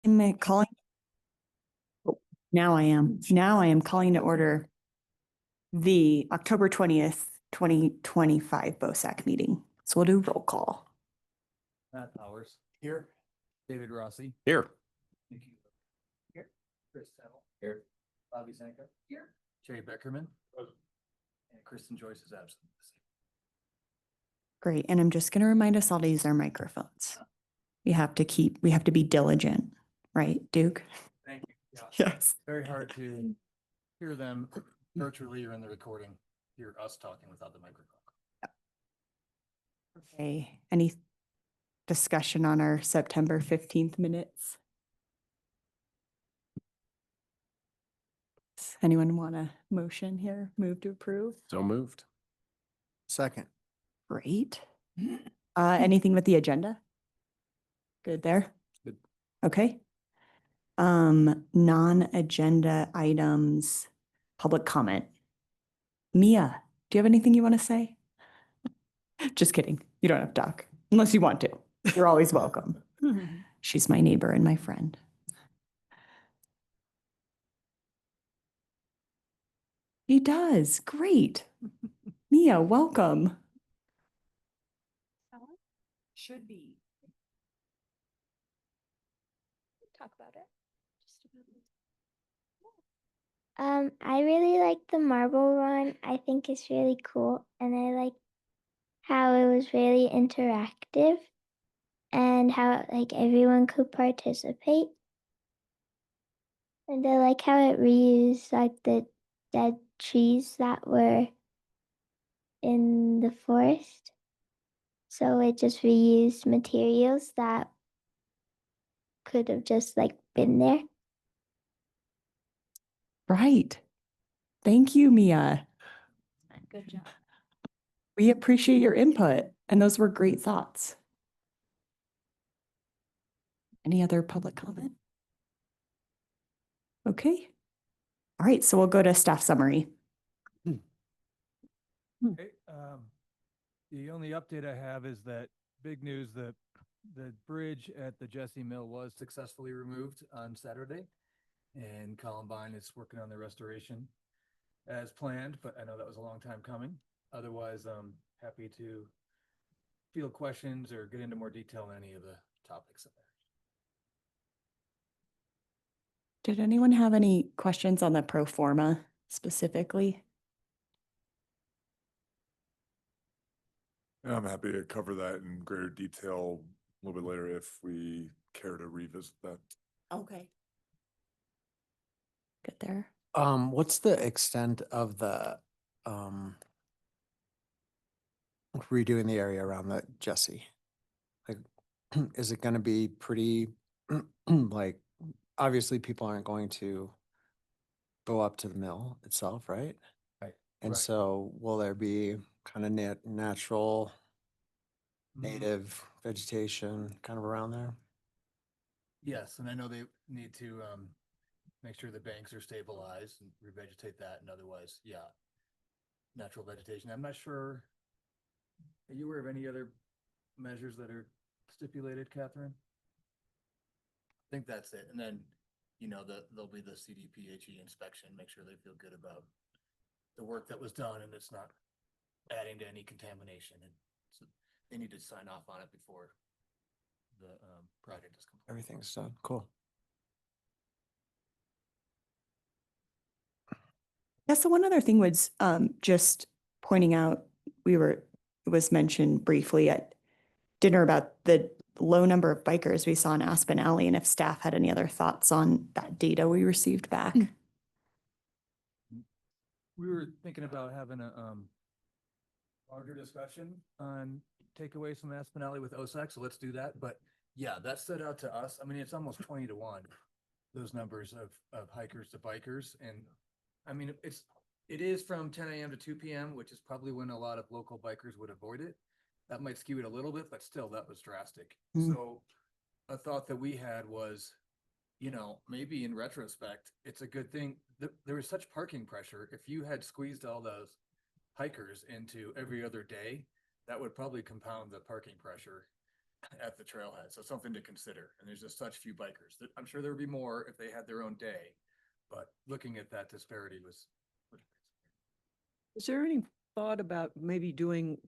I'm calling. Now I am calling to order the October 20th, 2025 BOSAC meeting. So we'll do roll call. Matt Powers. Here. David Rossi. Here. Nikki. Here. Chris Settle. Here. Bobby Zanka. Here. Jay Beckerman. And Kristen Joyce is absent. Great. And I'm just going to remind us all to use our microphones. We have to be diligent, right, Duke? Thank you. Yeah. Yes. Very hard to hear them virtually or in the recording, hear us talking without the microphone. Okay. Any discussion on our September 15th minutes? Does anyone want a motion here? Move to approve? So moved. Second. Great. Anything with the agenda? Good there? Good. Okay. Non-agenda items, public comment. Mia, do you have anything you want to say? Just kidding. You don't have to talk unless you want to. You're always welcome. She's my neighbor and my friend. He does. Great. Mia, welcome. Should be. Talk about it. I really like the marble run. I think it's really cool, and I like how it was really interactive and how like everyone could participate. And I like how it reused like the dead trees that were in the forest. So it just reused materials that could have just like been there. Right. Thank you, Mia. Good job. We appreciate your input, and those were great thoughts. Any other public comment? Okay. All right, so we'll go to staff summary. Okay, the only update I have is that big news that the bridge at the Jesse Mill was successfully removed on Saturday. And Columbine is working on the restoration as planned, but I know that was a long time coming. Otherwise, I'm happy to field questions or get into more detail on any of the topics in there. Did anyone have any questions on the pro forma specifically? I'm happy to cover that in greater detail a little bit later if we care to revisit that. Okay. Good there. What's the extent of the redoing the area around the Jesse? Like, is it gonna be pretty like, obviously people aren't going to go up to the mill itself, right? Right. And Right. so will there be kind of natural Mhm. native vegetation kind of around there? Yes, and I know they need to make sure the banks are stabilized and revegetate that, and otherwise, yeah, natural vegetation. I'm not sure. Are you aware of any other measures that are stipulated, Catherine? I think that's it. And then, there'll be the CDPHE inspection, make sure they feel good about the work that was done and it's not adding to any contamination. And so they need to sign off on it before the project is complete. Everything's done. Cool. Yeah, so one other thing was just pointing out, it was mentioned briefly at dinner about the low number of bikers we saw in Aspen Alley, and if staff had any other thoughts on that data we received back. We were thinking about having a larger discussion on takeaways from Aspen Alley with OSAC, so let's do that. But yeah, that stood out to us. I mean, it's almost 20-1, those numbers of hikers to bikers. And I mean, it is from 10 a.m. to 2 p.m., which is probably when a lot of local bikers would avoid it. That might skew it a little bit, but still that was drastic. So a thought that we had was, maybe in retrospect, it's a good thing that there was such parking pressure. If you had squeezed all those hikers into every other day, that would probably compound the parking pressure. at the trailhead. So something to consider. And there's just such few bikers. I'm sure there would be more if they had their own day, but looking at that disparity was. Is there any thought about maybe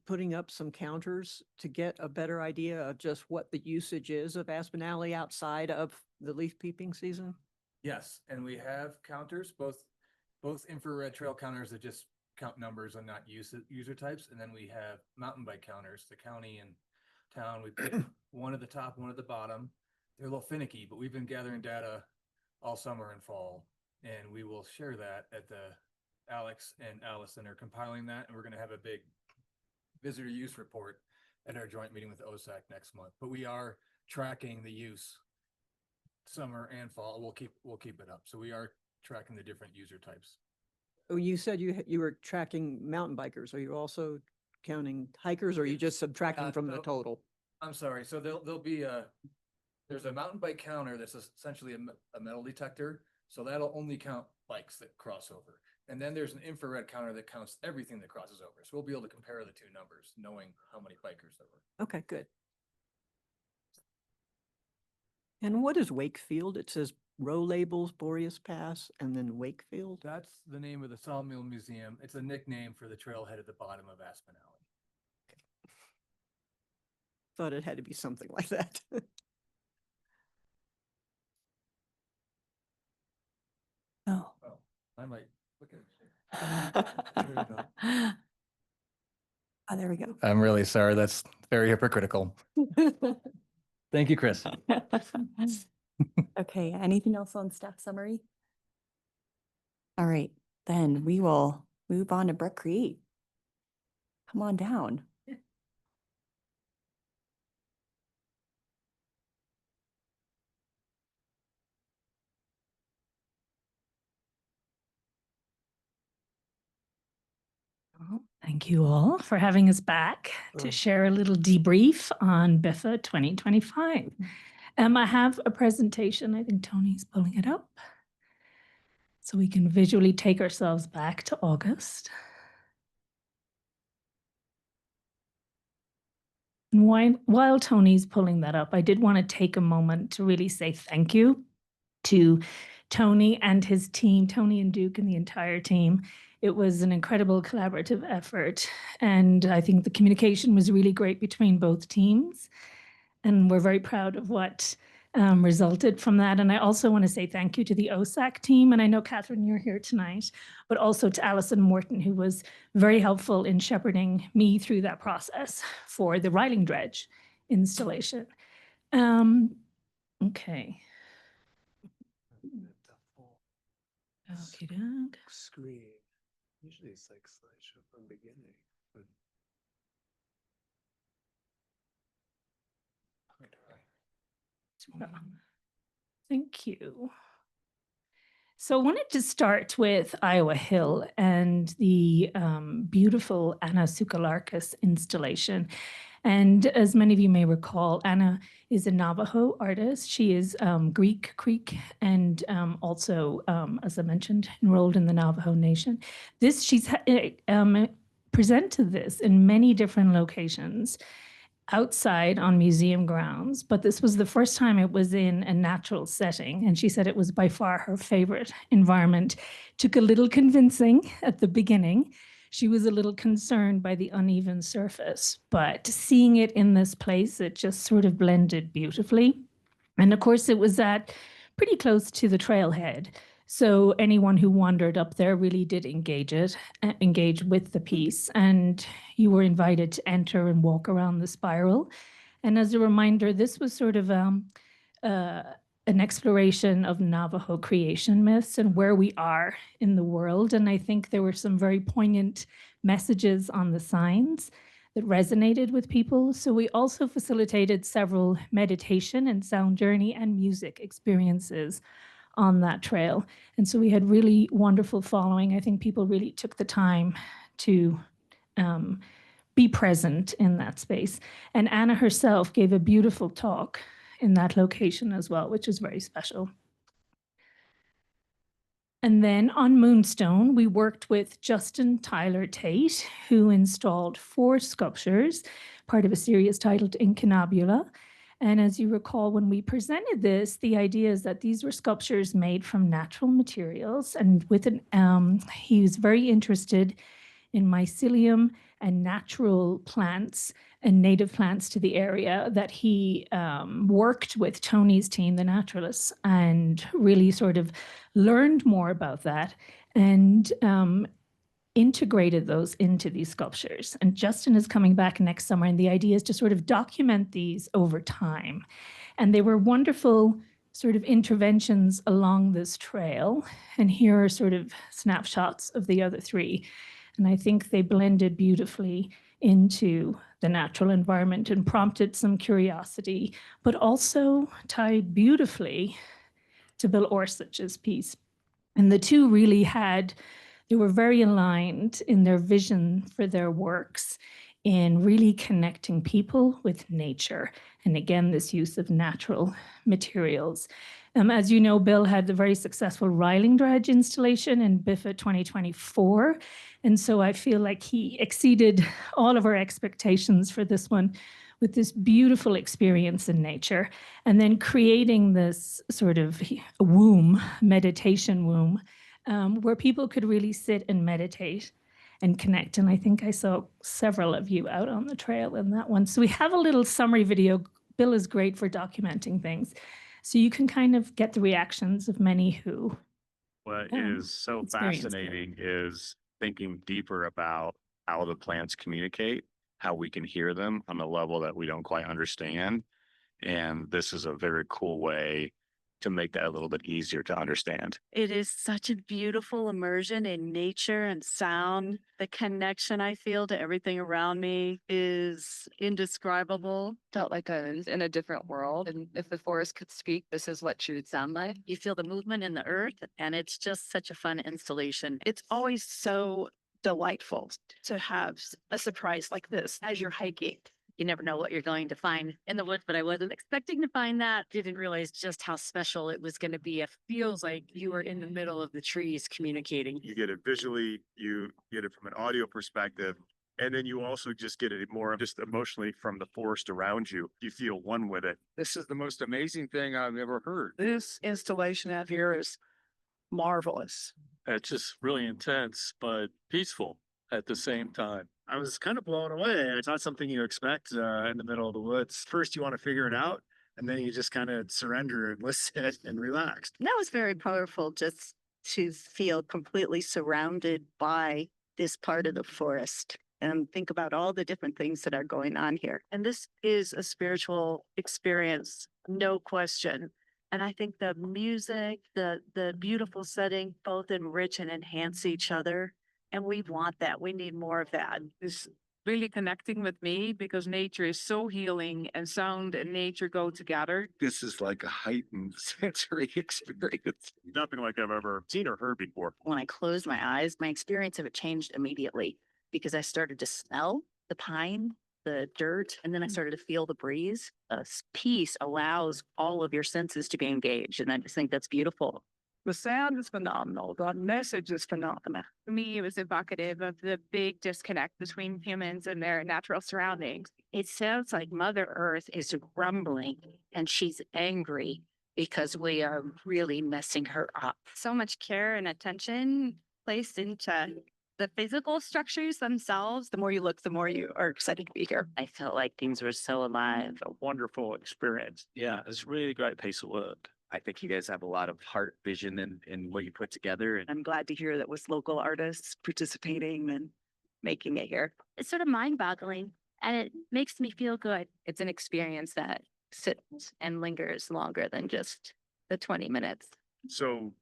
putting up some counters to get a better idea of just what the usage is of Aspen Alley outside of the leaf peeping season? Yes, and we have counters, both infrared trail counters that just count numbers and not user types. And then we have mountain bike counters, the county and town. We put one at the top, one at the bottom. They're a little finicky, but we've been gathering data all summer and fall, and we will share that at the Alex and Allison are compiling that, and we're going to have a big visitor use report at our joint meeting with OSAC next month. But we are tracking the use summer and fall. We'll keep it up. So we are tracking the different user types. Oh, you said you were tracking mountain bikers. Are you also counting hikers, or are you just subtracting from the so- total? I'm sorry. So there'll be there's a mountain bike counter that's essentially a metal detector. So that'll only count bikes that cross over. And then there's an infrared counter that counts everything that crosses over. So we'll be able to compare the two numbers, knowing how many bikers there were. Okay, good. And what is Wakefield? It says row labels, Boreas Pass, and then Wakefield. That's the name of the Sawmill Museum. It's a nickname for the trailhead at the bottom of Aspen Alley. Thought it had to be something like that. Oh. Oh, I might look at it. Oh, there we go. I'm really sorry. That's very hypocritical. Thank you, Chris. Okay, anything else on staff summary? All right, then we will move on to Breck Create. Come on down. Thank you all for having us back to share a little debrief on BIFA 2025. I have a presentation. I think Tony's pulling it up so we can visually take ourselves back to August. And while Tony's pulling that up, I did want to take a moment to really say thank you to Tony and his team, Tony and Duke and the entire team. It was an incredible collaborative effort, and I think the communication was really great between both teams, and we're very proud of what resulted from that. And I also want to say thank you to the OSAC team, and I know, Catherine, you're here tonight, but also to Alison Morton, who was very helpful in shepherding me through that process for the Riling Dredge installation. Okay. Okey-doke. Screen. Usually it's like slideshow from beginning, but. Thank you. So I wanted to start with Iowa Hill and the beautiful Anna Sukalarkis installation. And as many of you may recall, Anna is a Navajo artist. She is Greek Creek and also, as I mentioned, enrolled in the Navajo Nation. She's presented this in many different locations outside on museum grounds, but this was the first time it was in a natural setting. And she said it was by far her favorite environment. Took a little convincing at the beginning. She was a little concerned by the uneven surface, but seeing it in this place, it just sort of blended beautifully. And of course, it was pretty close to the trailhead. So anyone who wandered up there really did engage with the piece, and you were invited to enter and walk around the spiral. And as a reminder, this was sort of an exploration of Navajo creation myths and where we are in the world. And I think there were some very poignant messages on the signs that resonated with people. So we also facilitated several meditation and sound journey and music experiences on that trail. And so we had really wonderful following. I think people really took the time to be present in that space. And Anna herself gave a beautiful talk in that location as well, which is very special. And then on Moonstone, we worked with Justin Tyler Tate, who installed 4 sculptures, part of a series titled Incunabula. And as you recall, when we presented this, the idea is that these were sculptures made from natural materials. And with he was very interested in mycelium and natural plants and native plants to the area, that he worked with Tony's team, the naturalists, and really sort of learned more about that and integrated those into these sculptures. And Justin is coming back next summer, and the idea is to sort of document these over time. And they were wonderful sort of interventions along this trail. And here are sort of snapshots of the other 3. And I think they blended beautifully into the natural environment and prompted some curiosity, but also tied beautifully to Bill Orsich's piece. And the 2 really they were very aligned in their vision for their works, in really connecting people with nature. And again, this use of natural materials. As you know, Bill had the very successful Riling Dredge installation in BIFA 2024. And so I feel like he exceeded all of our expectations for this one with this beautiful experience in nature, and then creating this sort of womb, meditation womb, where people could really sit and meditate and connect. And I think I saw several of you out on the trail in that one. So we have a little summary video. Bill is great for documenting things. So you can kind of get the reactions of many who. What is so experienced it. fascinating is thinking deeper about how the plants communicate, how we can hear them on a level that we don't quite understand. And this is a very cool way to make that a little bit easier to understand. It is such a beautiful immersion in nature and sound. The connection I feel to everything around me is indescribable. Felt like I was in a different world. And if the forest could speak, this is what she would sound like. You feel the movement in the earth, and it's just such a fun installation. It's always so delightful to have a surprise like this as you're hiking. You never know what you're going to find in the woods, but I wasn't expecting to find that. Didn't realize just how special it was going to be. It feels like you were in the middle of the trees communicating. You get it visually, you get it from an audio perspective, and then you also just get it more just emotionally from the forest around you. You feel one with it. This is the most amazing thing I've ever heard. This installation out here is marvelous. It's just really intense, but peaceful at the same time. I was kind of blown away. It's not something you expect in the middle of the woods. First, you want to figure it out, and then you just kind of surrender and listen and relax. That was very powerful, just to feel completely surrounded by this part of the forest and think about all the different things that are going on here. And this is a spiritual experience, no question. And I think the music, the beautiful setting, both enrich and enhance each other. And we want that. We need more of that. It's really connecting with me because nature is so healing and sound and nature go together. This is like a heightened sensory experience. Nothing like I've ever seen or heard before. When I closed my eyes, my experience of it changed immediately because I started to smell the pine, the dirt, and then I started to feel the breeze. Peace allows all of your senses to be engaged. And I just think that's beautiful. The sound is phenomenal. The message is phenomenal. For me, it was evocative of the big disconnect between humans and their natural surroundings. It sounds like Mother Earth is grumbling and she's angry because we are really messing her up. So much care and attention placed into the physical structures themselves. The more you look, the more you are excited to be here. I felt like things were so alive. A wonderful experience. Yeah, it's really a great piece of work. I think you guys have a lot of heart vision in what you put together. And I'm glad to hear that with local artists participating and making it here. It's sort of mind-boggling, and it makes me feel good. It's an experience that sits and lingers longer than just the 20 minutes. So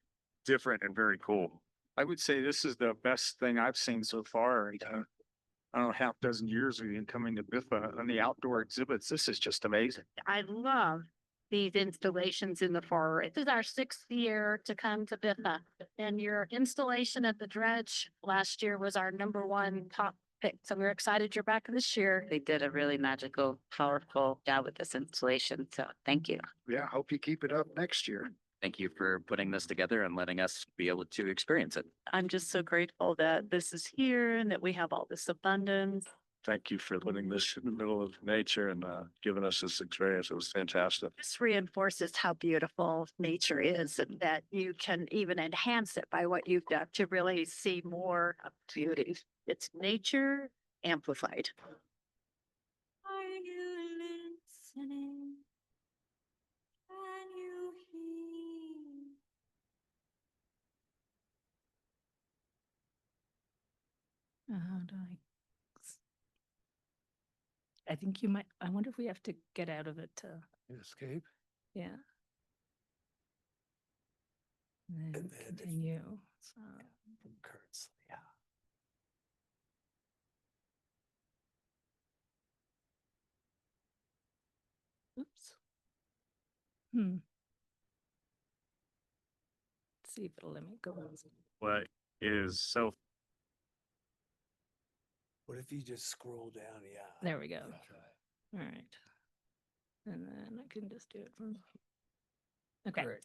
different and very cool. I would say this is the best thing I've seen so far. I don't know, half dozen years of coming to BIFA and the outdoor exhibits. This is just amazing. I love these installations in the forest. This is our 6th year to come to BIFA. And your installation at the dredge last year was our #1 top pick. So we're excited you're back this year. They did a really magical, powerful job with this installation. So thank you. Yeah, I hope you keep it up next year. Thank you for putting this together and letting us be able to experience it. I'm just so grateful that this is here and that we have all this abundance. Thank you for putting this in the middle of nature and giving us this experience. It was fantastic. This reinforces how beautiful nature is and that you can even enhance it by what you've done to really see more of beauty. It's nature amplified. Are you listening? Can you hear? How do I think you might, I wonder if we have to get out of it to, Escape. yeah. And then continue. So, Kurtz, yeah. oops. Let's see if it'll let me go. What is so What if you just scroll down? Yeah. There we go. All right. And then I can just do it from. Okay. Great.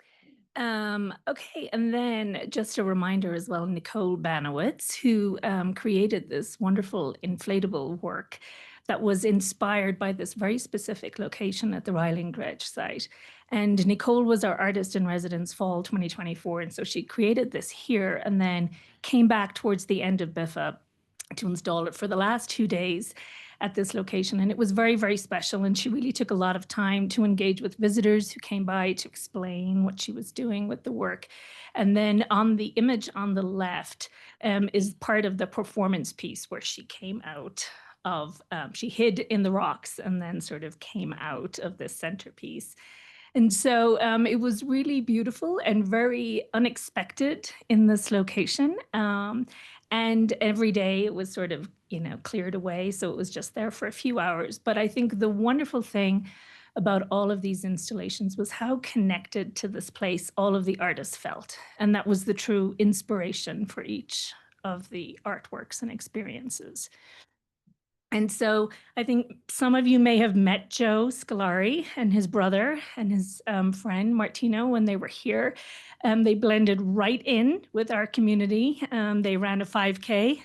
Okay, and then just a reminder as well, Nicole Banowitz, who created this wonderful inflatable work that was inspired by this very specific location at the Breckenridge site. And Nicole was our artist in residence fall 2024. And so she created this here and then came back towards the end of BIFA to install it for the last 2 days at this location. And it was very, very special. And she really took a lot of time to engage with visitors who came by to explain what she was doing with the work. And then on the image on the left is part of the performance piece where she came out of, she hid in the rocks and then sort of came out of this centerpiece. And so it was really beautiful and very unexpected in this location. And every day it was sort of, cleared away. So it was just there for a few hours. But I think the wonderful thing about all of these installations was how connected to this place all of the artists felt. And that was the true inspiration for each of the artworks and experiences. And so I think some of you may have met Joe Scolari and his brother and his friend Martino when they were here. They blended right in with our community. They ran a 5K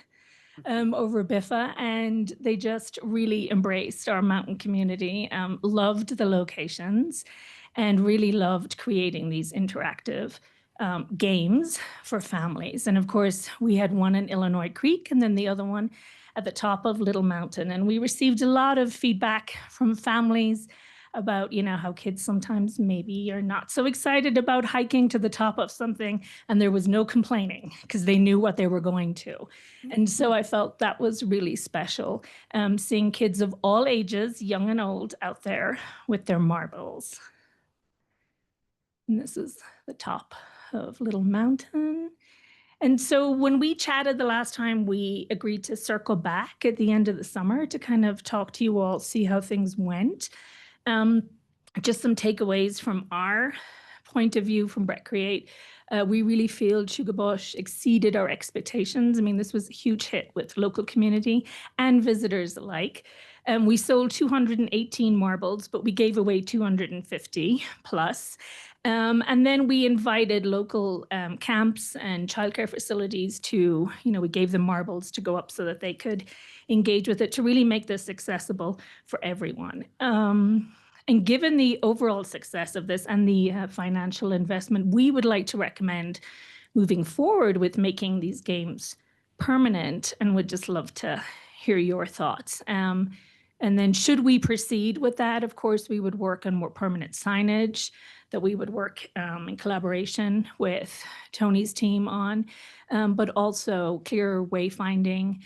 over BIFA, and they just really embraced our mountain community, loved the locations, and really loved creating these interactive games for families. And of course, we had one in Illinois Creek and then the other one at the top of Little Mountain. And we received a lot of feedback from families about, how kids sometimes maybe are not so excited about hiking to the top of something, and there was no complaining because they knew what they were going to. And so I felt that was really special, seeing kids of all ages, young and old, out there with their marbles. And this is the top of Little Mountain. And so when we chatted the last time, we agreed to circle back at the end of the summer to kind of talk to you all, see how things went. Just some takeaways from our point of view from Brett Create. We really feel Sugar Bush exceeded our expectations. I mean, this was a huge hit with local community and visitors alike. We sold 218 marbles, but we gave away 250 plus. And then we invited local camps and childcare facilities to, we gave them marbles to go up so that they could engage with it to really make this accessible for everyone. And given the overall success of this and the financial investment, we would like to recommend moving forward with making these games permanent, and would just love to hear your thoughts. And then should we proceed with that, of course, we would work on more permanent signage that we would work in collaboration with Tony's team on, but also clearer wayfinding.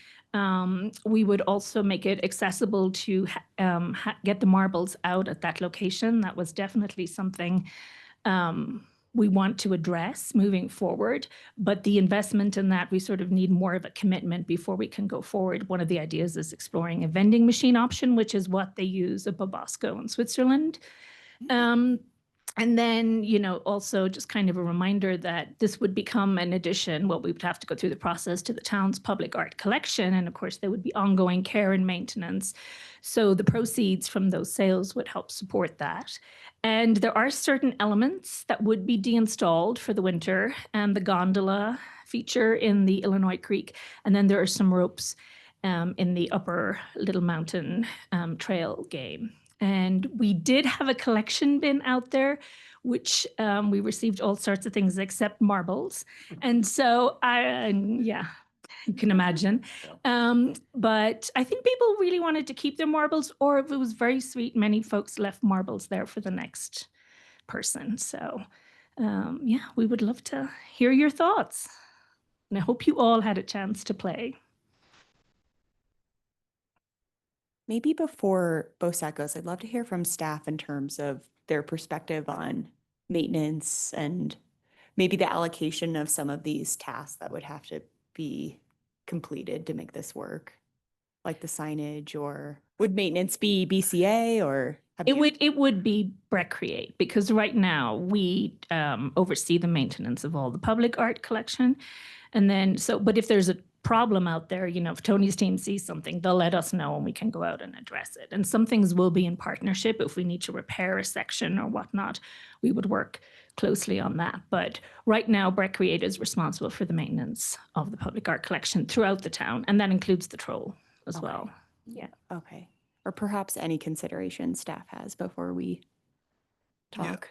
We would also make it accessible to get the marbles out at that location. That was definitely something we want to address moving forward, but the investment in that, we sort of need more of a commitment before we can go forward. One of the ideas is exploring a vending machine option, which is what they use at Bobosco in Switzerland. And then, also just kind of a reminder that this would become an addition. Well, we would have to go through the process to the town's public art collection. And of course, there would be ongoing care and maintenance. So the proceeds from those sales would help support that. And there are certain elements that would be deinstalled for the winter, and the gondola feature in the Illinois Creek. And then there are some ropes in the upper Little Mountain Trail game. And we did have a collection bin out there, which we received all sorts of things except marbles. And so yeah, you can imagine. But I think people really wanted to keep their marbles, or if it was very sweet, many folks left marbles there for the next person. So yeah, we would love to hear your thoughts. And I hope you all had a chance to play. Maybe before BOSAC goes, I'd love to hear from staff in terms of their perspective on maintenance and maybe the allocation of some of these tasks that would have to be completed to make this work, like the signage, or would maintenance be BCA or? It would be Breckenridge, because right now we oversee the maintenance of all the public art collection. And then, but if there's a problem out there, if Tony's team sees something, they'll let us know and we can go out and address it. And some things will be in partnership. If we need to repair a section or whatnot, we would work closely on that. But right now, Breckenridge is responsible for the maintenance of the public art collection throughout the town. And that includes the troll as well. Yeah. Okay. Or perhaps any consideration staff has before we talk.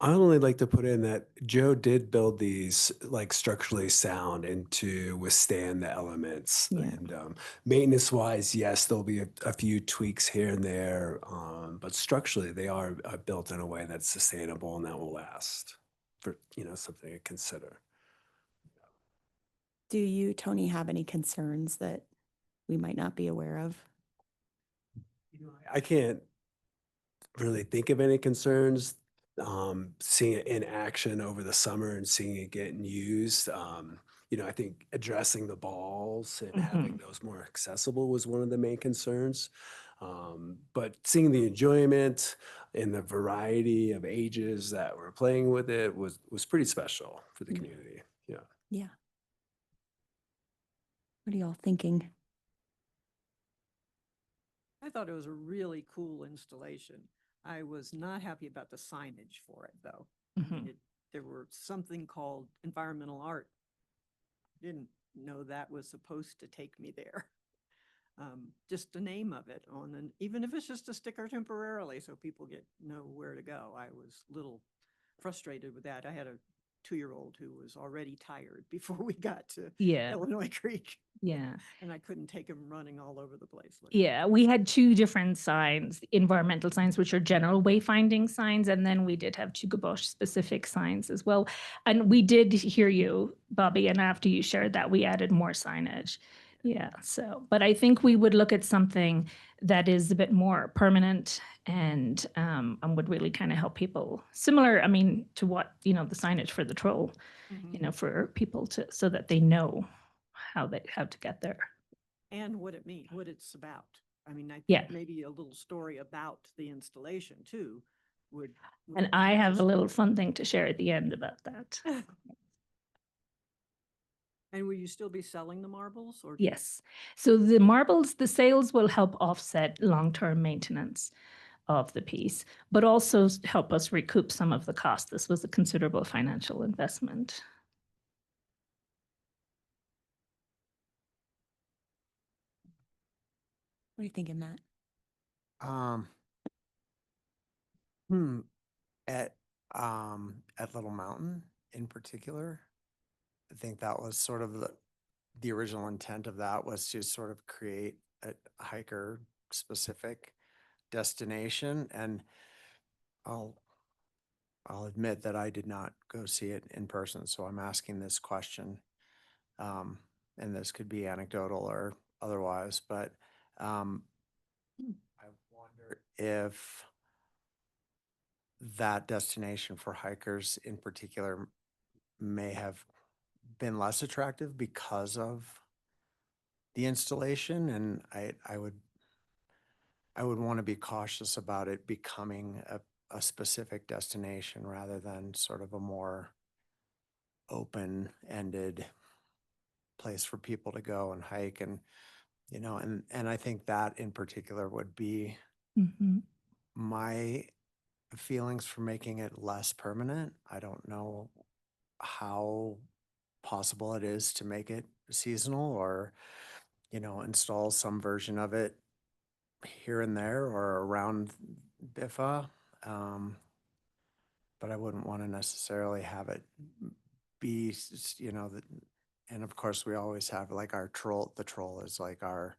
I only like to put in that Joe did build these like structurally sound and to withstand the elements. Yeah. And maintenance wise, yes, there'll be a few tweaks here and there, but structurally they are built in a way that's sustainable and that will last for, something to consider. Do you, Tony, have any concerns that we might not be aware of? I can't really think of any concerns. Seeing it in action over the summer and seeing it getting used, I think addressing the balls and having those more accessible was one of the main concerns. But seeing the enjoyment and the variety of ages that were playing with it was pretty special for the community. Yeah. Yeah. What are y'all thinking? I thought it was a really cool installation. I was not happy about the signage for it, though. There were something called environmental art. Didn't know that was supposed to take me there. Just the name of it on, and even if it's just a sticker temporarily, so people know where to go. I was a little frustrated with that. I had a 2-year-old who was already tired before we got to Illinois Creek. Yeah. And I couldn't take him running all over the place. Yeah, we had 2 different signs, environmental signs, which are general wayfinding signs, and then we did have Chuggabush specific signs as well. And we did hear you, Bobby, and after you shared that, we added more signage. Yeah, but I think we would look at something that is a bit more permanent and would really kind of help people. Similar, to what, the signage for the troll, for people so that they know how to get there. And what it means, what it's about. I think maybe a little story about the installation too would and I have a little fun thing to share at the end about that. And will you still be selling the marbles? Or yes. So the marbles, the sales will help offset long-term maintenance of the piece, but also help us recoup some of the cost. This was a considerable financial investment. What are you thinking, Matt? At Little Mountain in particular, I think that was sort of the original intent of that was to sort of create a hiker specific destination. And I'll admit that I did not go see it in person, so I'm asking this question. And this could be anecdotal or otherwise, but I wonder if that destination for hikers in particular may have been less attractive because of the installation. And I would want to be cautious about it becoming a specific destination rather than sort of a more open-ended place for people to go and hike and, and I think that in particular would be Mhm. my feelings for making it less permanent. I don't know how possible it is to make it seasonal or, install some version of it here and there or around BIFA. But I wouldn't want to necessarily have it be, and of course we always have like our troll, the troll is like our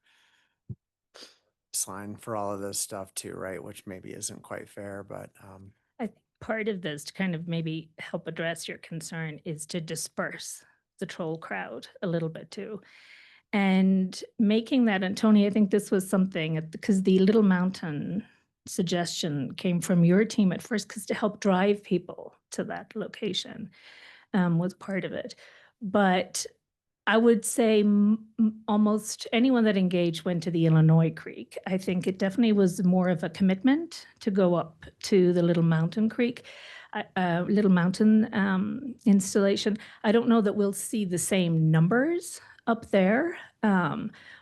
sign for all of this stuff too, right? Which maybe isn't quite fair, but, I think part of this to kind of maybe help address your concern is to disperse the troll crowd a little bit too. And making that, and Tony, I think this was something because the Little Mountain suggestion came from your team at first, because to help drive people to that location was part of it. But I would say almost anyone that engaged went to the Illinois Creek. I think it definitely was more of a commitment to go up to the Little Mountain Creek, Little Mountain installation. I don't know that we'll see the same numbers up there,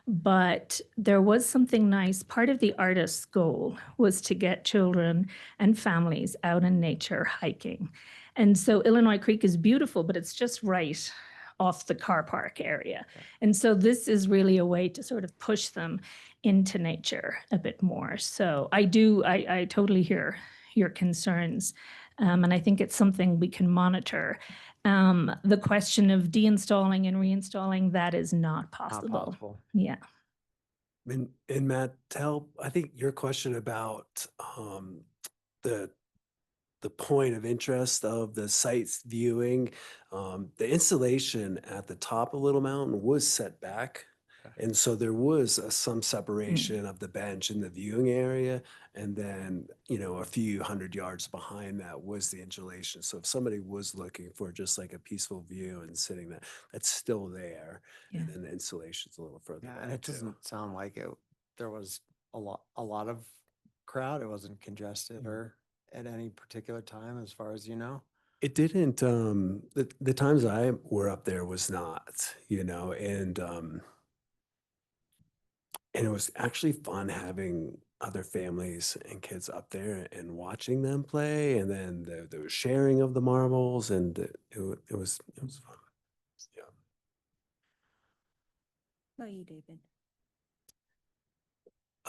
but there was something nice. Part of the artist's goal was to get children and families out in nature hiking. And so Illinois Creek is beautiful, but it's just right off the car park area. And so this is really a way to sort of push them into nature a bit more. So I totally hear your concerns. And I think it's something we can monitor. The question of deinstalling and reinstalling, that is not possible. possible. Yeah. And Matt, I think your question about the point of interest of the site's viewing, the installation at the top of Little Mountain was set back. And so there was some separation of the bench and the viewing area. And then, a few 100 yards behind that was the installation. So if somebody was looking for just like a peaceful view and sitting there, that's still there. Yeah. And then the installation's a little further Yeah, back and it too. doesn't sound like there was a lot of crowd. It wasn't congested or at any particular time as far as you know. It didn't, the times I were up there was not, and it was actually fun having other families and kids up there and watching them play, and then there was sharing of the marbles, and it was fun. Yeah. How about you, David?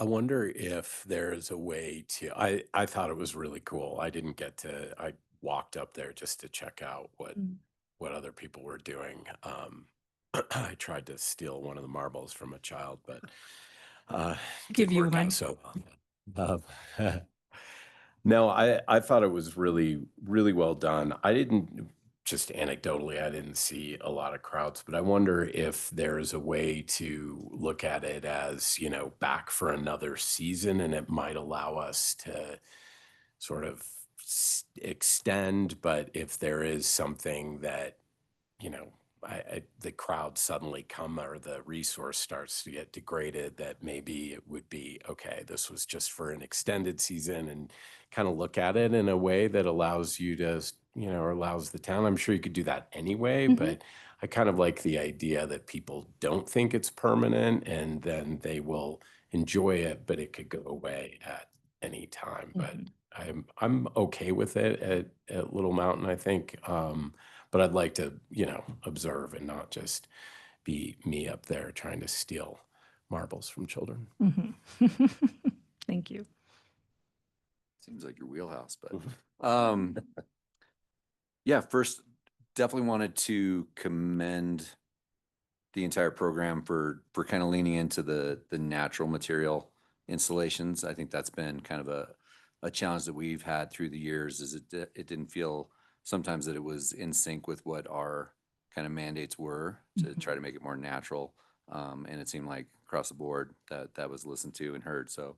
I wonder if there's a way to, I thought it was really cool. I walked up there just to check out what other people were doing. I tried to steal one of the marbles from a child, but Give didn't you work one. out so well. No, I thought it was really, really well done. I didn't, just anecdotally, I didn't see a lot of crowds, but I wonder if there's a way to look at it as, back for another season, and it might allow us to sort of extend, but if there is something that, the crowd suddenly come or the resource starts to get degraded, that maybe it would be, okay, this was just for an extended season, and kind of look at it in a way that allows you to, or allows the town. I'm sure you could do that anyway, but I kind of like the idea that people don't think it's permanent and then they will enjoy it, but it could go away at any time. But I'm okay with it at Little Mountain, I think. But I'd like to, observe and not just be me up there trying to steal marbles from children. Thank you. Seems like your wheelhouse, but yeah, first definitely wanted to commend the entire program for kind of leaning into the natural material installations. I think that's been kind of a challenge that we've had through the years, is it didn't feel sometimes that it was in sync with what our kind of mandates were to try to make it more natural. And it seemed like across the board that was listened to and heard. So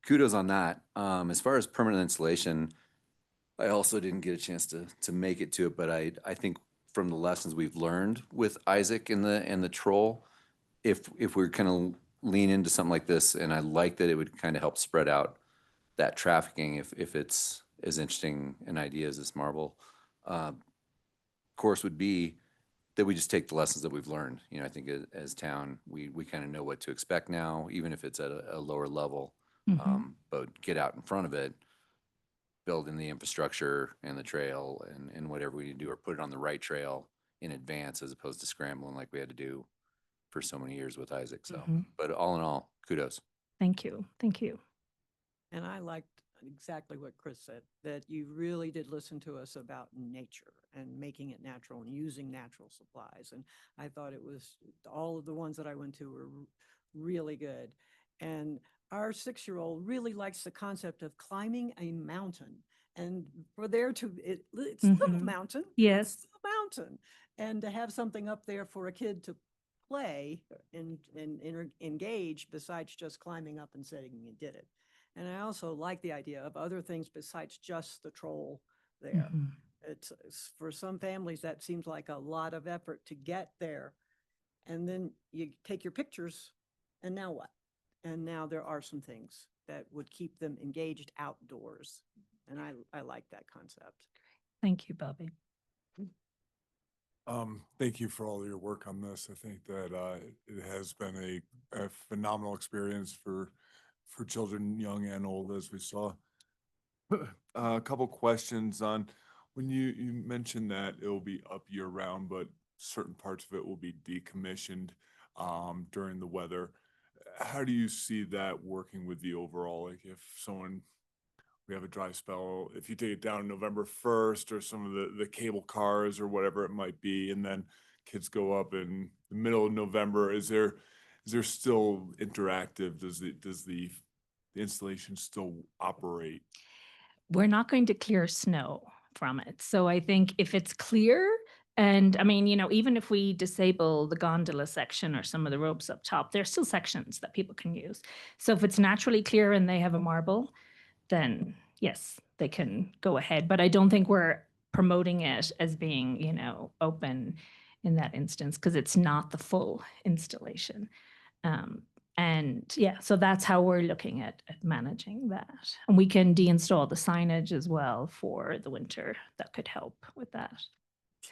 kudos on that. As far as permanent installation, I also didn't get a chance to make it to it, but I think from the lessons we've learned with Isaac and the troll, if we're kind of lean into something like this, and I like that it would kind of help spread out that trafficking if it's as interesting an idea as this marble course would be, that we just take the lessons that we've learned. You know, I think as town, we kind of know what to expect now, even if it's at a lower level. But get out in front of it, build in the infrastructure and the trail and whatever we need to do, or put it on the right trail in advance as opposed to scrambling like we had to do for so many years with Isaac. So, but all in all, kudos. Thank you. Thank you. And I liked exactly what Chris said, that you really did listen to us about nature and making it natural and using natural supplies. And I thought it was, all of the ones that I went to were really good. And our 6-year-old really likes the concept of climbing a mountain. And for there to, it's still a mountain. Yes. It's still a mountain. And to have something up there for a kid to play and engage besides just climbing up and saying you did it. And I also like the idea of other things besides just the troll there. It's for some families, that seems like a lot of effort to get there. And then you take your pictures and now what? And now there are some things that would keep them engaged outdoors. And I like that concept. Thank you, Bobby. Thank you for all your work on this. I think that it has been a phenomenal experience for children, young and old, as we saw. A couple questions on when you mentioned that it will be up year round, but certain parts of it will be decommissioned during the weather. How do you see that working with the overall? Like if we have a dry spell, if you take it down November 1st or some of the cable cars or whatever it might be, and then kids go up in the middle of November, is there still interactive? Does the installation still operate? We're not going to clear snow from it. So I think if it's clear, and I mean, even if we disable the gondola section or some of the ropes up top, there's still sections that people can use. So if it's naturally clear and they have a marble, then yes, they can go ahead. But I don't think we're promoting it as being, open in that instance because it's not the full installation. And yeah, so that's how we're looking at managing that. And we can deinstall the signage as well for the winter. That could help with that.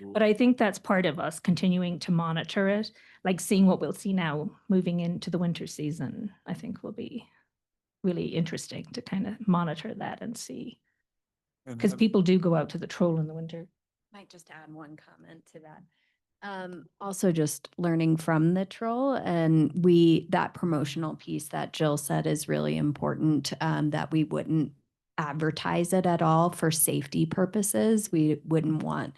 But I think that's part of us continuing to monitor it, like seeing what we'll see now moving into the winter season, I think will be really interesting to kind of monitor that and see. Because people do go out to the troll in the winter. Might just add one comment to that. Also just learning from the troll, and that promotional piece that Jill said is really important, that we wouldn't advertise it at all for safety purposes. We wouldn't want,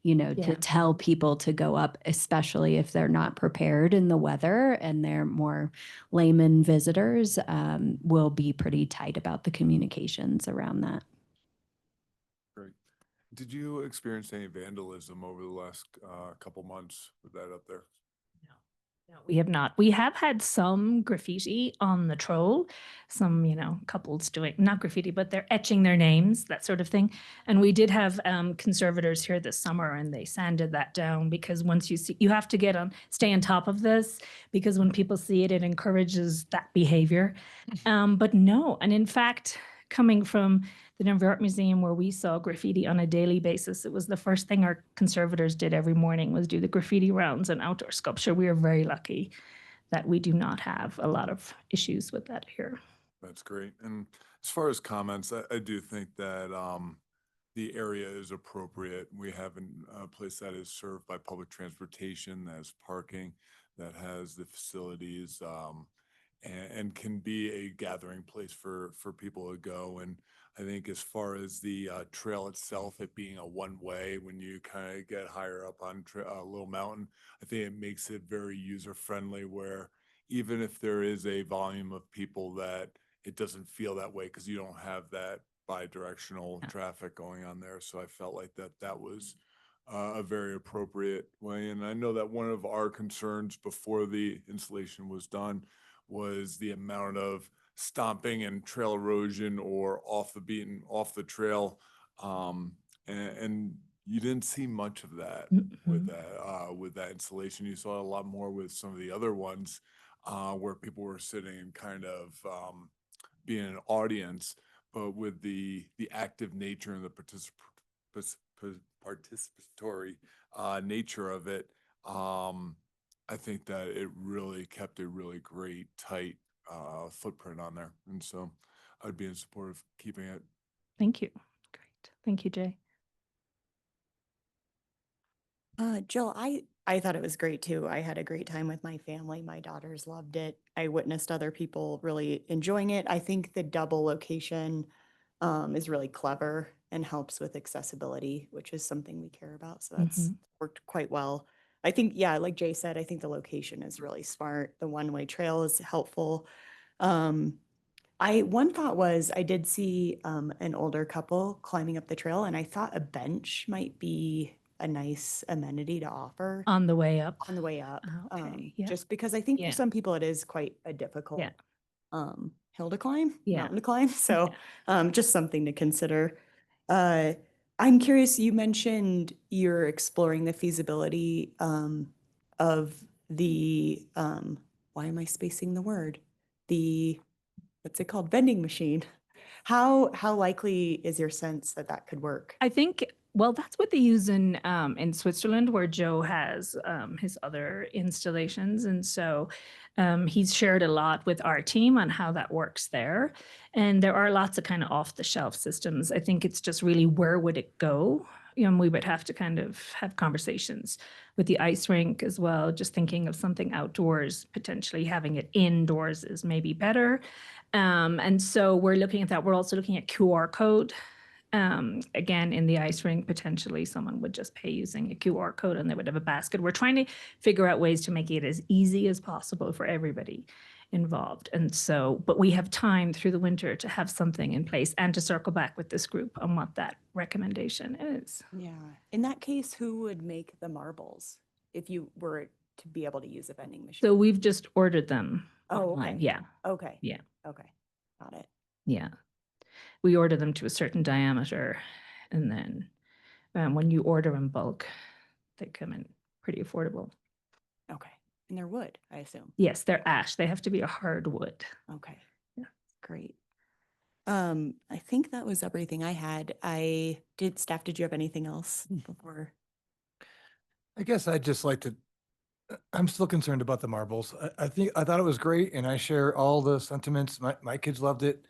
to tell people to go up, especially if they're not prepared in the weather and they're more layman visitors. We'll be pretty tight about the communications around that. Great. Did you experience any vandalism over the last couple months with that up there? No, we have not. We have had some graffiti on the troll, some, couples doing, not graffiti, but they're etching their names, that sort of thing. And we did have conservators here this summer and they sanded that down because once you have to stay on top of this because when people see it, it encourages that behavior. But no, and in fact, coming from the Denver Art Museum where we saw graffiti on a daily basis, it was the first thing our conservators did every morning was do the graffiti rounds and outdoor sculpture. We are very lucky that we do not have a lot of issues with that here. That's great. And as far as comments, I do think that the area is appropriate. We have a place that is served by public transportation, that has parking, that has the facilities, and can be a gathering place for people to go. And I think as far as the trail itself, it being a one-way, when you kind of get higher up on Little Mountain, I think it makes it very user-friendly where even if there is a volume of people, that it doesn't feel that way because you don't have that bi-directional traffic going on there. So I felt like that was a very appropriate way. And I know that one of our concerns before the installation was done was the amount of stomping and trail erosion or off the trail. And you didn't see much of that with that installation. You saw a lot more with some of the other ones where people were sitting and kind of being an audience. but with the active nature and the participatory nature of it, I think that it really kept a really great tight footprint on there, and so I'd be in support of keeping it. Thank you. Great. Thank you, Jay. Jill, I thought it was great too. I had a great time with my family. My daughters loved it. I witnessed other people really enjoying it. I think the double location is really clever and helps with accessibility, which is something we care about. So that's worked quite well. I think, yeah, like Jay said, I think the location is really smart. The one-way trail is helpful. One thought was I did see an older couple climbing up the trail, and I thought a bench might be a nice amenity to offer On the way up. on the way up. Okay, yeah. Just because I think Yeah. for some people it is quite a difficult Yeah. hill to climb, Yeah. mountain to climb. So just something to consider. I'm curious, you mentioned you're exploring the feasibility of the why am I spacing the word? The what's it called? Vending machine. How likely is your sense that that could work? I think, well, that's what they use in Switzerland, where Joe has his other installations. And so he's shared a lot with our team on how that works there. And there are lots of kind of off the shelf systems. I think it's just really where would it go? You know, we would have to kind of have conversations with the ice rink as well, just thinking of something outdoors, potentially having it indoors is maybe better. And so we're looking at that. We're also looking at QR code. Again, in the ice rink, potentially someone would just pay using a QR code and they would have a basket. We're trying to figure out ways to make it as easy as possible for everybody involved. And so, but we have time through the winter to have something in place and to circle back with this group on what that recommendation is. Yeah. In that case, who would make the marbles if you were to be able to use a vending machine? So we've just ordered them. Oh, online. okay. Yeah. Okay. Yeah. Okay. Got it. Yeah. We order them to a certain diameter. And then when you order in bulk, they come in pretty affordable. Okay. And they're wood, I assume. Yes, they're ash. They have to be a hardwood. Okay. Yeah. Great. I think that was everything I had. Staff, did you have anything else before? I guess I'd just like to, I'm still concerned about the marbles. I thought it was great and I share all the sentiments. My kids loved it.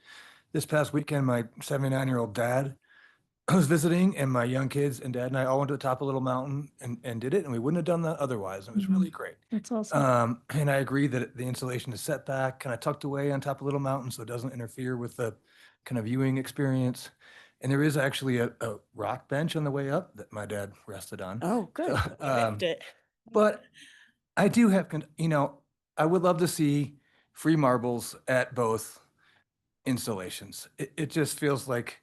This past weekend, my 79-year-old dad was visiting and my young kids and dad and I all went to the top of a little mountain and did it. And we wouldn't have done that otherwise. It was really great. That's awesome. And I agree that the installation is set back, kind of tucked away on top of Little Mountain, so it doesn't interfere with the kind of viewing experience. And there is actually a rock bench on the way up that my dad rested on. Oh, good. Lift it. But I do have, I would love to see free marbles at both installations. It just feels like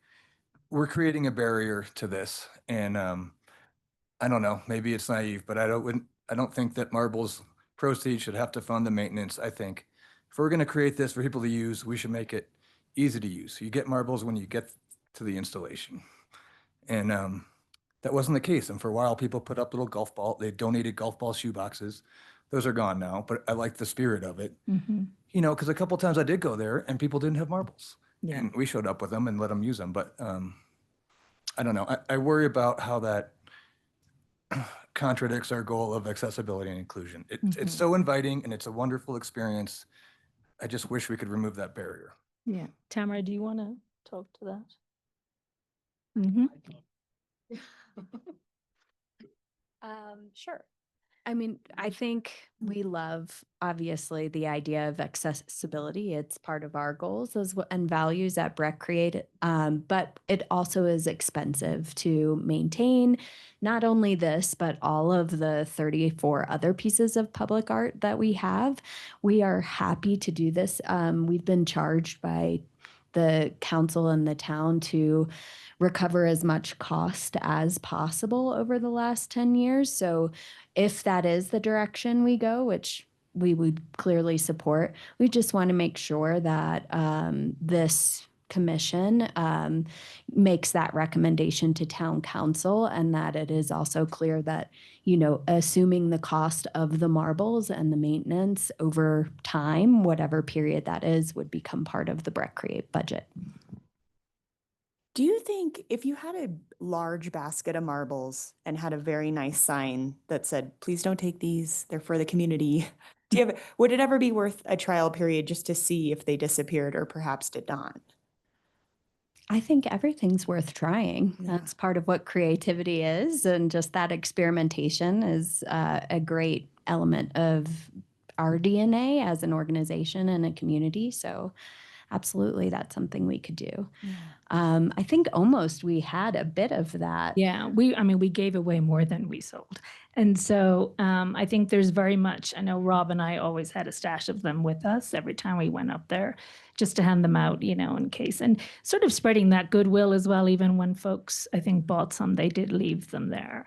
we're creating a barrier to this. And I don't know, maybe it's naive, but I don't think that marbles proceeds should have to fund the maintenance. I think if we're going to create this for people to use, we should make it easy to use. You get marbles when you get to the installation. And that wasn't the case. And for a while, people put up little they donated golf ball shoe boxes. Those are gone now, but I like the spirit of it. Because a couple times I did go there and people didn't have marbles. Yeah. And we showed up with them and let them use them. But I don't know. I worry about how that contradicts our goal of accessibility and inclusion. It's so inviting and it's a wonderful experience. I just wish we could remove that barrier. Yeah. Tamara, do you want to talk to that? Sure. I mean, I think we love, obviously, the idea of accessibility. It's part of our goals and values at Breckenridge. But it also is expensive to maintain not only this, but all of the 34 other pieces of public art that we have. We are happy to do this. We've been charged by the council and the town to recover as much cost as possible over the last 10 years. So if that is the direction we go, which we would clearly support, we just want to make sure that this commission makes that recommendation to town council, and that it is also clear that, assuming the cost of the marbles and the maintenance over time, whatever period that is, would become part of the Breckenridge budget. Do you think if you had a large basket of marbles and had a very nice sign that said, please don't take these, they're for the community, would it ever be worth a trial period just to see if they disappeared or perhaps did not? I think everything's worth trying. Yeah. That's part of what creativity is. And just that experimentation is a great element of our DNA as an organization and a community. So absolutely, that's something we could do. Yeah. I think almost we had a bit of that. Yeah, I mean, we gave away more than we sold. And so I think there's very much, I know Rob and I always had a stash of them with us every time we went up there just to hand them out, in case. And sort of spreading that goodwill as well, even when folks, I think, bought some, they did leave them there.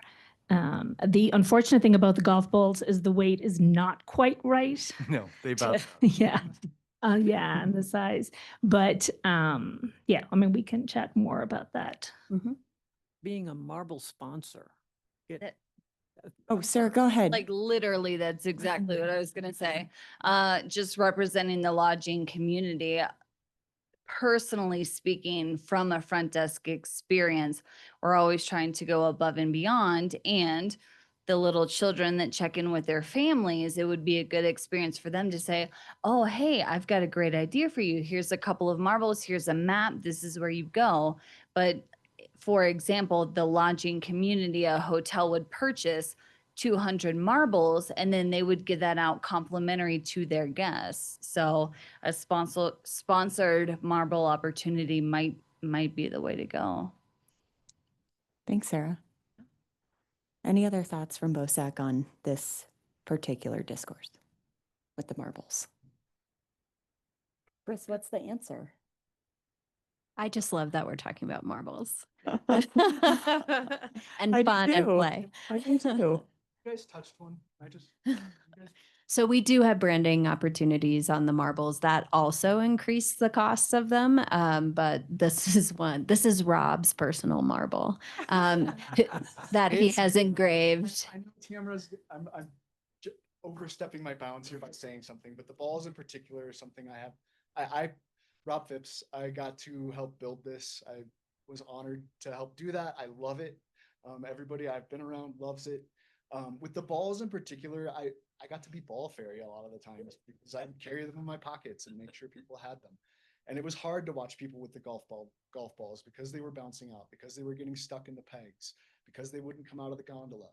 The unfortunate thing about the golf balls is the weight is not quite right. No, they bounce. Yeah. Yeah, and the size. But yeah, I mean, we can chat more about that. Being a marble sponsor. Oh, Sarah, go ahead. Like literally, that's exactly what I was gonna say. Just representing the lodging community. Personally speaking, from a front desk experience, we're always trying to go above and beyond. And the little children that check in with their families, it would be a good experience for them to say, oh, hey, I've got a great idea for you. Here's a couple of marbles. Here's a map. This is where you go. But for example, the lodging community, a hotel would purchase 200 marbles and then they would give that out complimentary to their guests. So a sponsored marble opportunity might be the way to go. Thanks, Sarah. Any other thoughts from BOSAC on this particular discourse with the marbles? Chris, what's the answer? I just love that we're talking about marbles I and do fun and too. play. I do too. You guys touched one. So we do have branding opportunities on the marbles that also increase the costs of them. But this is Rob's personal marble that he has engraved. I know Tamara's, I'm overstepping my bounds here by saying something, but the balls in particular is something Rob Phipps, I got to help build this. I was honored to help do that. I love it. Everybody I've been around loves it. With the balls in particular, I got to be ball fairy a lot of the times because I'd carry them in my pockets and make sure people had them. And it was hard to watch people with the golf balls because they were bouncing out, because they were getting stuck in the pegs, because they wouldn't come out of the gondola.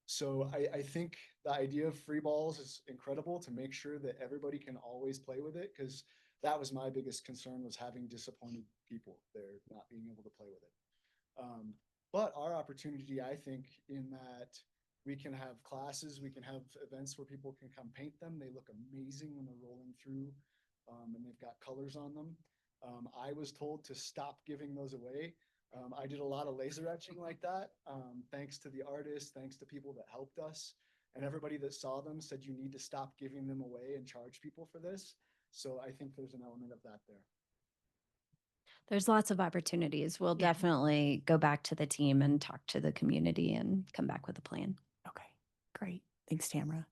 So I think the idea of free balls is incredible to make sure that everybody can always play with it, because that was my biggest concern, was having disappointed people there not being able to play with it. But our opportunity, I think, in that we can have classes, we can have events where people can come paint them. They look amazing when they're rolling through and they've got colors on them. I was told to stop giving those away. I did a lot of laser etching like that, thanks to the artists, thanks to people that helped us. And everybody that saw them said you need to stop giving them away and charge people for this. So I think there's an element of that there. There's lots of opportunities. We'll definitely go back to the team and talk to the community and come back with a plan. Okay, great. Thanks, Tamara.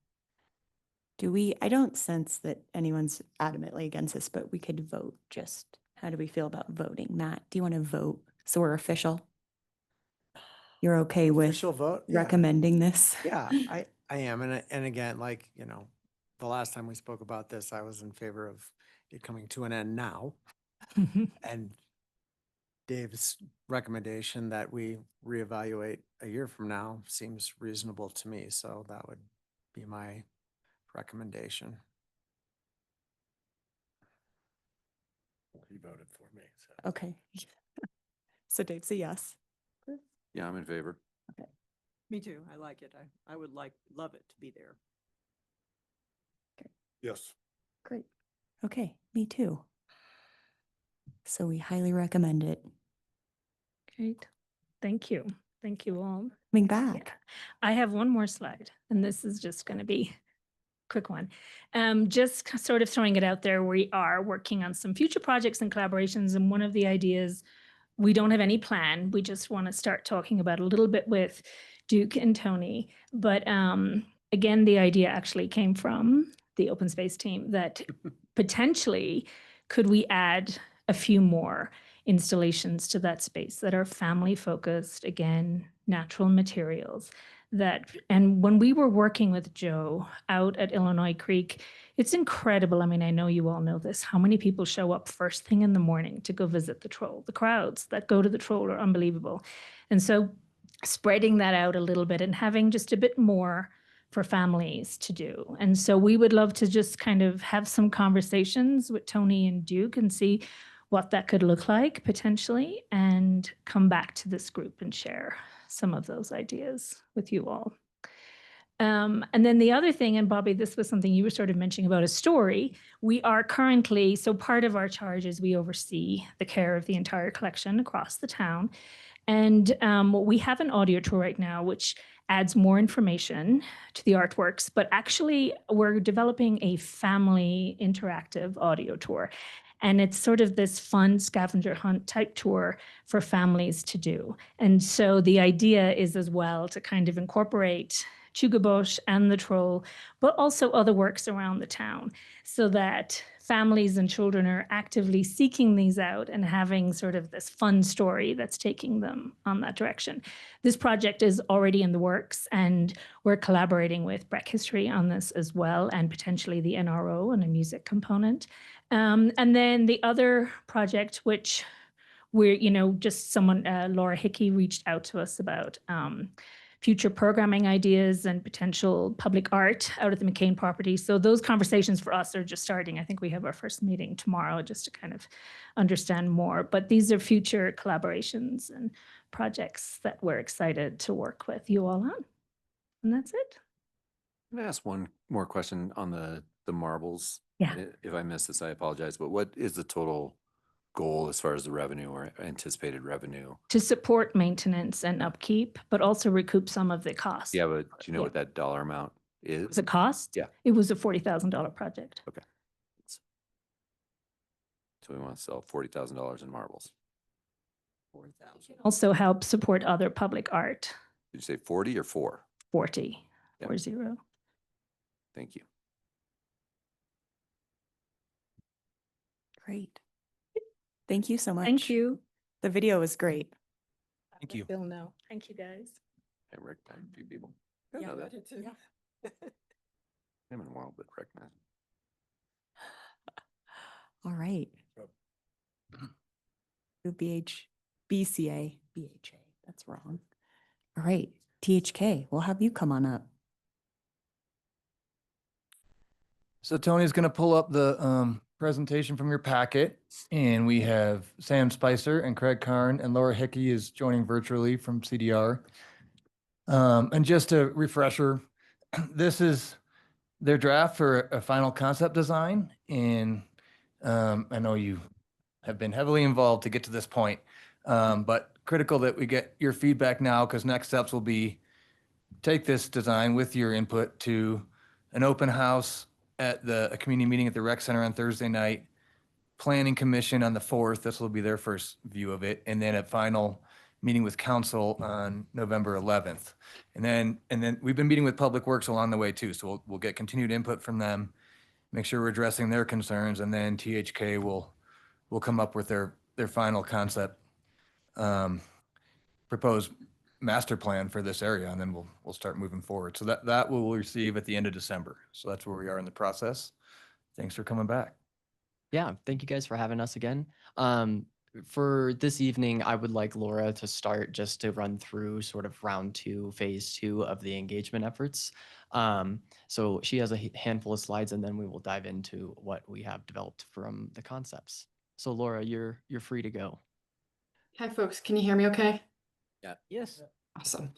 I don't sense that anyone's adamantly against this, but we could vote. Just how do we feel about voting? Matt, do you want to vote so we're official? You're okay with Official vote? Yeah. recommending this? Yeah, I am. And again, like, the last time we spoke about this, I was in favor of it coming to an end now. And Dave's recommendation that we reevaluate a year from now seems reasonable to me. So that would be my recommendation. He voted for me. So. Okay. So Dave's a yes. Yeah, I'm in favor. Okay. Me too. I like it. I would love it to be there. Yes. Great. Okay, me too. So we highly recommend it. Great. Thank you. Thank you all. Coming back. I have one more slide, and this is just going to be a quick one. Just sort of throwing it out there, we are working on some future projects and collaborations, and one of the ideas, we don't have any plan. We just want to start talking about a little bit with Duke and Tony. But again, the idea actually came from the open space team that potentially could we add a few more installations to that space that are family focused, again, natural materials that, and when we were working with Joe out at Illinois Creek, it's incredible. I mean, I know you all know this, how many people show up first thing in the morning to go visit the troll. The crowds that go to the troll are unbelievable. And so spreading that out a little bit and having just a bit more for families to do. And so we would love to just kind of have some conversations with Tony and Duke and see what that could look like potentially, and come back to this group and share some of those ideas with you all. And then the other thing, and Bobby, this was something you were sort of mentioning about a story. We are currently, so part of our charge is we oversee the care of the entire collection across the town. And we have an audio tour right now, which adds more information to the artworks, but actually we're developing a family interactive audio tour. And it's sort of this fun scavenger hunt type tour for families to do. And so the idea is as well to kind of incorporate Chuggabush and the Troll, but also other works around the town, so that families and children are actively seeking these out and having sort of this fun story that's taking them on that direction. This project is already in the works, and we're collaborating with Breck History on this as well, and potentially the NRO and a music component. And then the other project, which we're, just someone, Laura Hickey reached out to us about future programming ideas and potential public art out at the McCain property. So those conversations for us are just starting. I think we have our first meeting tomorrow just to kind of understand more. But these are future collaborations and projects that we're excited to work with you all on. And that's it. I'm gonna ask one more question on the marbles. Yeah. If I missed this, I apologize, but what is the total goal as far as the revenue or anticipated revenue? To support maintenance and upkeep, but also recoup some of the costs. Yeah, but do you know what that dollar amount is? The cost? Yeah. It was a $40,000 project. Okay. So we want to sell $40,000 in marbles. 4,000. Also help support other public art. Did you say 40 or 4? 40, Yeah. 40. Thank you. Great. Thank you so much. Thank you. The video was great. Thank you. Bill, no. Thank you, guys. I recognize a few people. Yeah, know that. I did too. I'm in a while, but recognize. All right. BCA, BHA, that's wrong. All right, THK, we'll have you come on up. So Tony's going to pull up the presentation from your packet, and we have Sam Spicer and Craig Karn, and Laura Hickey is joining virtually from CDR. And just a refresher, this is their draft for a final concept design, and I know you have been heavily involved to get to this point, but critical that we get your feedback now, because next steps will be take this design with your input to an open house at a community meeting at the rec center on Thursday night, planning commission on the 4th. This will be their first view of it. And then a final meeting with council on November 11th. And then we've been meeting with Public Works along the way too. So we'll get continued input from them, make sure we're addressing their concerns. And then THK will come up with their final concept, proposed master plan for this area, and then we'll start moving forward. So that we'll receive at the end of December. So that's where we are in the process. Thanks for coming back. Yeah, thank you guys for having us again. For this evening, I would like Laura to start just to run through sort of round 2, phase 2 of the engagement efforts. So she has a handful of slides, and then we will dive into what we have developed from the concepts. So Laura, you're free to go. Hi, folks. Can you hear me okay? Yeah. Yes. Awesome.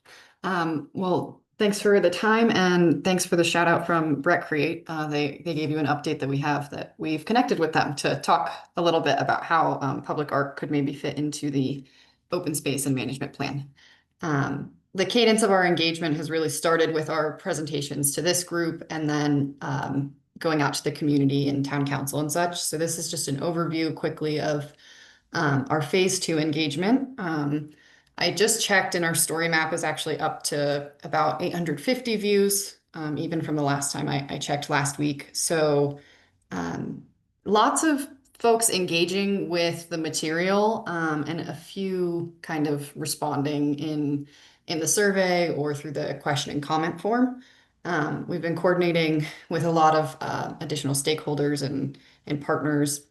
Well, thanks for the time, and thanks for the shout out from Brett Create. They gave you an update that we've connected with them to talk a little bit about how public art could maybe fit into the open space and management plan. The cadence of our engagement has really started with our presentations to this group, and then going out to the community and town council and such. So this is just an overview quickly of our phase 2 engagement. I just checked, and our story map is actually up to about 850 views, even from the last time I checked last week. So lots of folks engaging with the material, and a few kind of responding in the survey or through the question and comment form. We've been coordinating with a lot of additional stakeholders and partners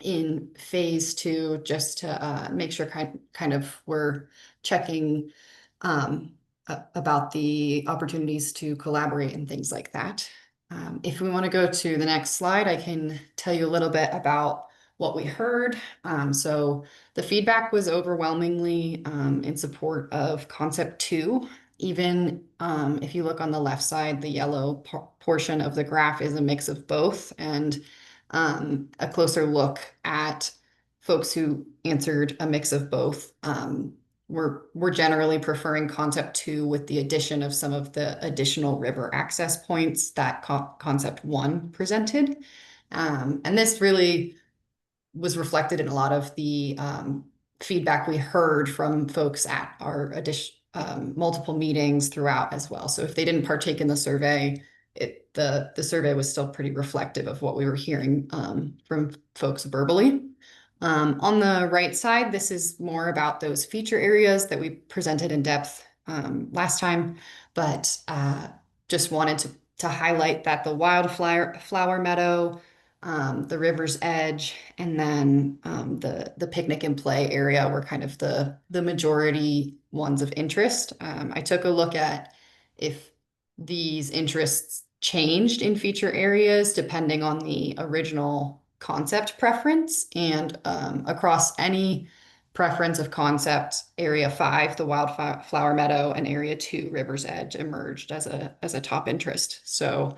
in phase 2, just to make sure kind of we're checking about the opportunities to collaborate and things like that. If we want to go to the next slide, I can tell you a little bit about what we heard. So the feedback was overwhelmingly in support of concept 2. Even if you look on the left side, the yellow portion of the graph is a mix of both, and a closer look at folks who answered a mix of both. We're generally preferring concept 2 with the addition of some of the additional river access points that concept 1 presented. And this really was reflected in a lot of the feedback we heard from folks at our multiple meetings throughout as well. So if they didn't partake in the survey, the survey was still pretty reflective of what we were hearing from folks verbally. On the right side, this is more about those feature areas that we presented in depth last time, but just wanted to highlight that the wildflower meadow, the river's edge, and then the picnic and play area were kind of the majority ones of interest. I took a look at if these interests changed in feature areas depending on the original concept preference, and across any preference of concept, area 5, the wildflower meadow, and area 2, river's edge, emerged as a top interest. So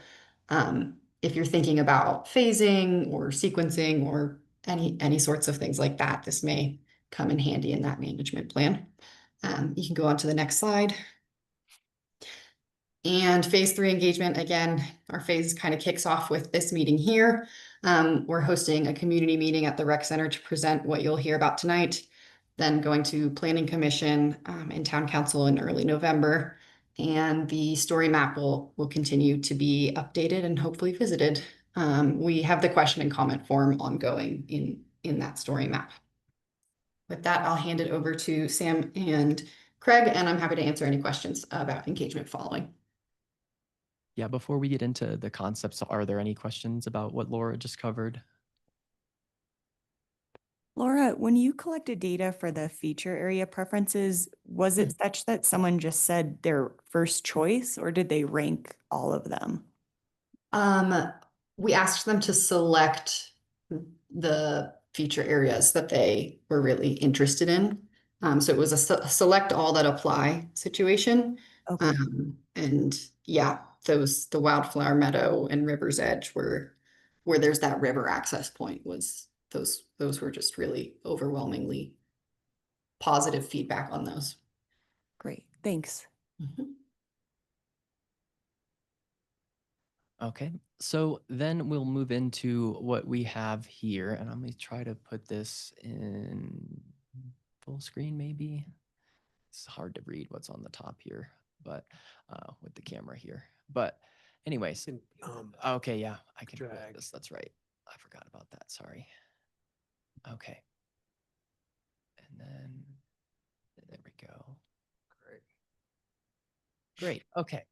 if you're thinking about phasing or sequencing or any sorts of things like that, this may come in handy in that management plan. You can go on to the next slide. And phase 3 engagement, again, our phase kind of kicks off with this meeting here. We're hosting a community meeting at the rec center to present what you'll hear about tonight, then going to planning commission and town council in early November. And the story map will continue to be updated and hopefully visited. We have the question and comment form ongoing in that story map. With that, I'll hand it over to Sam and Craig, and I'm happy to answer any questions about engagement following. Yeah, before we get into the concepts, are there any questions about what Laura just covered? Laura, when you collected data for the feature area preferences, was it such that someone just said their first choice, or did they rank all of them? We asked them to select the feature areas that they were really interested in. So it was a select all that apply situation. Okay. And yeah, the wildflower meadow and river's edge where there's that river access point, was those were just really overwhelmingly positive feedback on those. Great, thanks. Okay, so then we'll move into what we have here, and I'm going to try to put this in full screen maybe. It's hard to read what's on the top here, but with the camera here. But anyways, okay, yeah, I can drag this. That's right. I forgot about that. Sorry. Okay. And then there we go. Great. Okay.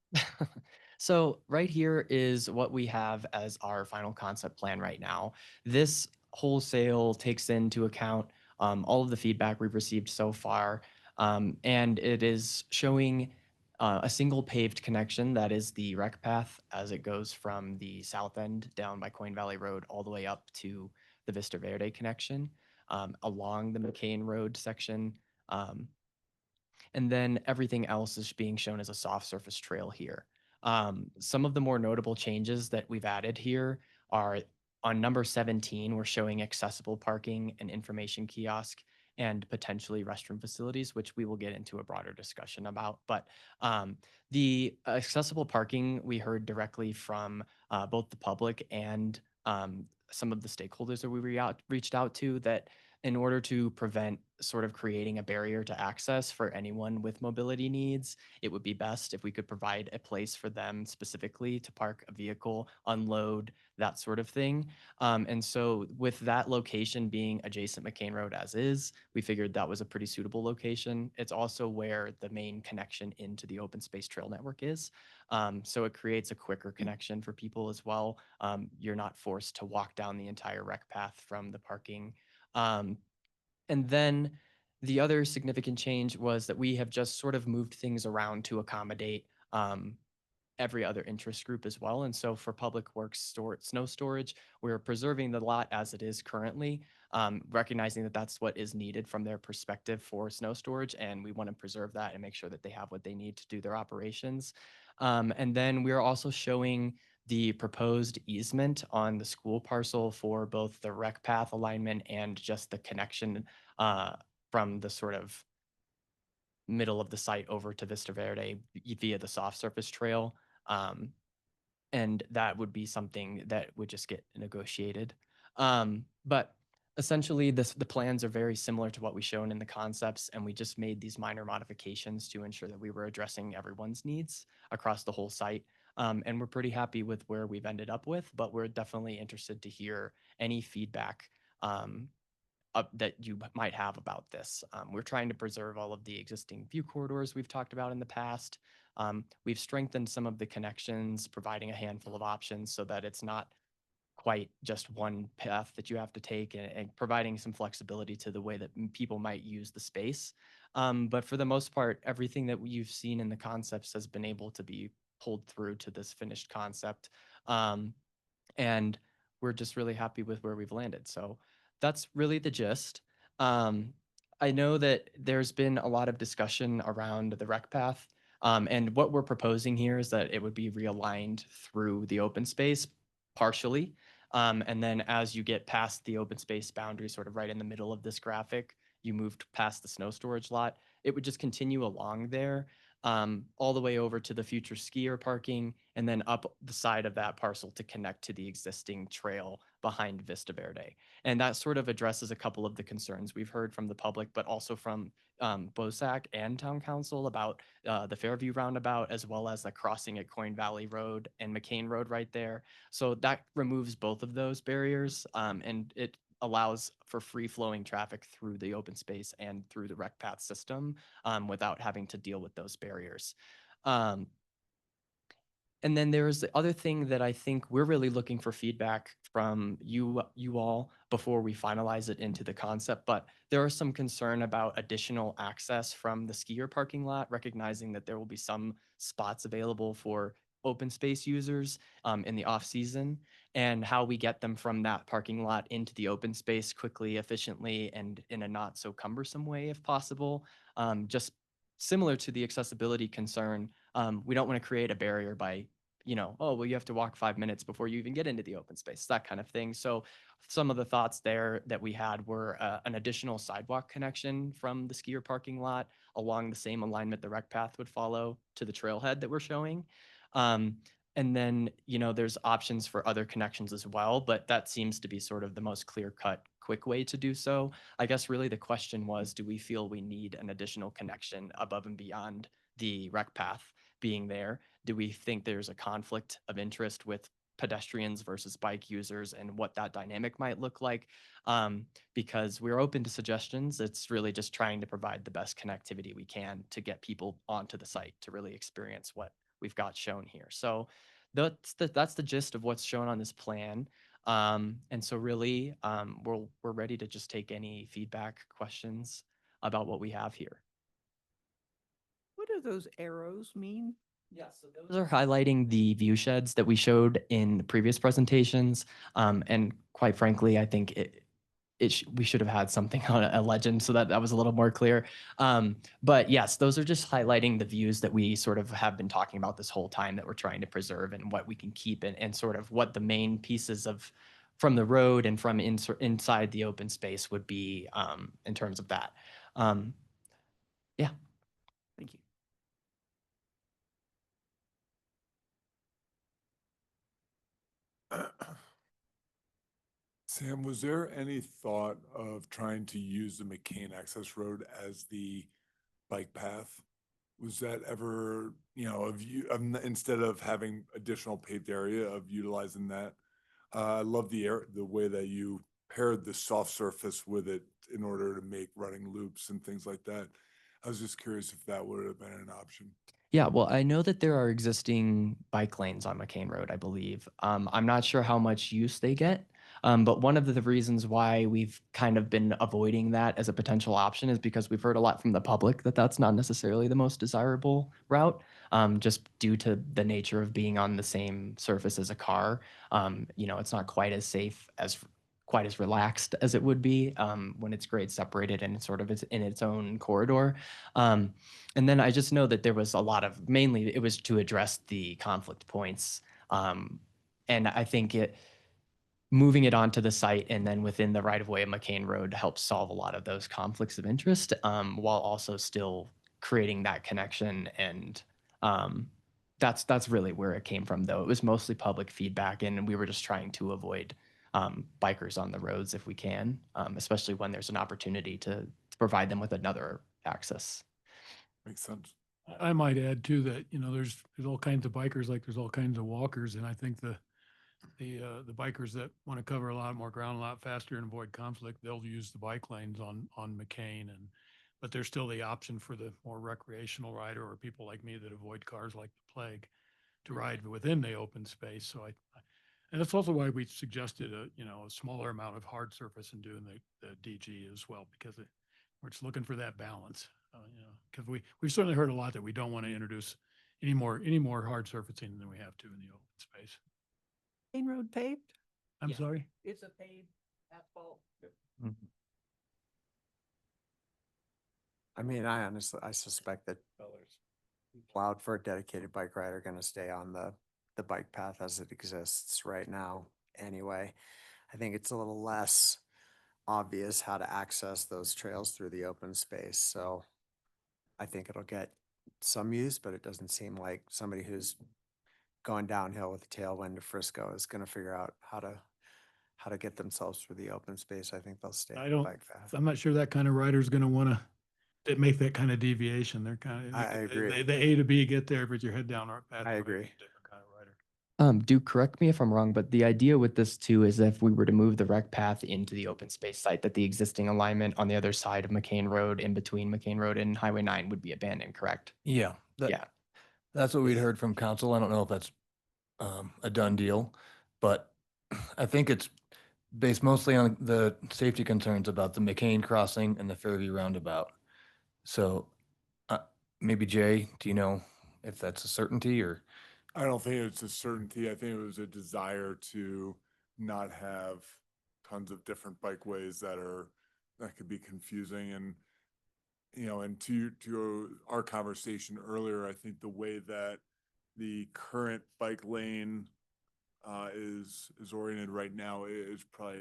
So right here is what we have as our final concept plan right now. This wholesale takes into account all of the feedback we've received so far. And it is showing a single paved connection that is the rec path as it goes from the south end down by Coin Valley Road all the way up to the Vista Verde connection along the McCain Road section. And then everything else is being shown as a soft surface trail here. Some of the more notable changes that we've added here are on number 17, we're showing accessible parking and information kiosk and potentially restroom facilities, which we will get into a broader discussion about. But the accessible parking, we heard directly from both the public and some of the stakeholders that we reached out to, that in order to prevent sort of creating a barrier to access for anyone with mobility needs, it would be best if we could provide a place for them specifically to park a vehicle, unload, that sort of thing. And so with that location being adjacent McCain Road as is, we figured that was a pretty suitable location. It's also where the main connection into the open space trail network is. So it creates a quicker connection for people as well. You're not forced to walk down the entire rec path from the parking. And then the other significant change was that we have just sort of moved things around to accommodate every other interest group as well. And so for public works snow storage, we're preserving the lot as it is currently, recognizing that that's what is needed from their perspective for snow storage. And we want to preserve that and make sure that they have what they need to do their operations. And then we're also showing the proposed easement on the school parcel for both the rec path alignment and just the connection from the sort of middle of the site over to Vista Verde via the soft surface trail. And that would be something that would just get negotiated. But essentially, the plans are very similar to what we shown in the concepts, and we just made these minor modifications to ensure that we were addressing everyone's needs across the whole site. And we're pretty happy with where we've ended up with, but we're definitely interested to hear any feedback that you might have about this. We're trying to preserve all of the existing view corridors we've talked about in the past. We've strengthened some of the connections, providing a handful of options so that it's not quite just one path that you have to take, and providing some flexibility to the way that people might use the space. But for the most part, everything that you've seen in the concepts has been able to be pulled through to this finished concept. And we're just really happy with where we've landed. So that's really the gist. I know that there's been a lot of discussion around the rec path. And what we're proposing here is that it would be realigned through the open space partially. And then as you get past the open space boundary, sort of right in the middle of this graphic, you moved past the snow storage lot, it would just continue along there, all the way over to the future skier parking, and then up the side of that parcel to connect to the existing trail behind Vista Verde. And that sort of addresses a couple of the concerns we've heard from the public, but also from BOSAC and Town Council about the Fairview roundabout, as well as the crossing at Coin Valley Road and McCain Road right there. So that removes both of those barriers, and it allows for free flowing traffic through the open space and through the rec path system without having to deal with those barriers. And then there's the other thing that I think we're really looking for feedback from you all before we finalize it into the concept, but there are some concern about additional access from the skier parking lot, recognizing that there will be some spots available for open space users in the off season, and how we get them from that parking lot into the open space quickly, efficiently, and in a not so cumbersome way if possible. Just similar to the accessibility concern, we don't want to create a barrier by, oh, well, you have to walk 5 minutes before you even get into the open space, that kind of thing. So some of the thoughts there that we had were an additional sidewalk connection from the skier parking lot along the same alignment the rec path would follow to the trailhead that we're showing. And then, there's options for other connections as well, but that seems to be sort of the most clear-cut, quick way to do so. I guess really the question was, do we feel we need an additional connection above and beyond the rec path being there? Do we think there's a conflict of interest with pedestrians versus bike users and what that dynamic might look like? Because we're open to suggestions. It's really just trying to provide the best connectivity we can to get people onto the site to really experience what we've got shown here. So that's the gist of what's shown on this plan. And so really, we're ready to just take any feedback, questions about what we have here. What do those arrows mean? Yeah, so those are highlighting the view sheds that we showed in the previous presentations. And quite frankly, I think we should have had something on a legend so that was a little more clear. But yes, those are just highlighting the views that we sort of have been talking about this whole time that we're trying to preserve and what we can keep, and sort of what the main pieces of from the road and from inside the open space would be in terms of that. Yeah. Thank you. Sam, was there any thought of trying to use the McCain Access Road as the bike path? Was that ever, of you, instead of having additional paved area of utilizing that? I love the way that you paired the soft surface with it in order to make running loops and things like that. I was just curious if that would have been an option. Yeah, well, I know that there are existing bike lanes on McCain Road, I believe. I'm not sure how much use they get, but one of the reasons why we've kind of been avoiding that as a potential option is because we've heard a lot from the public that that's not necessarily the most desirable route, just due to the nature of being on the same surface as a car. It's not quite as relaxed as it would be when it's grade separated and sort of is in its own corridor. And then I just know that there was a lot of, mainly it was to address the conflict points. And I think moving it onto the site and then within the right of way of McCain Road helps solve a lot of those conflicts of interest, while also still creating that connection. And that's really where it came from, though. It was mostly public feedback, and we were just trying to avoid bikers on the roads if we can, especially when there's an opportunity to provide them with another access. Makes sense. I might add too that, there's all kinds of bikers, like there's all kinds of walkers. And I think the bikers that want to cover a lot more ground a lot faster and avoid conflict, they'll use the bike lanes on McCain. But there's still the option for the more recreational rider or people like me that avoid cars like the plague to ride within the open space. So and that's also why we suggested a smaller amount of hard surface in doing the DG as well, because we're just looking for that balance. Because we've certainly heard a lot that we don't want to introduce any more hard surfacing than we have to in the open space. Main road paved? I'm sorry? It's a paved asphalt. I mean, I suspect that people out for a dedicated bike ride are gonna stay on the bike path as it exists right now anyway. I think it's a little less obvious how to access those trails through the open space, so I think it'll get some use, but it doesn't seem like somebody who's going downhill with the tailwind to Frisco is gonna figure out how to get themselves through the open space. I think they'll stay on the bike path. I'm not sure that kind of rider's gonna wanna make that kind of deviation. They're kind of, I agree. The A to B get there, but your head down our path. I agree. Different kind of rider. Do correct me if I'm wrong, but the idea with this too is if we were to move the rec path into the open space site, that the existing alignment on the other side of McCain Road, in between McCain Road and Highway 9, would be abandoned, correct? Yeah. Yeah. That's what we'd heard from council. I don't know if that's a done deal, but I think it's based mostly on the safety concerns about the McCain crossing and the Fairview roundabout. So maybe Jay, do you know if that's a certainty or? I don't think it's a certainty. I think it was a desire to not have tons of different bikeways that could be confusing. And, and to our conversation earlier, I think the way that the current bike lane is oriented right now is probably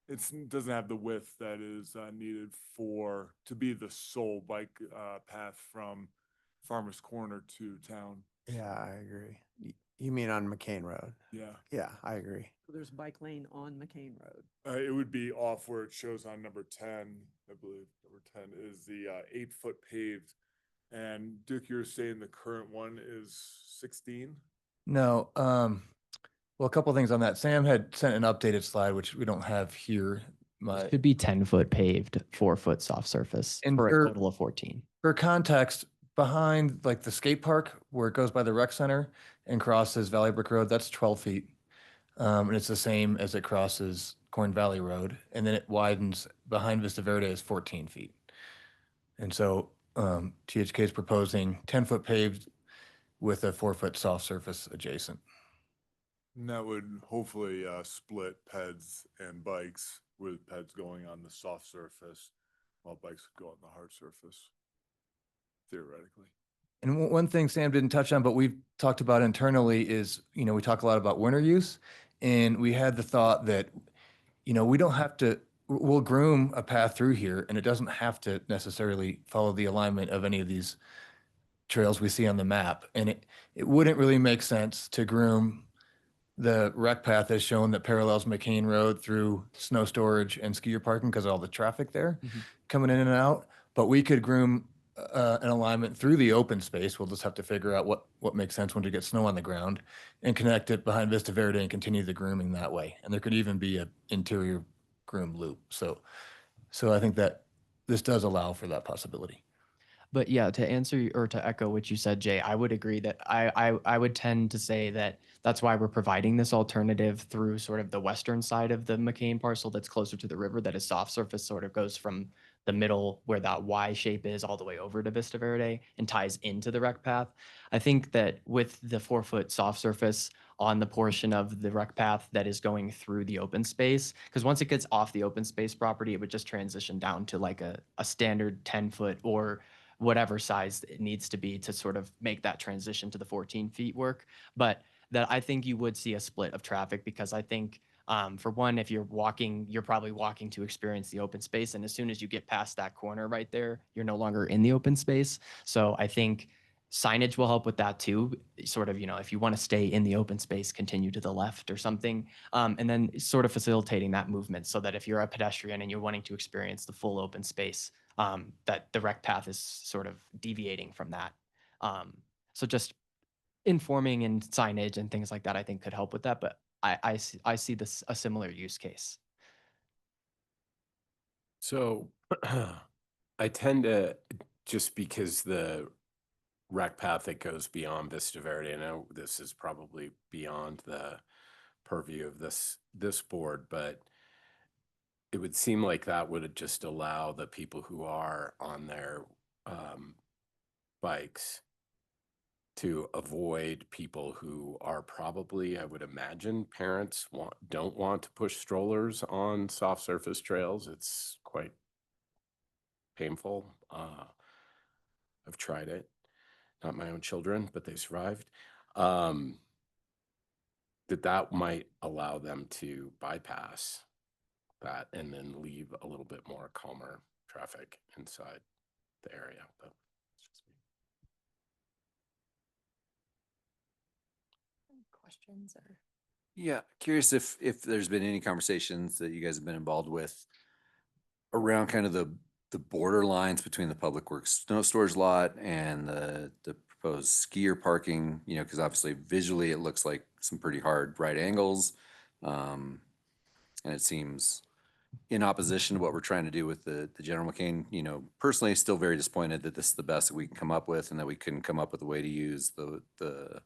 it doesn't have the width that is needed to be the sole bike path from Farmers Corner to town. Yeah, I agree. You mean on McCain Road? Yeah. Yeah, I agree. So there's a bike lane on McCain Road. It would be off where it shows on number 10, I believe. Number 10 is the 8-foot paved. And Duke, you were saying the current one is 16? No. Well, a couple of things on that. Sam had sent an updated slide, which we don't have here. It should be 10-foot paved, 4-foot soft surface, And for for- a total of 14. For context, behind like the skate park where it goes by the rec center and crosses Valley Brook Road, that's 12 feet. And it's the same as it crosses Corn Valley Road. And then it widens behind Vista Verde is 14 feet. And so THK is proposing 10-foot paved with a 4-foot soft surface adjacent. And that would hopefully split peds and bikes, with peds going on the soft surface while bikes go on the hard surface, theoretically. And one thing Sam didn't touch on, but we've talked about internally is, we talk a lot about winter use. And we had the thought that, we don't have to, we'll groom a path through here and it doesn't have to necessarily follow the alignment of any of these trails we see on the map. And it wouldn't really make sense to groom the rec path has shown that parallels McCain Road through snow storage and skier parking because of all the traffic there coming in and out. But we could groom an alignment through the open space. We'll just have to figure out what makes sense when you get snow on the ground and connect it behind Vista Verde and continue the grooming that way. And there could even be an interior groom loop. So I think that this does allow for that possibility. But yeah, to answer or to echo what you said, Jay, I would agree that I would tend to say that that's why we're providing this alternative through sort of the western side of the McCain parcel that's closer to the river, that is soft surface, sort of goes from the middle where that Y shape is all the way over to Vista Verde and ties into the rec path. I think that with the 4-foot soft surface on the portion of the rec path that is going through the open space, because once it gets off the open space property, it would just transition down to like a standard 10-foot or whatever size it needs to be to sort of make that transition to the 14 feet work. But that I think you would see a split of traffic, because I think for one, if you're walking, you're probably walking to experience the open space. And as soon as you get past that corner right there, you're no longer in the open space. So I think signage will help with that too. Sort of, if you want to stay in the open space, continue to the left or something. And then sort of facilitating that movement so that if you're a pedestrian and you're wanting to experience the full open space, that the rec path is sort of deviating from that. So just informing and signage and things like that, I think could help with that. But I see this a similar use case. So I tend to, just because the rec path that goes beyond Vista Verde, I know this is probably beyond the purview of this board, but it would seem like that would just allow the people who are on their bikes to avoid people who are probably, I would imagine, parents don't want to push strollers on soft surface trails. It's quite painful. I've tried it, not my own children, but they survived. That might allow them to bypass that and then leave a little bit more calmer traffic inside the area. But questions or? Yeah, curious if there's been any conversations that you guys have been involved with around kind of the border lines between the public works snow storage lot and the proposed skier parking, because obviously visually it looks like some pretty hard right angles. And it seems in opposition to what we're trying to do with the General McCain. Personally still very disappointed that this is the best that we can come up with and that we couldn't come up with a way to use the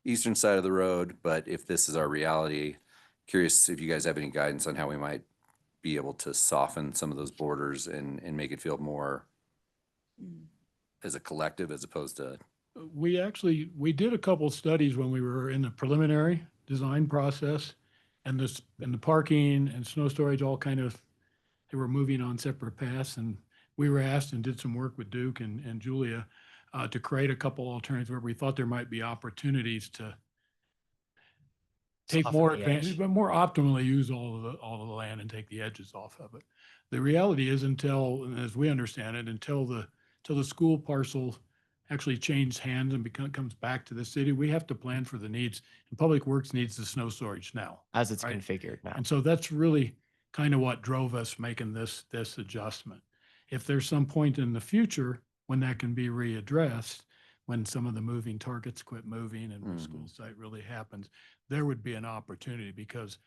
eastern side of the road. But if this is our reality, curious if you guys have any guidance on how we might be able to soften some of those borders and make it feel more as a collective as opposed to. We did a couple of studies when we were in the preliminary design process, and the parking and snow storage all kind of, they were moving on separate paths, and we were asked and did some work with Duke and Julia to create a couple alternatives where we thought there might be opportunities to take Soften more the advantage, edge. but more optimally use all of the land and take the edges off of it. The reality is, as we understand it, until the school parcel actually changes hands and comes back to the city, we have to plan for the needs. And Public Works needs the snow storage now. As it's right? configured now. And so that's really kind of what drove us making this adjustment. If there's some point in the future when that can be readdressed, when some of the moving targets quit moving and the school site really happens, there would be an opportunity, because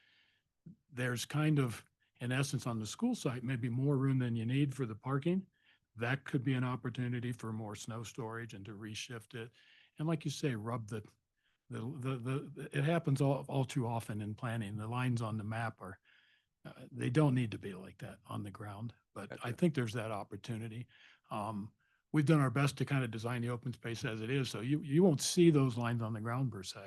there's kind of, in essence, on the school site, maybe more room than you need for the parking. That could be an opportunity for more snow storage and to reshift it. And like you say, rub it happens all too often in planning. The lines on the map are, they don't need to be like that on the ground, but I think there's that opportunity. We've done our best to kind of design the open space as it is, so you won't see those lines on the ground per se.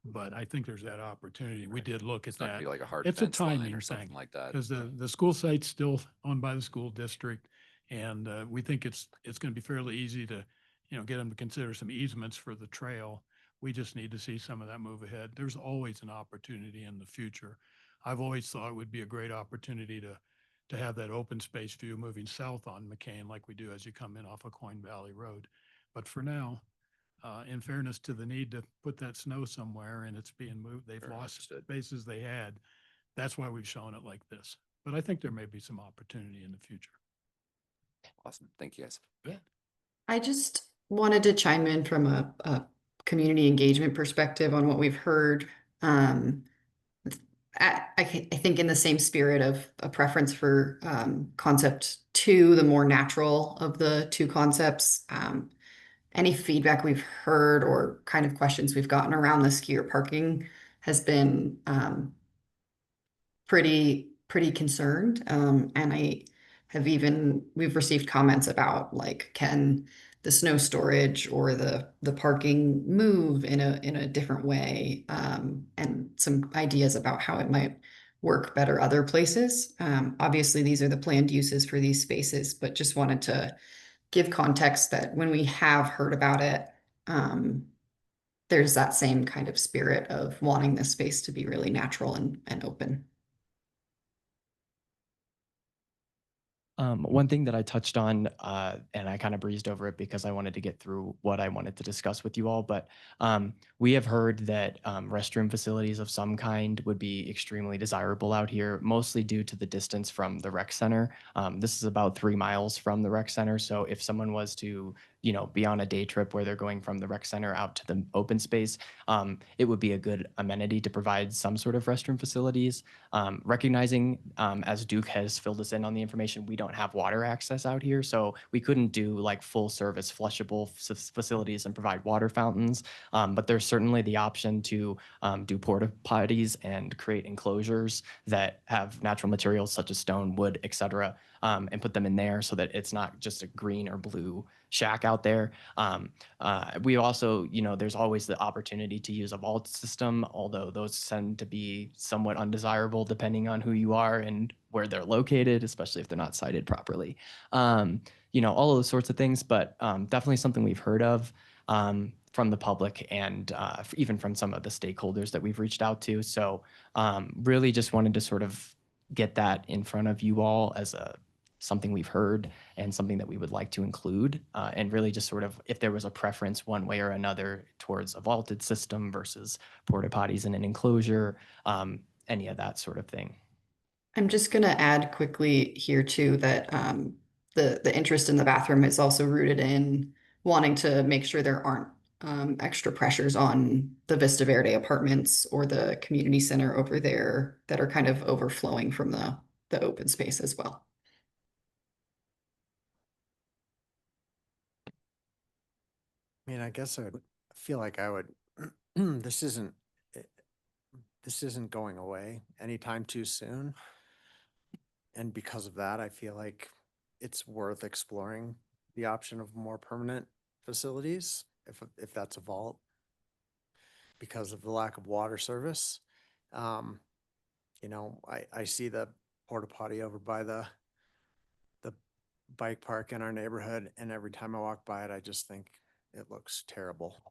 But I think there's that opportunity. We did look at It's not gonna that. be like a hard It's a fence line timing or something thing, like that. because the school site's still owned by the school district, and we think it's going to be fairly easy to, get them to consider some easements for the trail. We just need to see some of that move ahead. There's always an opportunity in the future. I've always thought it would be a great opportunity to have that open space view moving south on McCain like we do as you come in off of Coin Valley Road. But for now, in fairness to the need to put that snow somewhere and it's being moved, they've lost spaces they had. That's why we've shown it like this. But I think there may be some opportunity in the future. Awesome. Thank you guys. Yeah. I just wanted to chime in from a community engagement perspective on what we've heard. I think in the same spirit of a preference for concept two, the more natural of the two concepts. Any feedback we've heard or kind of questions we've gotten around the skier parking has been pretty concerned. And we've received comments about like, can the snow storage or the parking move in a different way? And some ideas about how it might work better other places. Obviously, these are the planned uses for these spaces, but just wanted to give context that when we have heard about it, there's that same kind of spirit of wanting this space to be really natural and open. One thing that I touched on, and I kind of breezed over it because I wanted to get through what I wanted to discuss with you all, but we have heard that restroom facilities of some kind would be extremely desirable out here, mostly due to the distance from the rec center. This is about 3 miles from the rec center, so if someone was to be on a day trip where they're going from the rec center out to the open space, it would be a good amenity to provide some sort of restroom facilities. Recognizing, as Duke has filled us in on the information, we don't have water access out here, so we couldn't do like full service flushable facilities and provide water fountains. But there's certainly the option to do porta potties and create enclosures that have natural materials such as stone, wood, etc., and put them in there so that it's not just a green or blue shack out there. We also, there's always the opportunity to use a vault system, although those tend to be somewhat undesirable depending on who you are and where they're located, especially if they're not sited properly. All of those sorts of things, but definitely something we've heard of from the public and even from some of the stakeholders that we've reached out to. So really just wanted to sort of get that in front of you all as something we've heard and something that we would like to include, and really just sort of if there was a preference one way or another towards a vaulted system versus porta potties in an enclosure, any of that sort of thing. I'm just going to add quickly here too that the interest in the bathroom is also rooted in wanting to make sure there aren't extra pressures on the Vista Verde apartments or the community center over there that are kind of overflowing from the open space as well. I mean, I guess I feel like I would, this isn't going away anytime too soon. And because of that, I feel like it's worth exploring the option of more permanent facilities, if that's a vault, because of the lack of water service. I see the porta potty over by the bike park in our neighborhood, and every time I walk by it, I just think it looks terrible.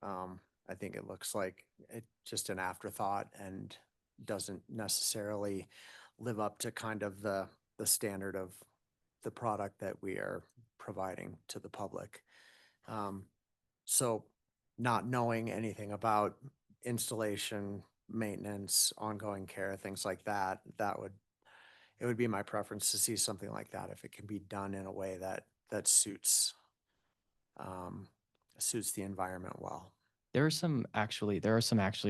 I think it looks like it's just an afterthought and doesn't necessarily live up to kind of the standard of the product that we are providing to the public. So not knowing anything about installation, maintenance, ongoing care, things like that, it would be my preference to see something like that if it can be done in a way that suits the environment well. There are some actually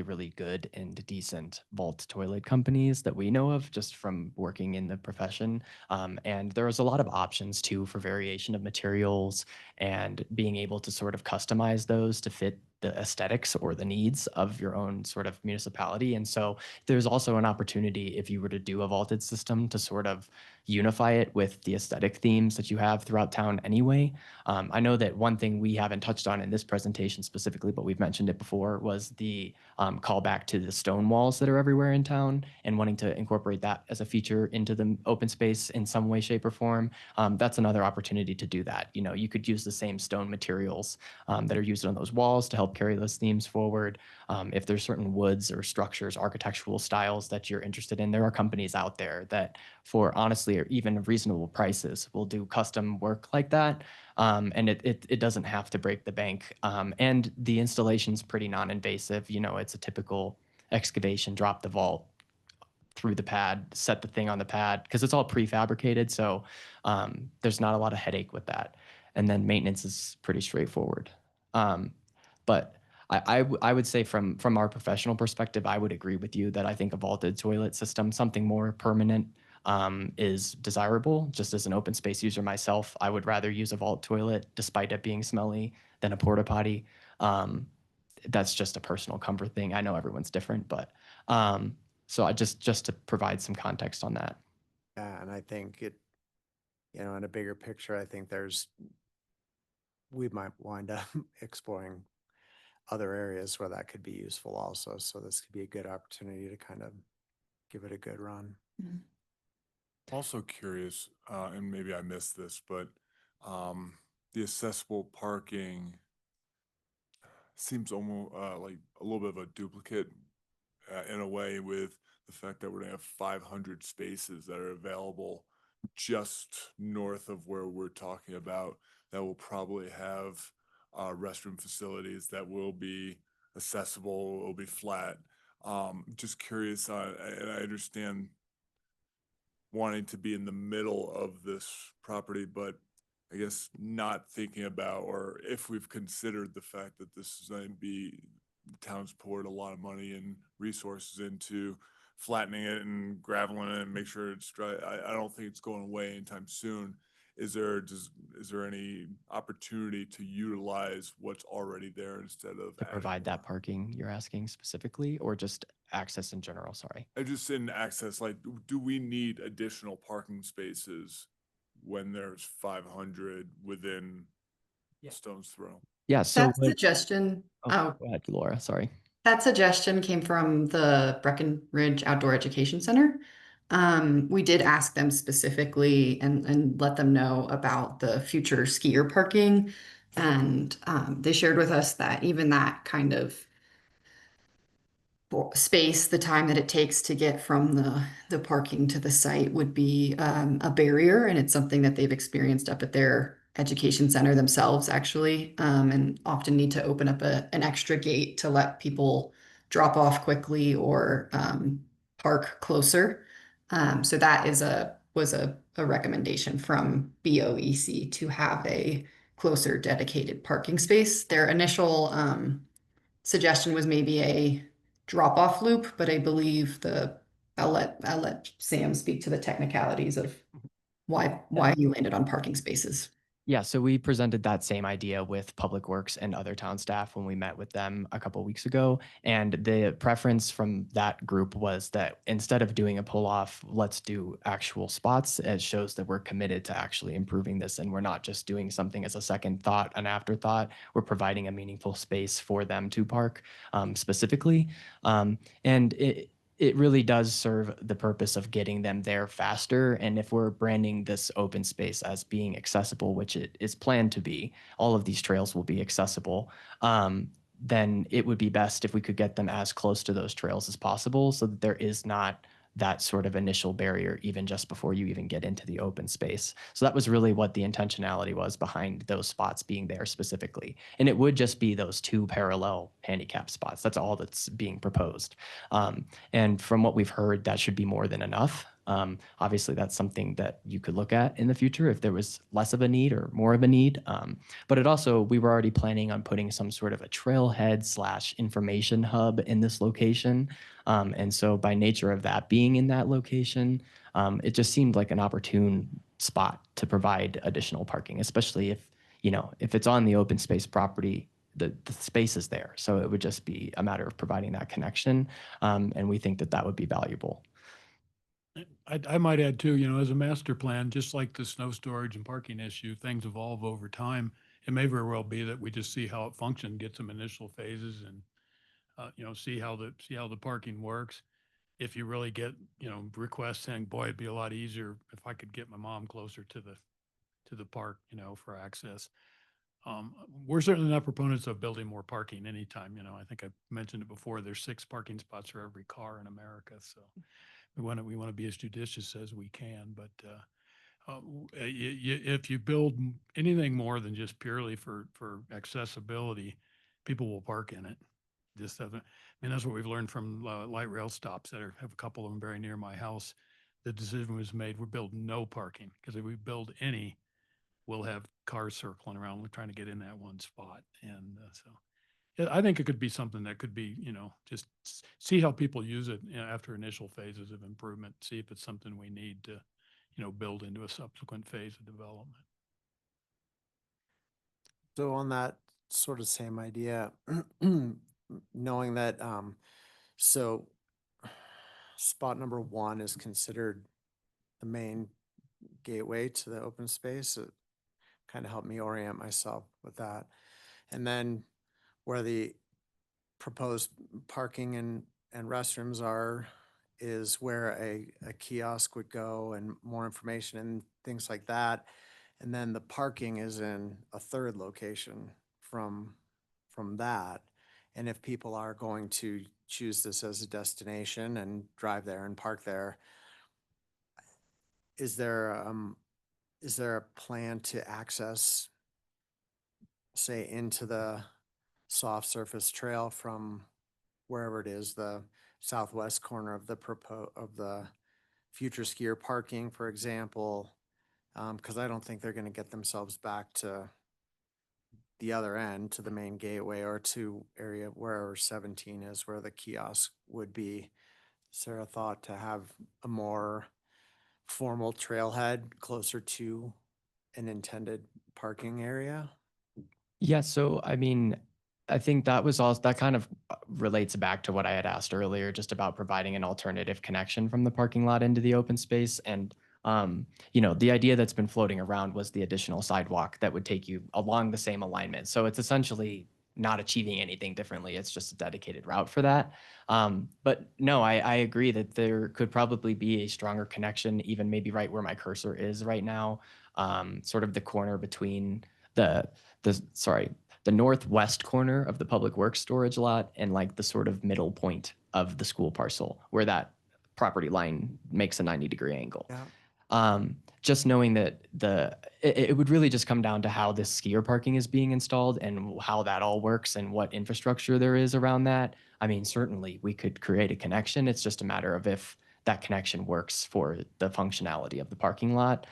really good and decent vault toilet companies that we know of just from working in the profession. And there's a lot of options too for variation of materials and being able to sort of customize those to fit the aesthetics or the needs of your own sort of municipality. And so there's also an opportunity if you were to do a vaulted system to sort of unify it with the aesthetic themes that you have throughout town anyway. I know that one thing we haven't touched on in this presentation specifically, but we've mentioned it before, was the callback to the stone walls that are everywhere in town and wanting to incorporate that as a feature into the open space in some way, shape, or form. That's another opportunity to do that. You could use the same stone materials that are used on those walls to help carry those themes forward. If there's certain woods or structures, architectural styles that you're interested in, there are companies out there that for honestly obviously are even reasonable prices. We'll do custom work like that. And it doesn't have to break the bank. And the installation's pretty non-invasive. You know, it's a typical excavation, drop the vault through the pad, set the thing on the pad, because it's all prefabricated. So there's not a lot of headache with that. And then maintenance is pretty straightforward. But I would say from our professional perspective, I would agree with you that I think a vaulted toilet system, something more permanent, is desirable. Just as an open space user myself, I would rather use a vault toilet despite it being smelly than a porta potty. That's just a personal comfort thing. I know everyone's different, but so I just to provide some context on that. Yeah, and I think it, you know, in a bigger picture, I think we might wind up exploring other areas where that could be useful also. So this could be a good opportunity to kind of give it a good run. Also curious, and maybe I missed this, but the accessible parking seems almost like a little bit of a duplicate in a way with the fact that we're gonna have 500 spaces that are available just north of where we're talking about that will probably have restroom facilities that will be accessible, will be flat. Just curious, and I understand wanting to be in the middle of this property, but I guess not thinking about, or if we've considered the fact that this is going to be, the town's poured a lot of money and resources into flattening it and graveling it and make sure it's dry. I don't think it's going away anytime soon. Is there any opportunity to utilize what's already there instead of To adding provide more? that parking you're asking specifically, or just access in general? Sorry. I just didn't access, like, do we need additional parking spaces when there's 500 within a stone's throw? Yeah. So That suggestion, go ahead, Laura. Sorry. that suggestion came from the Breckenridge Outdoor Education Center. We did ask them specifically and let them know about the future skier parking. And they shared with us that even that kind of space, the time that it takes to get from the parking to the site would be a barrier. And it's something that they've experienced up at their education center themselves, actually, and often need to open up an extra gate to let people drop off quickly or park closer. So that was a recommendation from BOEC to have a closer dedicated parking space. Their initial suggestion was maybe a drop-off loop, but I believe I'll let Sam speak to the technicalities of why you landed on parking spaces. Yeah, so we presented that same idea with Public Works and other town staff when we met with them a couple weeks ago. And the preference from that group was that instead of doing a pull off, let's do actual spots. It shows that we're committed to actually improving this. And we're not just doing something as a second thought, an afterthought. We're providing a meaningful space for them to park specifically. And it really does serve the purpose of getting them there faster. And if we're branding this open space as being accessible, which it is planned to be, all of these trails will be accessible, then it would be best if we could get them as close to those trails as possible so that there is not that sort of initial barrier even just before you even get into the open space. So that was really what the intentionality was behind those spots being there specifically. And it would just be those two parallel handicap spots. That's all that's being proposed. And from what we've heard, that should be more than enough. Obviously, that's something that you could look at in the future if there was less of a need or more of a need. But it also, we were already planning on putting some sort of a trailhead / information hub in this location. And so by nature of that being in that location, it just seemed like an opportune spot to provide additional parking, especially if it's on the open space property, the space is there. So it would just be a matter of providing that connection. And we think that would be valuable. I might add too, as a master plan, just like the snow storage and parking issue, things evolve over time. It may very well be that we just see how it functions, get some initial phases and, see how the parking works. If you really get, requests saying, boy, it'd be a lot easier if I could get my mom closer to the park, for access. We're certainly not proponents of building more parking anytime. I think I mentioned it before. There's 6 parking spots for every car in America. So we want to be as judicious as we can, but if you build anything more than just purely for accessibility, people will park in it. Just doesn't, I mean, that's what we've learned from light rail stops that have a couple of them very near my house. The decision was made, we're building no parking, because if we build any, we'll have cars circling around. We're trying to get in that one spot. And so yeah, I think it could be something that could be, just see how people use it, after initial phases of improvement, see if it's something we need to, build into a subsequent phase of development. So on that sort of same idea, knowing that, so spot number 1 is considered the main gateway to the open space. It kind of helped me orient myself with that. And then where the proposed parking and restrooms are is where a kiosk would go and more information and things like that. And then the parking is in a third location from that. And if people are going to choose this as a destination and drive there and park there, is there a plan to access, say, into the soft surface trail from wherever it is, the southwest corner of the future skier parking, for example? Because I don't think they're going to get themselves back to the other end, to the main gateway, or to area wherever 17 is, where the kiosk would be. Is there a thought to have a more formal trailhead closer to an intended parking area? Yeah, so I mean, I think that was also that kind of relates back to what I had asked earlier, just about providing an alternative connection from the parking lot into the open space. And the idea that's been floating around was the additional sidewalk that would take you along the same alignment. So it's essentially not achieving anything differently. It's just a dedicated route for that. But no, I agree that there could probably be a stronger connection, even maybe right where my cursor is right now, sort of the corner between the northwest corner of the public works storage lot and like the sort of middle point of the school parcel where that property line makes a 90-degree angle. Yeah. Just knowing that it would really just come down to how this skier parking is being installed and how that all works and what infrastructure there is around that. I mean, certainly we could create a connection. It's just a matter of if that connection works for the functionality of the parking lot.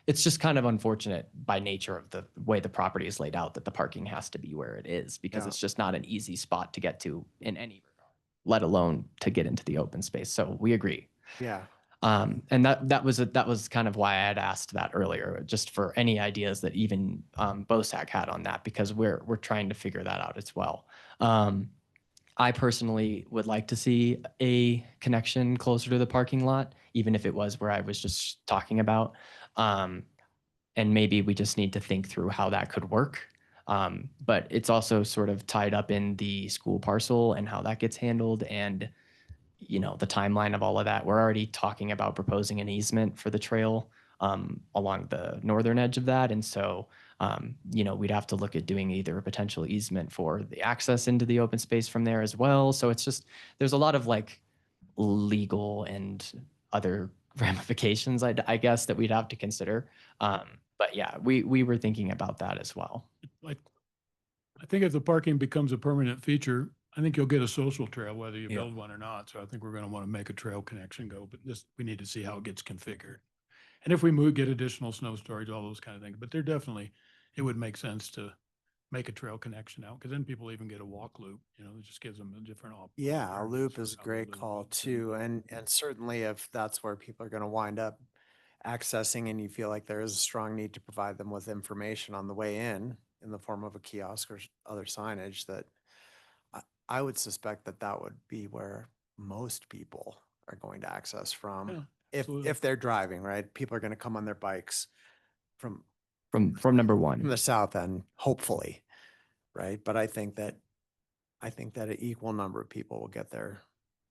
It's just kind of unfortunate by nature of the way the property is laid out that the parking has to be where it is, because it's just not an easy spot to get to in any regard, let alone to get into the open space. So we agree. Yeah. And that was kind of why I had asked that earlier, just for any ideas that even BOSAC had on that, because we're trying to figure that out as well. I personally would like to see a connection closer to the parking lot, even if it was where I was just talking about. And maybe we just need to think through how that could work. But it's also sort of tied up in the school parcel and how that gets handled, and the timeline of all of that. We're already talking about proposing an easement for the trail along the northern edge of that. And so, we'd have to look at doing either a potential easement for the access into the open space from there as well. So it's just, there's a lot of like legal and other ramifications, I guess, that we'd have to consider. But yeah, we were thinking about that as well. Like, I think if the parking becomes a permanent feature, I think you'll get a social trail whether you build one or not. So I think we're going to want to make a trail connection go, but we need to see how it gets configured. And if we get additional snow storage, all those kind of things, but it would make sense to make a trail connection out, because then people even get a walk loop, it just gives them a different option. Yeah, a loop is a great call too. And certainly if that's where people are going to wind up accessing, and you feel like there is a strong need to provide them with information on the way in the form of a kiosk or other signage, that I would suspect that would be where most people are going to access from. Yeah, if they're driving, right? People are going to come on their bikes from number one, from the south end, hopefully, right? But I think that an equal number of people will get there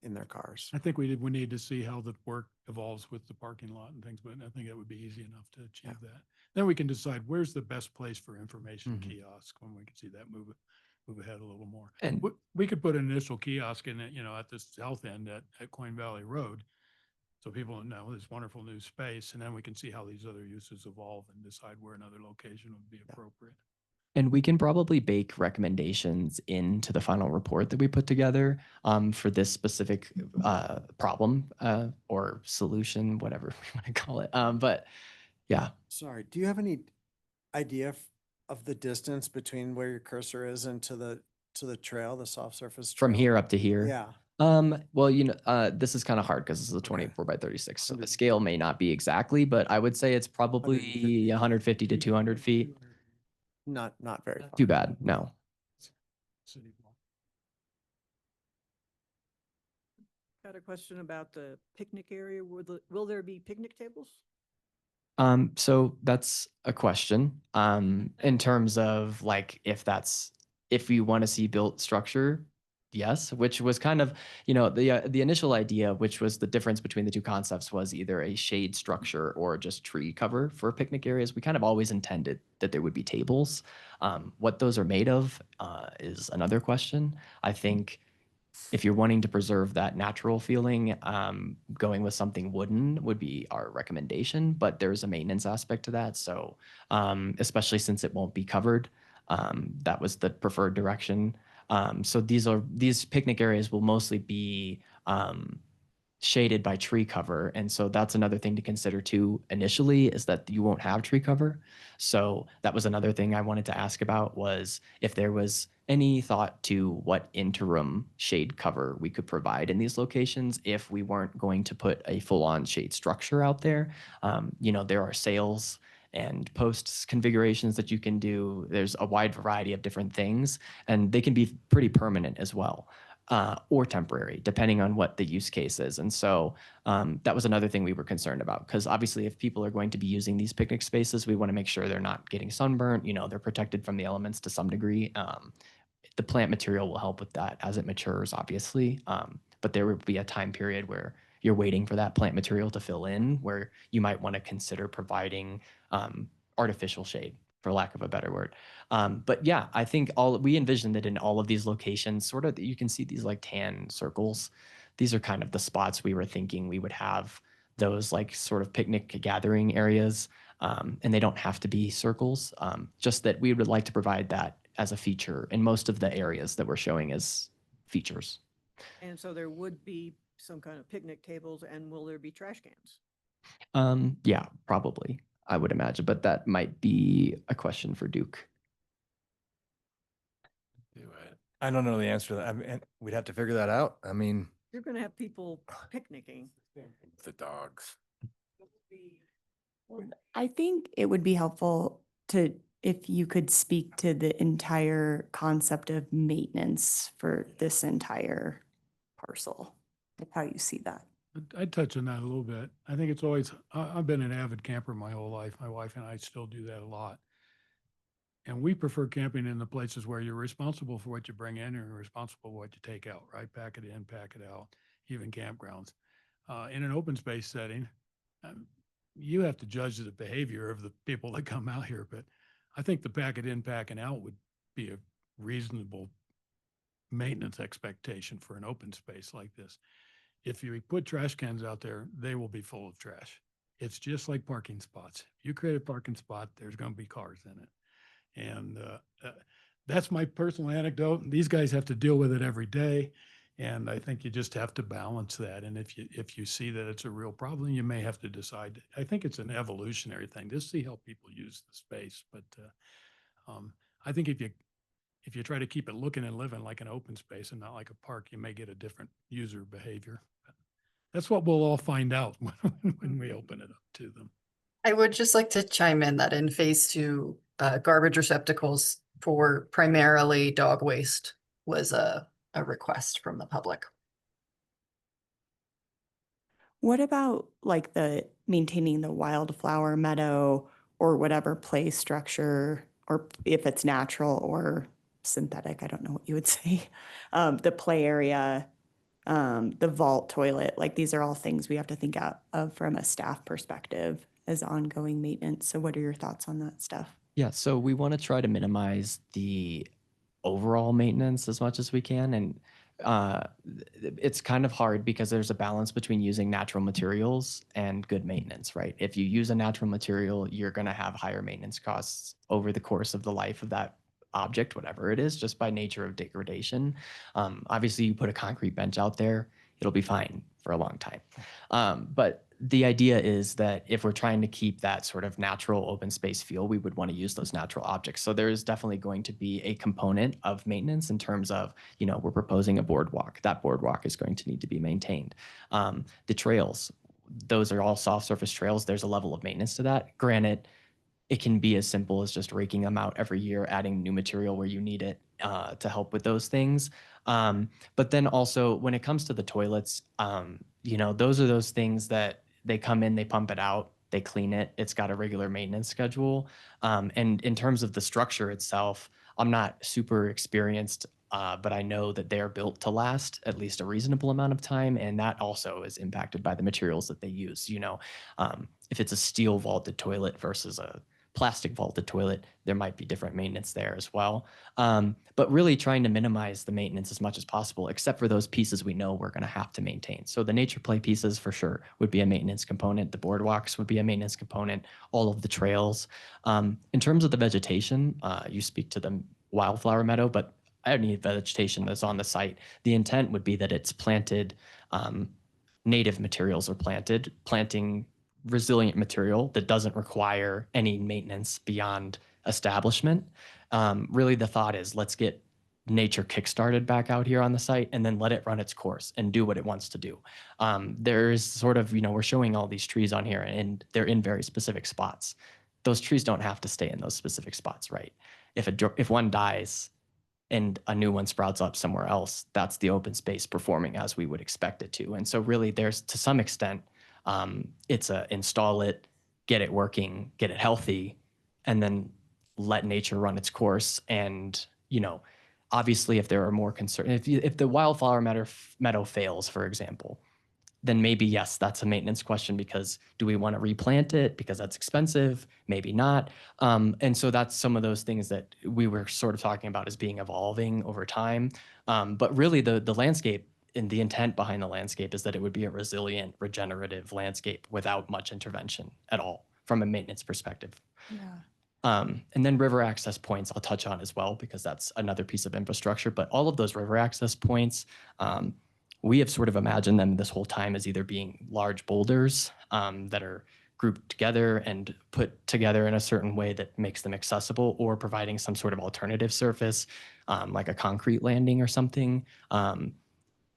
in their cars. I think we need to see how the work evolves with the parking lot and things, but I think it would be easy enough to achieve that. Then we can decide where's the best place for information kiosk, when we can see that move ahead a little more. And we could put an initial kiosk in it, at the south end at Coin Valley Road, So people know this wonderful new space, and then we can see how these other uses evolve and decide where another location would be appropriate. And we can probably bake recommendations into the final report that we put together for this specific problem or solution, whatever we want to call it. But yeah. Sorry, do you have any idea of the distance between where your cursor is and to the trail, the soft surface trail? From here up to here. Yeah. Well, this is kind of hard because this is a 24 by 36. So the scale may not be exactly, but I would say it's probably 150 to 200 feet. Not very far. Too bad. No. Got a question about the picnic area. Will there be picnic tables? So that's a question. In terms of like if you want to see built structure, yes, which was kind of, the initial idea, which was the difference between the two concepts, was either a shade structure or just tree cover for picnic areas. We kind of always intended that there would be tables. What those are made of is another question. I think if you're wanting to preserve that natural feeling, going with something wooden would be our recommendation, but there's a maintenance aspect to that. So especially since it won't be covered, that was the preferred direction. So these picnic areas will mostly be shaded by tree cover. And so that's another thing to consider too initially, is that you won't have tree cover. So that was another thing I wanted to ask about, was if there was any thought to what interim shade cover we could provide in these locations if we weren't going to put a full-on shade structure out there. There are sails and posts configurations that you can do. There's a wide variety of different things, and they can be pretty permanent as well. Or temporary, depending on what the use case is. And so that was another thing we were concerned about, because obviously if people are going to be using these picnic spaces, we want to make sure they're not getting sunburnt, they're protected from the elements to some degree. The plant material will help with that as it matures, obviously. But there would be a time period where you're waiting for that plant material to fill in, where you might want to consider providing artificial shade, for lack of a better word. But yeah, I think we envisioned it in all of these locations, sort of, you can see these like tan circles. These are kind of the spots we were thinking we would have those like sort of picnic gathering areas. And they don't have to be circles, just that we would like to provide that as a feature in most of the areas that we're showing as features. And so there would be some kind of picnic tables, and will there be trash cans? Yeah, probably, I would imagine, but that might be a question for Duke. I don't know the answer to that. I mean, we'd have to figure that out. I mean, You're going to have people picnicking. The dogs. I think it would be helpful if you could speak to the entire concept of maintenance for this entire parcel, like how you see that. I'd touch on that a little bit. I think it's always, I've been an avid camper my whole life. My wife and I still do that a lot. And we prefer camping in the places where you're responsible for what you bring in and you're responsible for what you take out, right? Pack it in, pack it out, even campgrounds. In an open space setting, you have to judge the behavior of the people that come out here, but I think the pack it in, packing out would be a reasonable maintenance expectation for an open space like this. If you put trash cans out there, they will be full of trash. It's just like parking spots. If you create a parking spot, there's going to be cars in it. And that's my personal anecdote. These guys have to deal with it every day. And I think you just have to balance that. And if you see that it's a real problem, you may have to decide. I think it's an evolutionary thing. Just see how people use the space. But I think if you try to keep it looking and living like an open space and not like a park, you may get a different user behavior. But that's what we'll all find out when we open it up to them. I would just like to chime in that in phase 2, garbage receptacles for primarily dog waste was a request from the public. What about like maintaining the wildflower meadow or whatever play structure, or if it's natural or synthetic, I don't know what you would say, the play area, the vault toilet, like these are all things we have to think out of from a staff perspective as ongoing maintenance. So what are your thoughts on that stuff? Yeah, so we want to try to minimize the overall maintenance as much as we can. And It's kind of hard because there's a balance between using natural materials and good maintenance, right? If you use a natural material, you're going to have higher maintenance costs over the course of the life of that object, whatever it is, just by nature of degradation. Obviously, you put a concrete bench out there, it'll be fine for a long time. But the idea is that if we're trying to keep that sort of natural open space feel, we would want to use those natural objects. So there is definitely going to be a component of maintenance in terms of, you know, we're proposing a boardwalk. That boardwalk is going to need to be maintained. The trails, those are all soft surface trails. There's a level of maintenance to that. Granted, it can be as simple as just raking them out every year, adding new material where you need it to help with those things. But then also when it comes to the toilets, you know, those are those things that they come in, they pump it out, they clean it. It's got a regular maintenance schedule. And in terms of the structure itself, I'm not super experienced, but I know that they are built to last at least a reasonable amount of time. And that also is impacted by the materials that they use. You know, if it's a steel vaulted toilet versus a plastic vaulted toilet, there might be different maintenance there as well. But really trying to minimize the maintenance as much as possible, except for those pieces we know we're going to have to maintain. So the nature play pieces for sure would be a maintenance component. The boardwalks would be a maintenance component, all of the trails. In terms of the vegetation, you speak to the wildflower meadow, but any vegetation that's on the site, the intent would be that it's planted, native materials are planted, planting resilient material that doesn't require any maintenance beyond establishment. Really, the thought is let's get nature kickstarted back out here on the site and then let it run its course and do what it wants to do. There's sort of, you know, we're showing all these trees on here and they're in very specific spots. Those trees don't have to stay in those specific spots, right? If one dies and a new one sprouts up somewhere else, that's the open space performing as we would expect it to. And so really there's, to some extent, it's a install it, get it working, get it healthy, and then let nature run its course. And, you know, obviously if there are more concern, if the wildflower meadow fails, for example, then maybe, yes, that's a maintenance question because do we want to replant it because that's expensive? Maybe not. And so that's some of those things that we were sort of talking about as being evolving over time. But really the landscape and the intent behind the landscape is that it would be a resilient, regenerative landscape without much intervention at all from a maintenance perspective. Yeah. And then river access points I'll touch on as well, because that's another piece of infrastructure. But all of those river access points, we have sort of imagined them this whole time as either being large boulders that are grouped together and put together in a certain way that makes them accessible, or providing some sort of alternative surface, like a concrete landing or something,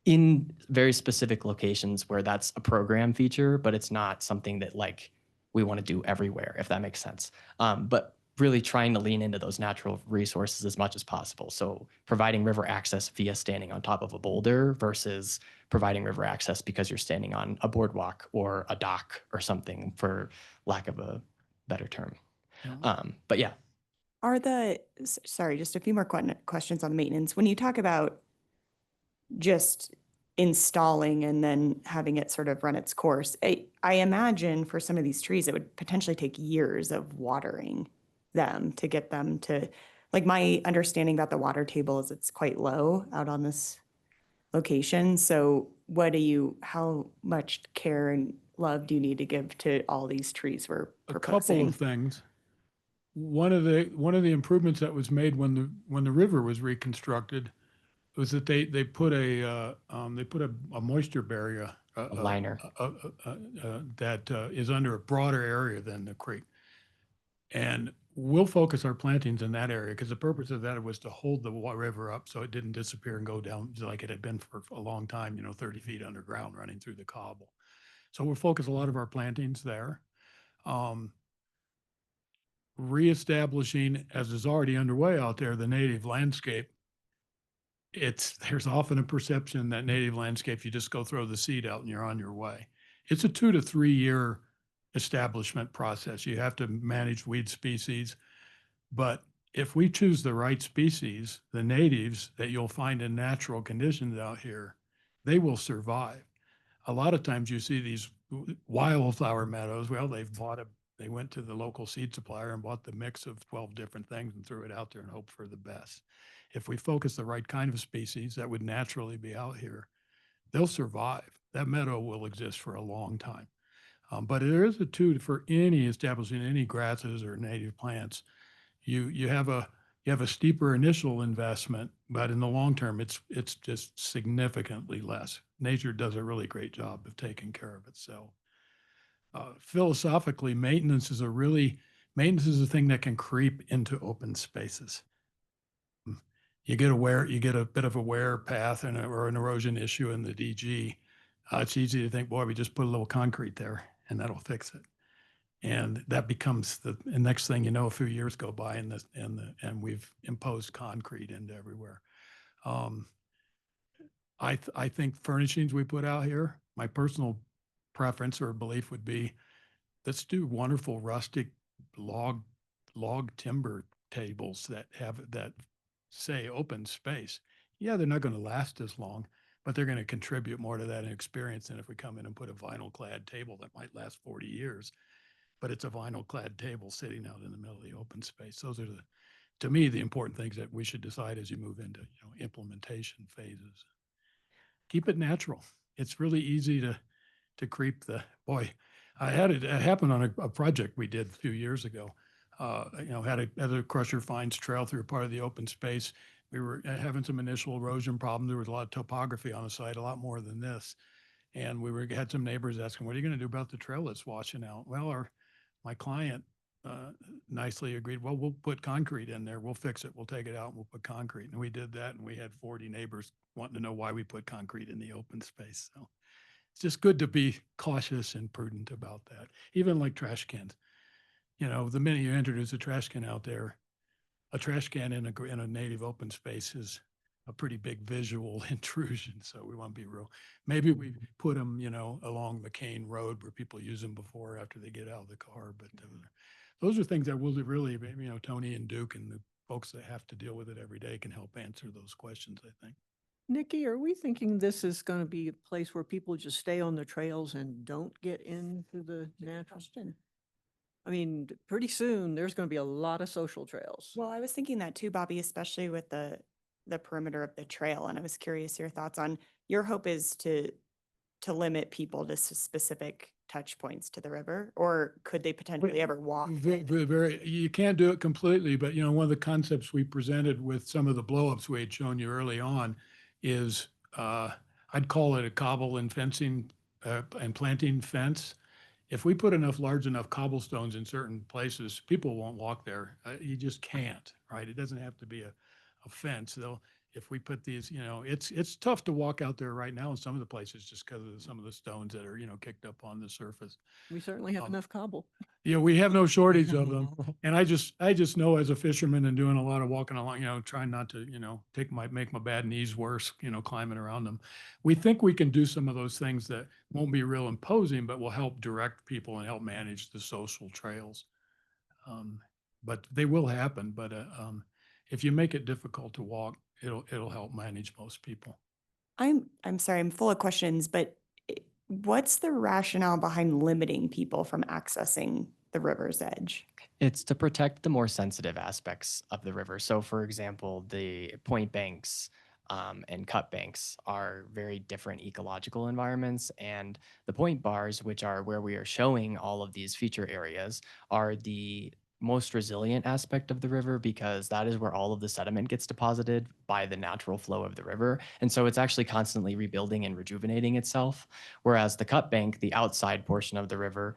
in very specific locations where that's a program feature, but it's not something that like we want to do everywhere, if that makes sense. But really trying to lean into those natural resources as much as possible. So providing river access via standing on top of a boulder versus providing river access because you're standing on a boardwalk or a dock or something, for lack of a better term. But yeah. Are sorry, just a few more questions on maintenance. When you talk about just installing and then having it sort of run its course, I imagine for some of these trees, it would potentially take years of watering them to get them to, like, my understanding about the water table is it's quite low out on this location. So how much care and love do you need to give to all these trees we're A proposing? couple of things. One of the improvements that was made when the river was reconstructed was that they put a moisture barrier, a liner, that is under a broader area than the creek. And we'll focus our plantings in that area because the purpose of that was to hold the river up so it didn't disappear and go down like it had been for a long time, 30 feet underground running through the cobble. So we'll focus a lot of our plantings there. Reestablishing, as is already underway out there, the native landscape. There's often a perception that native landscape, you just go throw the seed out and you're on your way. It's a 2 to 3 year establishment process. You have to manage weed species, but if we choose the right species, the natives that you'll find in natural conditions out here, they will survive. A lot of times you see these wildflower meadows. Well, they've bought They went to the local seed supplier and bought the mix of 12 different things and threw it out there and hoped for the best. If we focus the right kind of species that would naturally be out here, they'll survive. That meadow will exist for a long time. But there is a too for any establishing any grasses or native plants. You have a steeper initial investment, but in the long term, it's just significantly less. Nature does a really great job of taking care of itself. Philosophically, maintenance is a thing that can creep into open spaces. You get a bit of a wear path or an erosion issue in the DG. It's easy to think, boy, we just put a little concrete there and that'll fix it. And that becomes the next thing you know, a few years go by and we've imposed concrete into everywhere. I think furnishings we put out here, my personal preference or belief would be, let's do wonderful rustic log timber tables that say open space. Yeah, they're not going to last as long, but they're going to contribute more to that experience than if we come in and put a vinyl clad table that might last 40 years. But it's a vinyl clad table sitting out in the middle of the open space. Those are to me, the important things that we should decide as you move into implementation phases. Keep it natural. It's really easy to creep I had it happen on a project we did a few years ago. Had a crusher fines trail through part of the open space. We were having some initial erosion problems. There was a lot of topography on the site, a lot more than this. And had some neighbors asking, what are you going to do about the trail that's washing out? Well, my client nicely agreed, well, we'll put concrete in there. We'll fix it. We'll take it out and we'll put concrete. And we did that. And we had 40 neighbors wanting to know why we put concrete in the open space. So it's just good to be cautious and prudent about that. Even like trash cans. The minute you introduce a trash can out there, a trash can in a native open space is a pretty big visual intrusion. So we want to be real. Maybe we put them, along McCain Road where people use them before or after they get out of the car. But those are things that will really, Tony and Duke and the folks that have to deal with it every day can help answer those questions, I think. Nikki, are we thinking this is going to be a place where people just stay on the trails and don't get into the natural? I mean, pretty soon there's going to be a lot of social trails. Well, I was thinking that too, Bobby, especially with the perimeter of the trail. And I was curious your thoughts on, your hope is to limit people to specific touch points to the river, or could they potentially ever walk? You can't do it completely, but one of the concepts we presented with some of the blowups we had shown you early on is, I'd call it a cobble and fencing and planting fence. If we put large enough cobblestones in certain places, people won't walk there. You just can't, right? It doesn't have to be a fence. If we put these, it's tough to walk out there right now in some of the places just because of some of the stones that are, kicked up on the surface. We certainly have enough cobble. Yeah, we have no shortage of them. And I just know as a fisherman and doing a lot of walking along, trying not to, make my bad knees worse, climbing around them. We think we can do some of those things that won't be real imposing, but will help direct people and help manage the social trails. But they will happen. But if you make it difficult to walk, it'll help manage most people. I'm sorry, I'm full of questions, but what's the rationale behind limiting people from accessing the river's edge? It's to protect the more sensitive aspects of the river. So, for example, the point banks and cut banks are very different ecological environments. And the point bars, which are where we are showing all of these feature areas, are the most resilient aspect of the river because that is where all of the sediment gets deposited by the natural flow of the river. And so it's actually constantly rebuilding and rejuvenating itself. Whereas the cut bank, the outside portion of the river,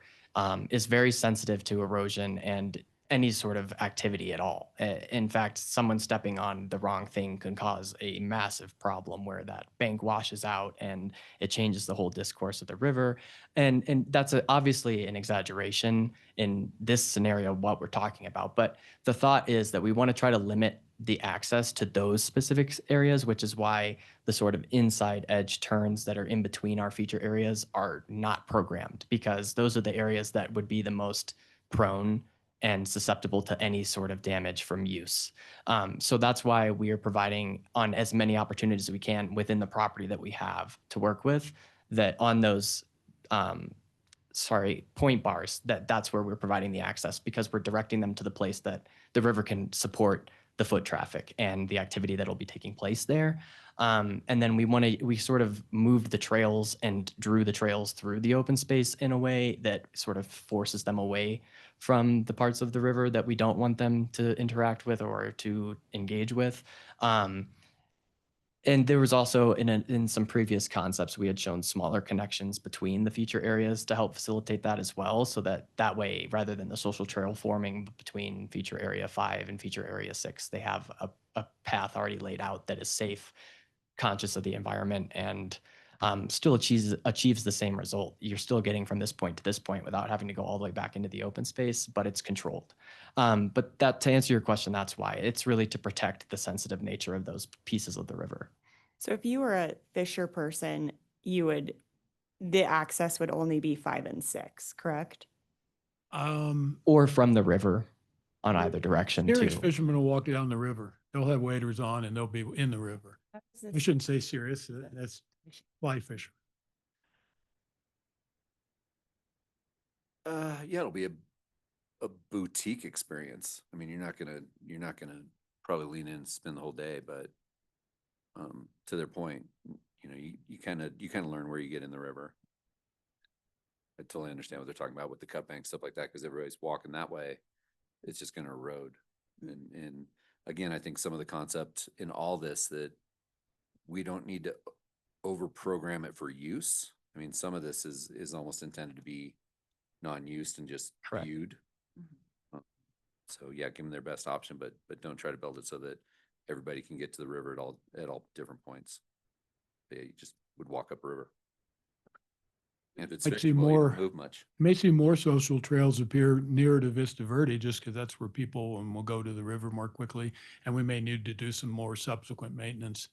is very sensitive to erosion and any sort of activity at all. In fact, someone stepping on the wrong thing can cause a massive problem where that bank washes out and it changes the whole discourse of the river. And that's obviously an exaggeration in this scenario, what we're talking about. But the thought is that we want to try to limit the access to those specific areas, which is why the sort of inside edge turns that are in between our feature areas are not programmed, because those are the areas that would be the most prone and susceptible to any sort of damage from use. So that's why we are providing on as many opportunities as we can within the property that we have to work with, that on those point bars, that's where we're providing the access, because we're directing them to the place that the river can support the foot traffic and the activity that'll be taking place there. And then we sort of moved the trails and drew the trails through the open space in a way that sort of forces them away from the parts of the river that we don't want them to interact with or to engage with. And there was also in some previous concepts, we had shown smaller connections between the feature areas to help facilitate that as well. So that way, rather than the social trail forming between feature area 5 and feature area 6, they have a path already laid out that is safe, conscious of the environment, and still achieves the same result. You're still getting from this point to this point without having to go all the way back into the open space, but it's controlled. But to answer your question, that's why. It's really to protect the sensitive nature of those pieces of the river. So if you were a Fisher person, the access would only be 5 and 6, correct? Or from the river on either direction Serious too. fishermen will walk down the river. They'll have waders on and they'll be in the river. I shouldn't say serious, that's fly fisher. Yeah, it'll be a boutique experience. I mean, you're not gonna probably lean in and spend the whole day, but to their point, you know, you kind of learn where you get in the river. I totally understand what they're talking about with the cut bank, stuff like that, because everybody's walking that way. It's just gonna erode. And again, I think some of the concept in all this that we don't need to over program it for use. I mean, some of this is almost intended to be non-used and just viewed. So yeah, give them their best option, but don't try to build it so that everybody can get to the river at all different points. They just would walk up river. And if it's I'd see fishable, you don't more, move much. may see more social trails appear nearer to Vista Verde, just because that's where people will go to the river more quickly. And we may need to do some more subsequent maintenance,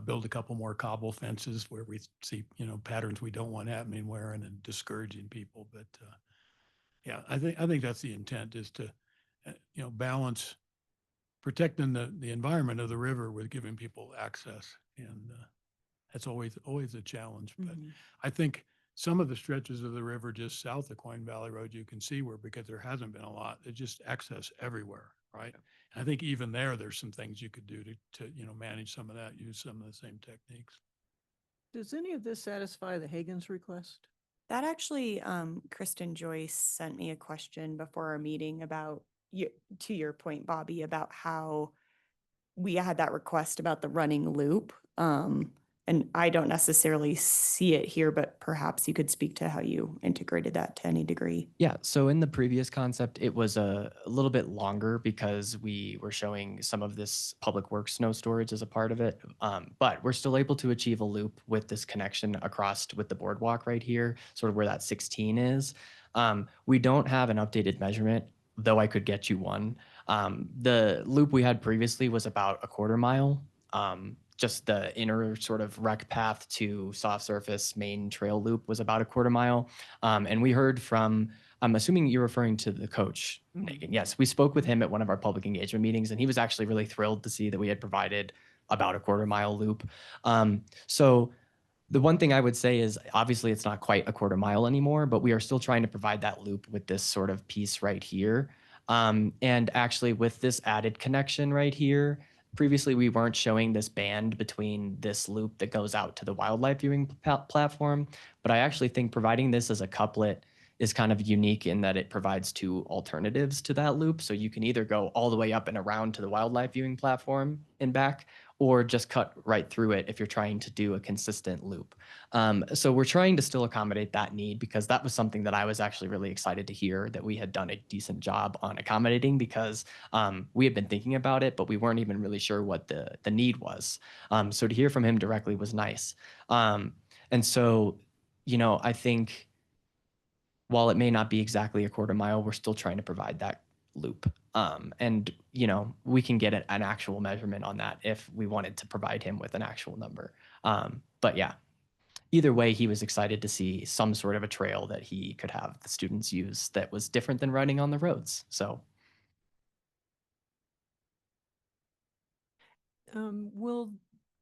build a couple more cobble fences where we see, patterns we don't want happening, wearing and discouraging people. But yeah, I think that's the intent, is to, balance protecting the environment of the river with giving people access. And that's always a challenge. But I think some of the stretches of the river just south of Coin Valley Road, you can see where, because there hasn't been a lot, it's just access everywhere, right? And I think even there's some things you could do to manage some of that, use some of the same techniques. Does any of this satisfy the Hagen's request? That actually, Kristen Joyce sent me a question before our meeting about to your point, Bobby, about how we had that request about the running loop. And I don't necessarily see it here, but perhaps you could speak to how you integrated that to any degree. Yeah, so in the previous concept, it was a little bit longer because we were showing some of this public works snow storage as a part of it. But we're still able to achieve a loop with this connection across with the boardwalk right here, sort of where that 16 is. We don't have an updated measurement, though I could get you one. The loop we had previously was about a 1/4 mile. Just the inner sort of rec path to soft surface main trail loop was about a 1/4 mile. And we heard from, I'm assuming you're referring to the coach, Megan. Yes, we spoke with him at one of our public engagement meetings, and he was actually really thrilled to see that we had provided about a 1/4 mile loop. So the one thing I would say is, obviously it's not quite a 1/4 mile anymore, but we are still trying to provide that loop with this sort of piece right here. And actually with this added connection right here, previously we weren't showing this band between this loop that goes out to the wildlife viewing platform, but I actually think providing this as a couplet is kind of unique in that it provides 2 alternatives to that loop. So you can either go all the way up and around to the wildlife viewing platform and back, or just cut right through it if you're trying to do a consistent loop. So we're trying to still accommodate that need, because that was something that I was actually really excited to hear that we had done a decent job on accommodating, because we had been thinking about it, but we weren't even really sure what the need was. So to hear from him directly was nice. And so, I think while it may not be exactly a 1/4 mile, we're still trying to provide that loop. And, we can get an actual measurement on that if we wanted to provide him with an actual number. But yeah, either way, he was excited to see some sort of a trail that he could have the students use that was different than riding on the roads. So.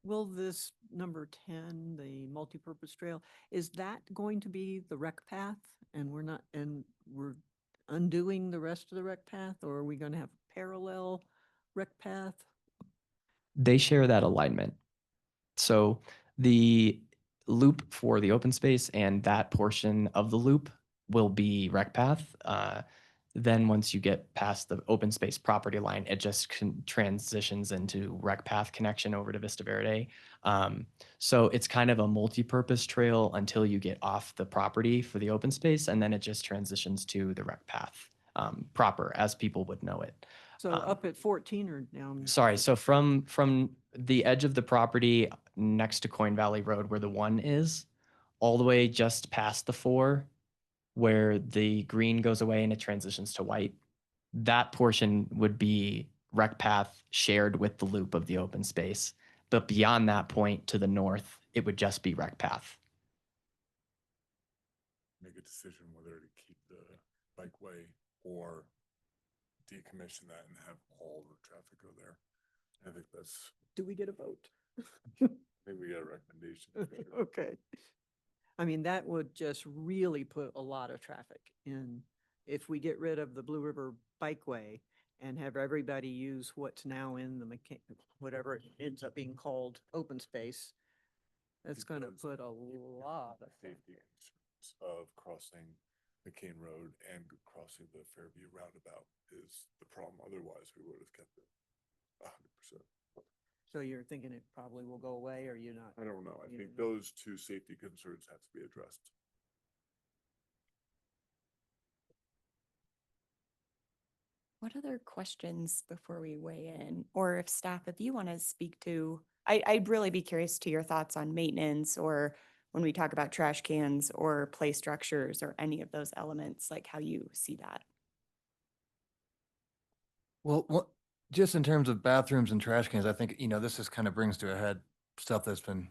Will this number 10, the multipurpose trail, is that going to be the rec path And we're undoing the rest of the rec path, or are we gonna have parallel rec path? They share that alignment. So the loop for the open space and that portion of the loop will be rec path. Then once you get past the open space property line, it just transitions into rec path connection over to Vista Verde. So it's kind of a multi-purpose trail until you get off the property for the open space, and then it just transitions to the rec path proper as people would know it. So up at 14 or down? Sorry, so from the edge of the property next to Coin Valley Road where the 1 is, all the way just past the 4, where the green goes away and it transitions to white, that portion would be rec path shared with the loop of the open space. But beyond that point to the north, it would just be rec path. Make a decision whether to keep the bikeway or decommission that and have all the traffic go there. I think that's, Do we get a vote? I think we got a recommendation. for sure. Okay. I mean, that would just really put a lot of traffic in. If we get rid of the Blue River Bikeway and have everybody use what's now in the whatever it ends up being called, open space, that's gonna put a lot of Safety concerns of crossing McCain Road and crossing the Fairview roundabout is the problem. Otherwise, we would have kept it 100%. So you're thinking it probably will go away, or you're not? I don't know. I You think don't know. those two safety concerns have to be addressed. What other questions before we weigh in? Or if staff, if you want to speak to, I'd really be curious to your thoughts on maintenance, or when we talk about trash cans or play structures or any of those elements, like how you see that. Well, just in terms of bathrooms and trash cans, I think, this just kind of brings to a head stuff that's been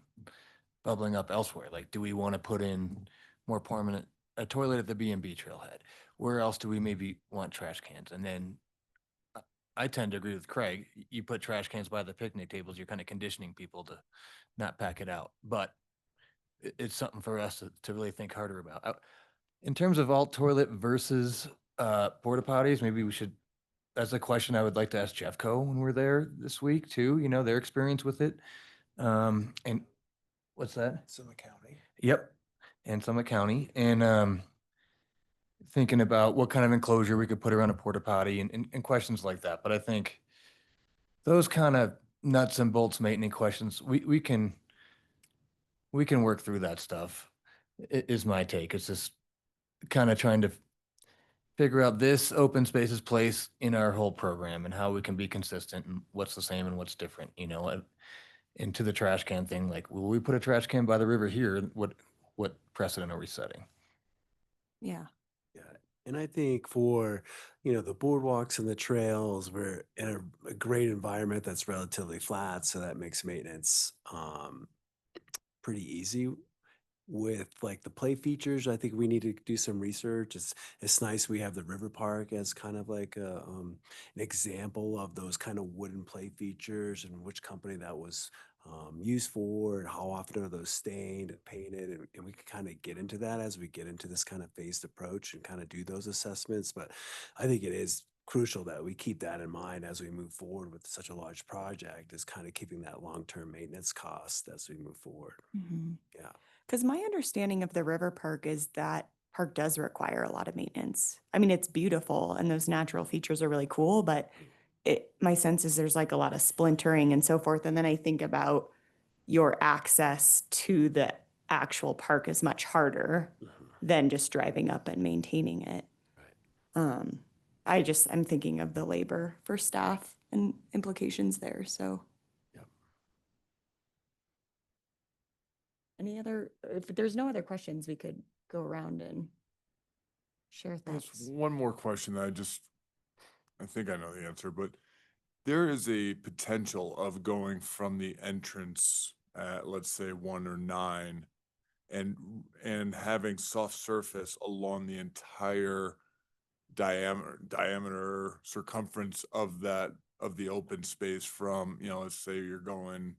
bubbling up elsewhere. Like, do we want to put in more permanent, a toilet at the B&B trailhead? Where else do we maybe want trash cans? And then I tend to agree with Craig. You put trash cans by the picnic tables, you're kind of conditioning people to not pack it out. But it's something for us to really think harder about. In terms of alt toilet versus porta potties, maybe we should, that's a question I would like to ask Jeffco when we're there this week too, their experience with it. And what's that? Summit County. Yep. And Summit County. And thinking about what kind of enclosure we could put around a porta potty and questions like that. But I think those kind of nuts and bolts maintenance questions, we can work through that stuff, is my take. It's just kind of trying to figure out this open spaces place in our whole program and how we can be consistent and what's the same and what's different, and to the trash can thing, like, will we put a trash can by the river here? What precedent are we setting? Yeah. Yeah, and I think for, the boardwalks and the trails, we're in a great environment that's relatively flat, so that makes maintenance pretty easy. With like the play features, I think we need to do some research. It's nice we have the river park as kind of like an example of those kind of wooden play features and which company that was used for and how often are those stained and painted, and we can kind of get into that as we get into this kind of phased approach and kind of do those assessments. But I think it is crucial that we keep that in mind as we move forward with such a large project, is kind of keeping that long-term maintenance cost as we move forward. Yeah. Because my understanding of the river park is that park does require a lot of maintenance. I mean, it's beautiful and those natural features are really cool, but my sense is there's like a lot of splintering and so forth. And then I think about your access to the actual park is much harder than just driving up and maintaining it. I'm thinking of the labor for staff and implications there, so. If there's no other questions, we could go around and share There's thoughts. one more question that I think I know the answer, but there is a potential of going from the entrance at, let's say, 1 or 9 and having soft surface along the entire diameter circumference of the open space from, let's say you're going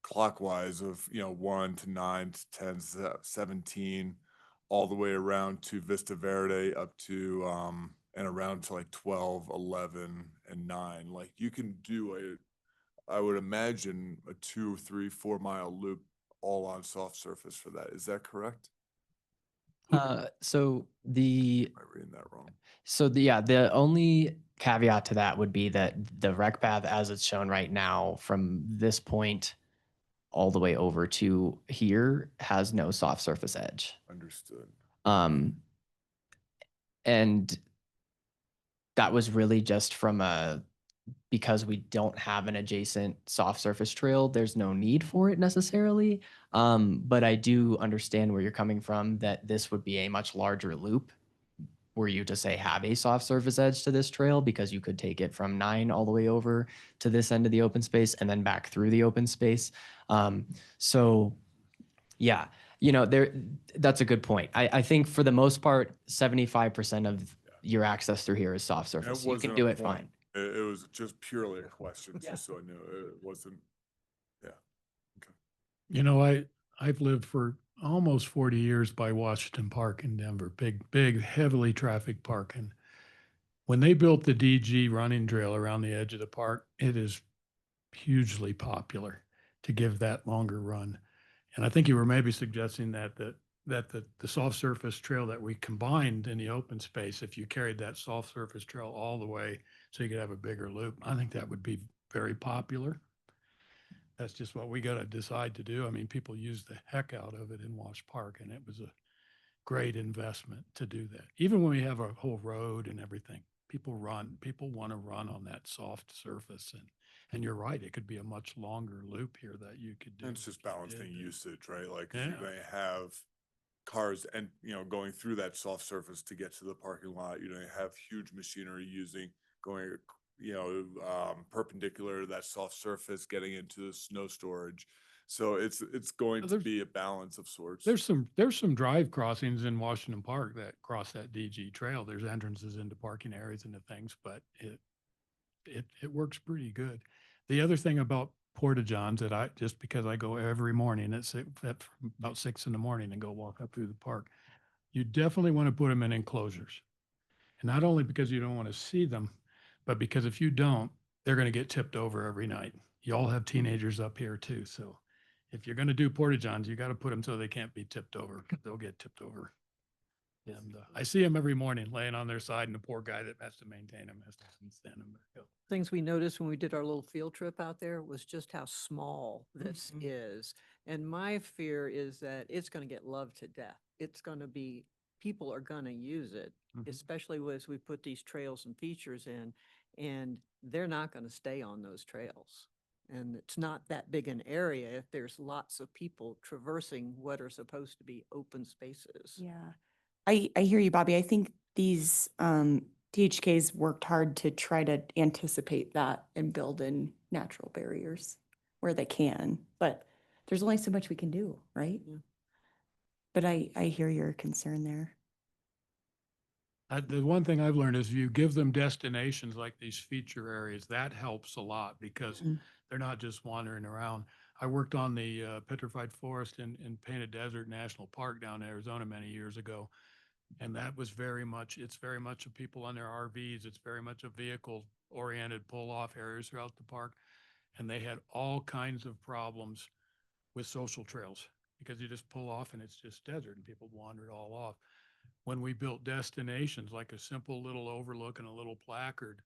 clockwise of 1 to 9 to 10 to 17 all the way around to Vista Verde up to, and around to like 12, 11, and 9. Like you can do I would imagine a 2, 3, 4 mile loop all on soft surface for that. Is that correct? So the Am I reading that wrong? the only caveat to that would be that the rec path as it's shown right now from this point all the way over to here has no soft surface edge. Understood. And that was really just because we don't have an adjacent soft surface trail, there's no need for it necessarily. But I do understand where you're coming from, that this would be a much larger loop were you to say have a soft surface edge to this trail, because you could take it from 9 all the way over to this end of the open space and then back through the open space. So yeah, that's a good point. I think for the most part, 75% of your access through here is soft And surface. it You can wasn't do a it fine. point. It was just purely a question, just so I knew it wasn't, yeah. I've lived for almost 40 years by Washington Park in Denver, big, heavily trafficked park. And when they built the DG running trail around the edge of the park, it is hugely popular to give that longer run. And I think you were maybe suggesting that the soft surface trail that we combined in the open space, if you carried that soft surface trail all the way so you could have a bigger loop, I think that would be very popular. That's just what we got to decide to do. I mean, people use the heck out of it in Wash Park, and it was a great investment to do that. Even when we have a whole road and everything, people want to run on that soft surface. And you're right, it could be a much longer loop here that you could do. And it's just balancing usage, right? Like, 'cause Yeah. you're gonna have cars and, going through that soft surface to get to the parking lot. You're gonna have huge machinery going, perpendicular to that soft surface, getting into the snow storage. So it's going to There's- be a balance of sorts. There's some drive crossings in Washington Park that cross that DG trail. There's entrances into parking areas and the things, but it works pretty good. The other thing about porta johns that just because I go every morning at about 6 in the morning and go walk up through the park, you definitely want to put them in enclosures. And not only because you don't want to see them, but because if you don't, they're going to get tipped over every night. You all have teenagers up here too. So if you're going to do porta johns, you got to put them so they can't be tipped over. They'll get tipped over. And I see them every morning laying on their side, and the poor guy that has to maintain them has to stand them back up. Things we noticed when we did our little field trip out there was just how small this is. And my fear is that it's going to get loved to death. People are going to use it, especially as we put these trails and features in, and they're not going to stay on those trails. And it's not that big an area if there's lots of people traversing what are supposed to be open spaces. Yeah. I hear you, Bobby. I think these THKs worked hard to try to anticipate that and build in natural barriers where they can, but there's only so much we can do, right? Yeah. But I hear your concern there. The one thing I've learned is if you give them destinations like these feature areas, that helps a lot because they're not just wandering around. I worked on the petrified forest in Painted Desert National Park down in Arizona many years ago. And that was it's very much of people on their RVs. It's very much a vehicle oriented pull off areas throughout the park. And they had all kinds of problems with social trails because you just pull off and it's just desert and people wandered all off. When we built destinations like a simple little overlook and a little placard,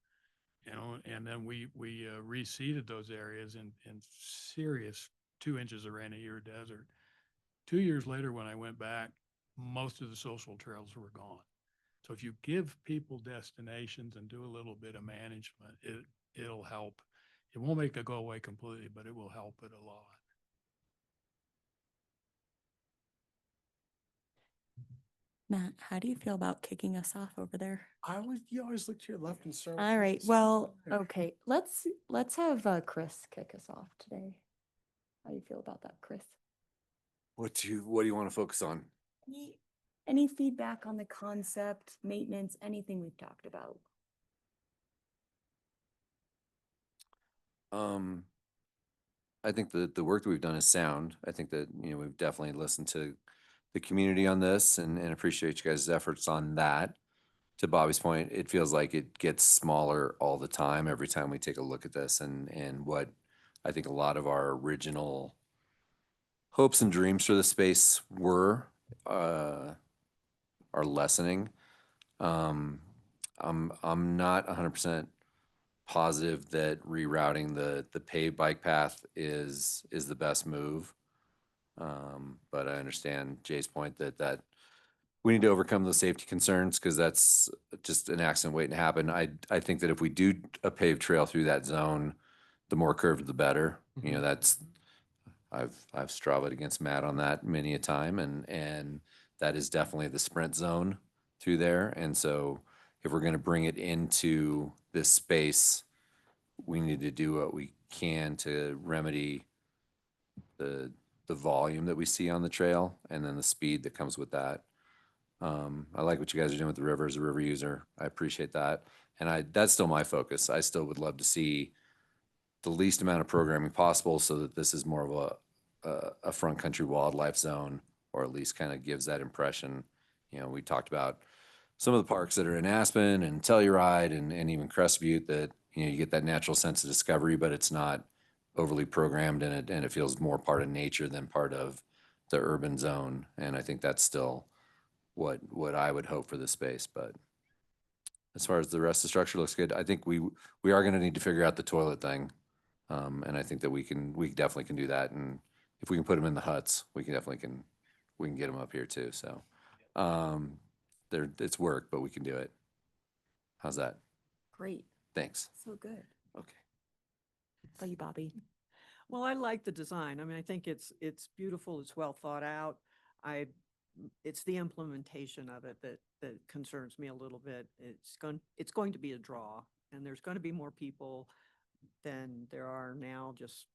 and then we reseeded those areas in serious 2 inches of rain a year desert. 2 years later, when I went back, most of the social trails were gone. So if you give people destinations and do a little bit of management, it'll help. It won't make it go away completely, but it will help it a lot. Matt, how do you feel about kicking us off over there? You always look to your left and start. All right, well, okay, let's have Chris kick us off today. How do you feel about that, Chris? What do you want to focus on? Any feedback on the concept, maintenance, anything we've talked about? I think the work that we've done is sound. I think that, we've definitely listened to the community on this and appreciate you guys' efforts on that. To Bobby's point, it feels like it gets smaller all the time, every time we take a look at this, and what I think a lot of our original hopes and dreams for the space were, are lessening. I'm not 100% positive that rerouting the paved bike path is the best move. But I understand Jay's point that we need to overcome those safety concerns, because that's just an accident waiting to happen. I think that if we do a paved trail through that zone, the more curved, the better. You know, that's, I've Stravaed against Matt on that many a time, and that is definitely the sprint zone through there. And so if we're gonna bring it into this space, we need to do what we can to remedy the volume that we see on the trail, and then the speed that comes with that. I like what you guys are doing with the river as a river user. I appreciate that. And that's still my focus. I still would love to see the least amount of programming possible, so that this is more of a front country wildlife zone, or at least kind of gives that impression. You know, we talked about some of the parks that are in Aspen and Telluride and even Crestview, that, you know, you get that natural sense of discovery, but it's not overly programmed, and it feels more part of nature than part of the urban zone. And I think that's still what I would hope for this space. But as far as the rest of the structure looks good, I think we are going to need to figure out the toilet thing. And I think that we definitely can do that. And if we can put them in the huts, we can get them up here too. So, it's work, but we can do it. How's that? Great. Thanks. So good. Okay. How you, Bobby? Well, I like the design. I mean, I think it's beautiful. It's well thought out. It's the implementation of it that concerns me a little bit. It's going to be a draw, and there's going to be more people than there are now, just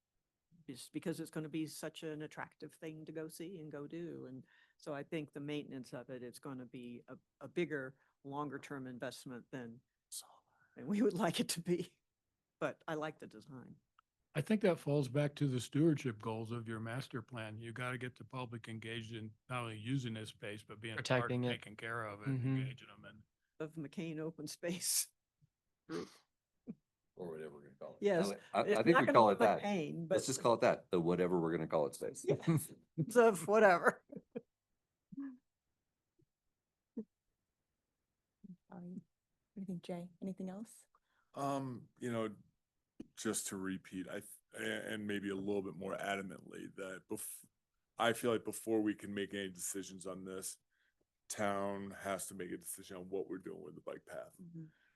because it's going to be such an attractive thing to go see and go do. And so I think the maintenance of it is going to be a bigger, longer term investment than we would like it to be. But I like the design. I think that falls back to the stewardship goals of your master plan. You got to get the public engaged in not only using this space, but being a part of Protecting it. taking care of it, engaging them in. Of McCain Open Space Group. Or whatever we're gonna call it. Yes. I it's think not we gonna call be it that. McCain, Let's but just call it that, the whatever we're gonna call it space. yes, of whatever. What do you think, Jay? Anything else? You know, just to repeat, and maybe a little bit more adamantly, that I feel like before we can make any decisions on this, town has to make a decision on what we're doing with the bike path.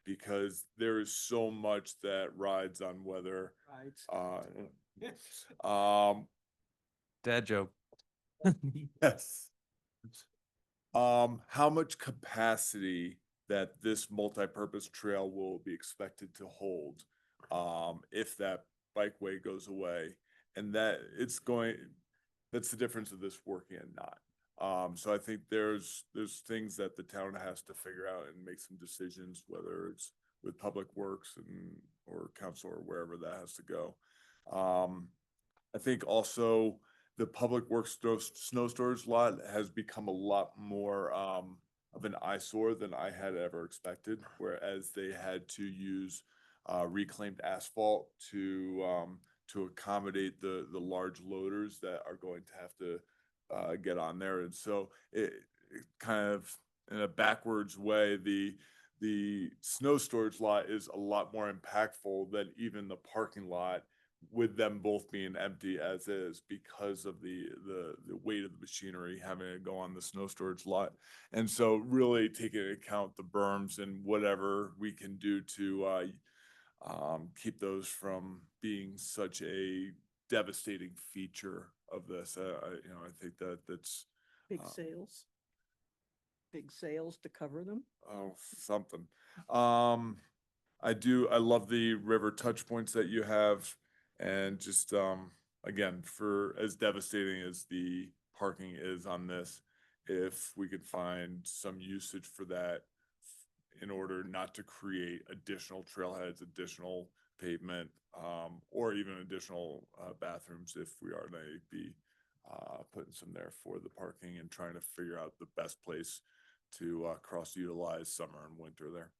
Because there is so much that rides on whether, Dad joke. yes. How much capacity that this multi-purpose trail will be expected to hold, if that bikeway goes away, and that's the difference of this working and not. So I think there's things that the town has to figure out and make some decisions, whether it's with Public Works or council or wherever that has to go. I think also the Public Works snow storage lot has become a lot more of an eyesore than I had ever expected, whereas they had to use reclaimed asphalt to accommodate the large loaders that are going to have to get on there. And so it kind of, in a backwards way, the snow storage lot is a lot more impactful than even the parking lot, with them both being empty as is, because of the weight of the machinery having to go on the snow storage lot. And so really taking into account the berms and whatever we can do to keep those from being such a devastating feature of this. I think that's Big sales. Big sales to cover them. something. I love the river touch points that you have, and just again, for as devastating as the parking is on this, if we could find some usage for that in order not to create additional trailheads, additional pavement, or even additional bathrooms, if we are to be putting some there for the parking and trying to figure out the best place to cross-utilize summer and winter there.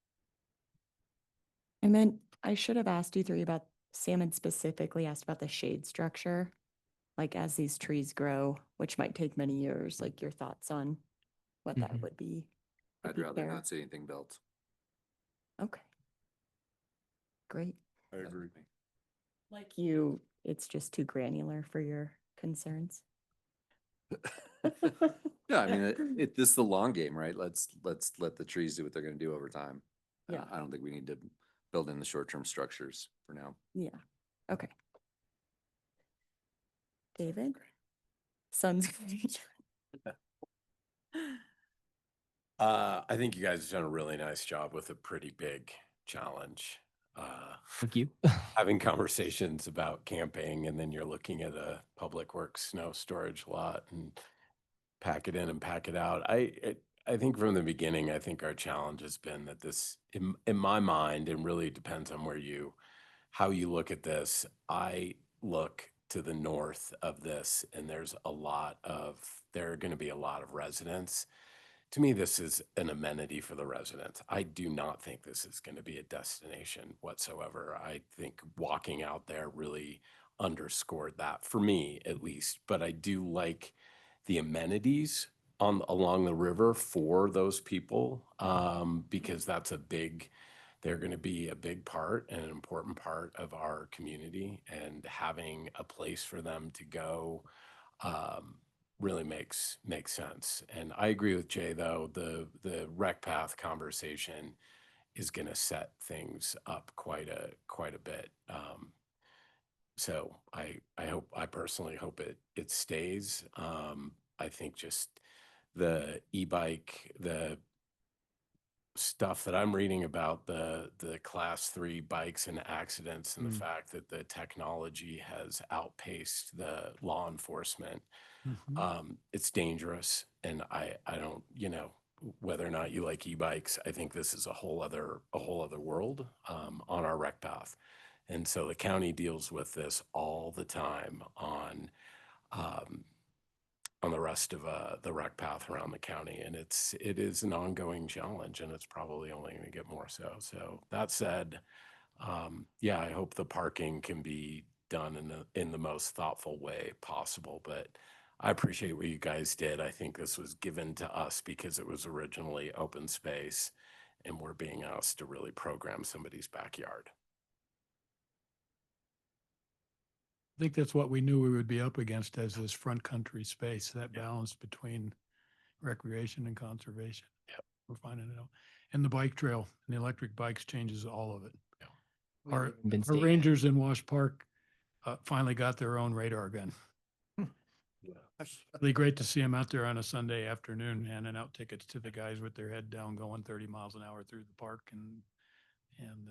And then I should have asked you three about salmon specifically, asked about the shade structure. Like as these trees grow, which might take many years, like your thoughts on what that would be. would I'd be rather fair. not see anything built. Okay. Great. I agree. Like you, it's just too granular for your concerns. Yeah, I mean, this is the long game, right? Let's let the trees do what they're gonna do over time. Yeah. I don't think we need to build in the short-term structures for now. Yeah. Okay. David? Sun's. I think you guys have done a really nice job with a pretty big challenge. Thank you. Having conversations about camping, and then you're looking at a public works snow storage lot and pack it in and pack it out. I think from the beginning, I think our challenge has been that this, in my mind, and really depends on how you look at this. I look to the north of this, and there are going to be a lot of residents. To me, this is an amenity for the residents. I do not think this is going to be a destination whatsoever. I think walking out there really underscored that for me, at least. But I do like the amenities along the river for those people, because they're going to be a big part and an important part of our community, and having a place for them to go really makes sense. And I agree with Jay, though, the rec path conversation is going to set things up quite a bit. So I personally hope it stays. I think just the e-bike, the stuff that I'm reading about the class 3 bikes and accidents, and the fact that the technology has outpaced the law enforcement, it's dangerous. And I don't, whether or not you like e-bikes, I think this is a whole other world on our rec path. And so the county deals with this all the time on the rest of the rec path around the county. And it is an ongoing challenge, and it's probably only going to get more so. So that said, yeah, I hope the parking can be done in the most thoughtful way possible. But I appreciate what you guys did. I think this was given to us because it was originally open space, and we're being asked to really program somebody's backyard. I think that's what we knew we would be up against as this front country space, that balance between recreation and conservation. Yeah. We're finding it out. And the bike trail and the electric bikes changes all of it. We've Our been our seeing it. rangers in Wash Park finally got their own radar gun. Really great to see them out there on a Sunday afternoon handing out tickets to the guys with their head down going 30 miles an hour through the park. And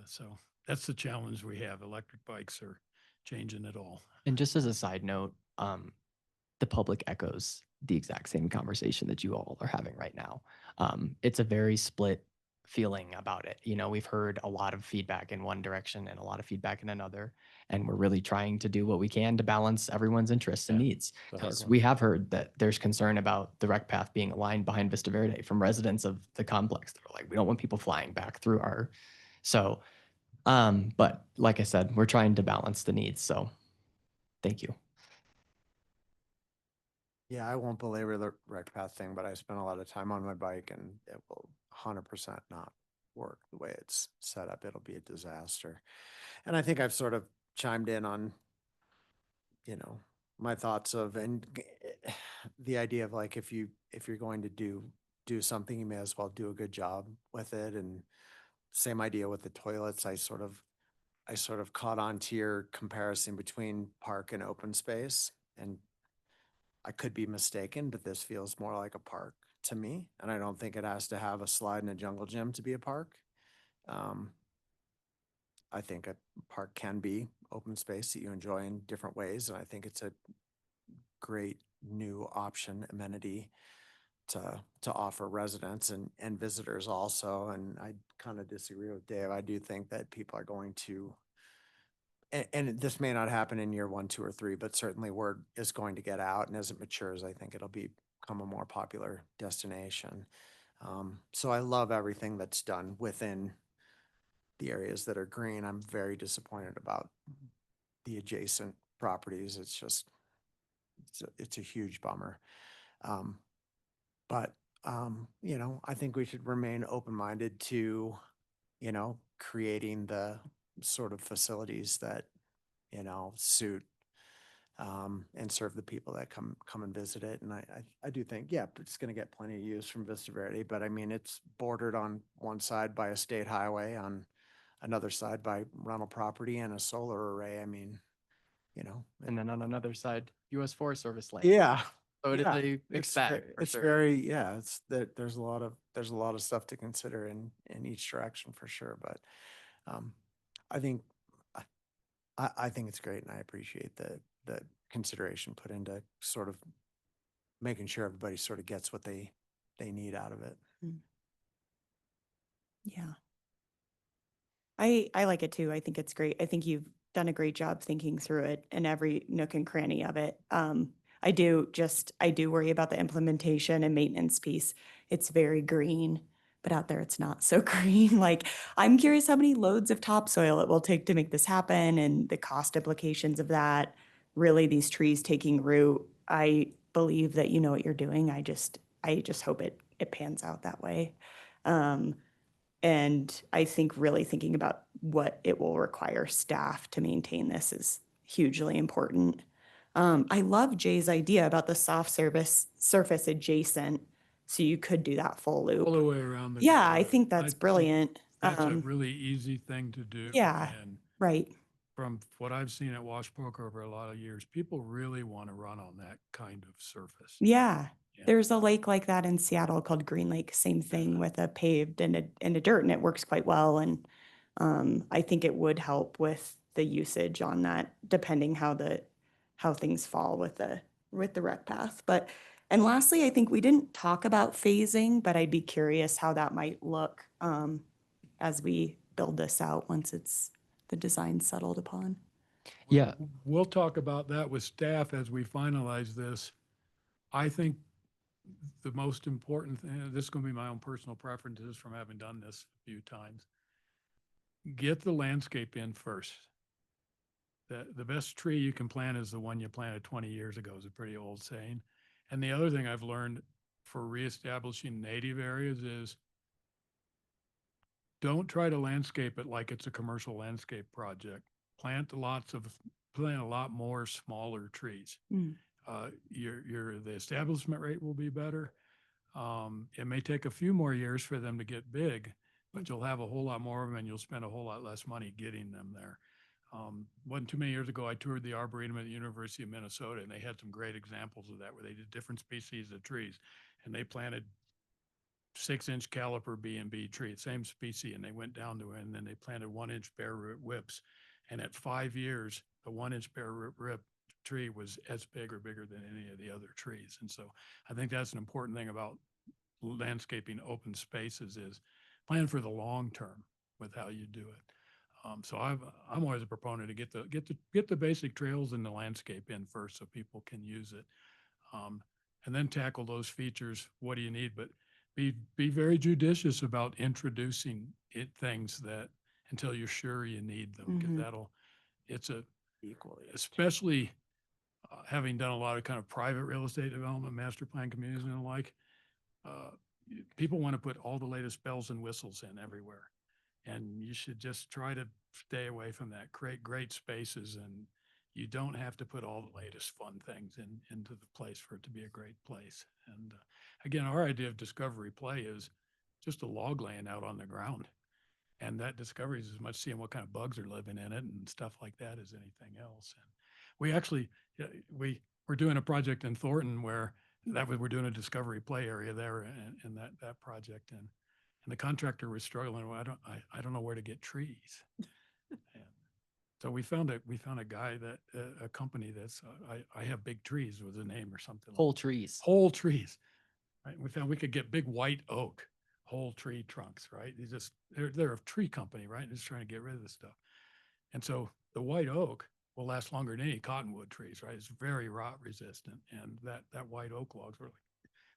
so that's the challenge we have. Electric bikes are changing it all. And just as a side note, the public echoes the exact same conversation that you all are having right now. It's a very split feeling about it. We've heard a lot of feedback in one direction and a lot of feedback in another, and we're really trying to do what we can to balance everyone's interests and needs. the hard Because one. we have heard that there's concern about the rec path being aligned behind Vista Verde from residents of the complex. They're like, we don't want people flying back through our, so, but like I said, we're trying to balance the needs. So thank you. Yeah, I won't belabor the rec path thing, but I spent a lot of time on my bike, and it will 100% not work the way it's set up. It'll be a disaster. And I think I've sort of chimed in on, my thoughts of, and the idea of like, if you're going to do something, you may as well do a good job with it. And same idea with the toilets. I sort of caught on to your comparison between park and open space, and I could be mistaken, but this feels more like a park to me. And I don't think it has to have a slide and a jungle gym to be a park. I think a park can be open space that you enjoy in different ways. And I think it's a great new option, amenity to offer residents and visitors also. And I kind of disagree with Dave. I do think that people are going to and this may not happen in year 1, 2, or 3, but certainly word is going to get out, and as it matures, I think it'll become a more popular destination. So I love everything that's done within the areas that are green. I'm very disappointed about the adjacent properties. It's just, it's a huge bummer. But, you know, I think we should remain open-minded to, you know, creating the sort of facilities that, you know, suit and serve the people that come and visit it. And I do think, yeah, it's going to get plenty of use from Vista Verde, but I mean, it's bordered on one side by a state highway, on another side by rental property and a solar array. I mean, you know. And then on another side, US Forest Service land. Yeah. So it is Yeah, a mixed bag for it's sure. very, yeah, it's that there's a lot of stuff to consider in each direction for sure. But I think I think it's great, and I appreciate the consideration put into sort of making sure everybody sort of gets what they need out of it. Yeah. I like it too. I think it's great. I think you've done a great job thinking through it and every nook and cranny of it. I do worry about the implementation and maintenance piece. It's very green, but out there it's not so green. Like, I'm curious how many loads of topsoil it will take to make this happen and the cost implications of that. Really, these trees taking root. I believe that you know what you're doing. I just hope it pans out that way. And I think really thinking about what it will require staff to maintain this is hugely important. I love Jay's idea about the soft surface adjacent, so you could do that full loop. All the way around the. Yeah, I neighborhood. think that's think brilliant. That's a really easy thing to do. Yeah, And right. from what I've seen at Washpoke over a lot of years, people really want to run on that kind of surface. Yeah. There's a lake like that in Seattle called Green Lake, same thing with a paved and a dirt, and it works quite well. And I think it would help with the usage on that, depending how things fall with the rec path. But and lastly, I think we didn't talk about phasing, but I'd be curious how that might look as we build this out once it's the design settled upon. Yeah. We'll talk about that with staff as we finalize this. I think the most important thing, this is going to be my own personal preferences from having done this a few times. Get the landscape in first. The best tree you can plant is the one you planted 20 years ago, is a pretty old saying. And the other thing I've learned for reestablishing native areas is don't try to landscape it like it's a commercial landscape project. Plant a lot more smaller trees. The establishment rate will be better. It may take a few more years for them to get big, but you'll have a whole lot more of them and you'll spend a whole lot less money getting them there. Wasn't too many years ago, I toured the Arboretum at the University of Minnesota, and they had some great examples of that where they did different species of trees, and they planted 6-inch caliper B&B tree, same species, and they went down to it, and then they planted 1-inch bare root whips. And at 5 years, the 1-inch bare root whip tree was as big or bigger than any of the other trees. And so I think that's an important thing about landscaping open spaces is plan for the long term with how you do it. So I'm always a proponent to get the basic trails and the landscape in first so people can use it. And then tackle those features. What do you need? But be very judicious about introducing things that until you're sure you need them, because especially having done a lot of kind of private real estate development, master plan communities and the like, people want to put all the latest bells and whistles in everywhere. And you should just try to stay away from that. Create great spaces, and you don't have to put all the latest fun things into the place for it to be a great place. And again, our idea of discovery play is just a log laying out on the ground. And that discovery is as much seeing what kind of bugs are living in it and stuff like that as anything else. And we actually, we're doing a project in Thornton where we're doing a discovery play area there in that project. And the contractor was struggling. Well, I don't know where to get trees. And so we found a guy a company that's I have big trees was the name or something. Whole trees. Whole trees. Right. We found we could get big white oak, whole tree trunks. Right. They're a tree company. Right. Just trying to get rid of this stuff. And so the white oak will last longer than any cottonwood trees, right? It's very rot resistant. And that white oak logs were like,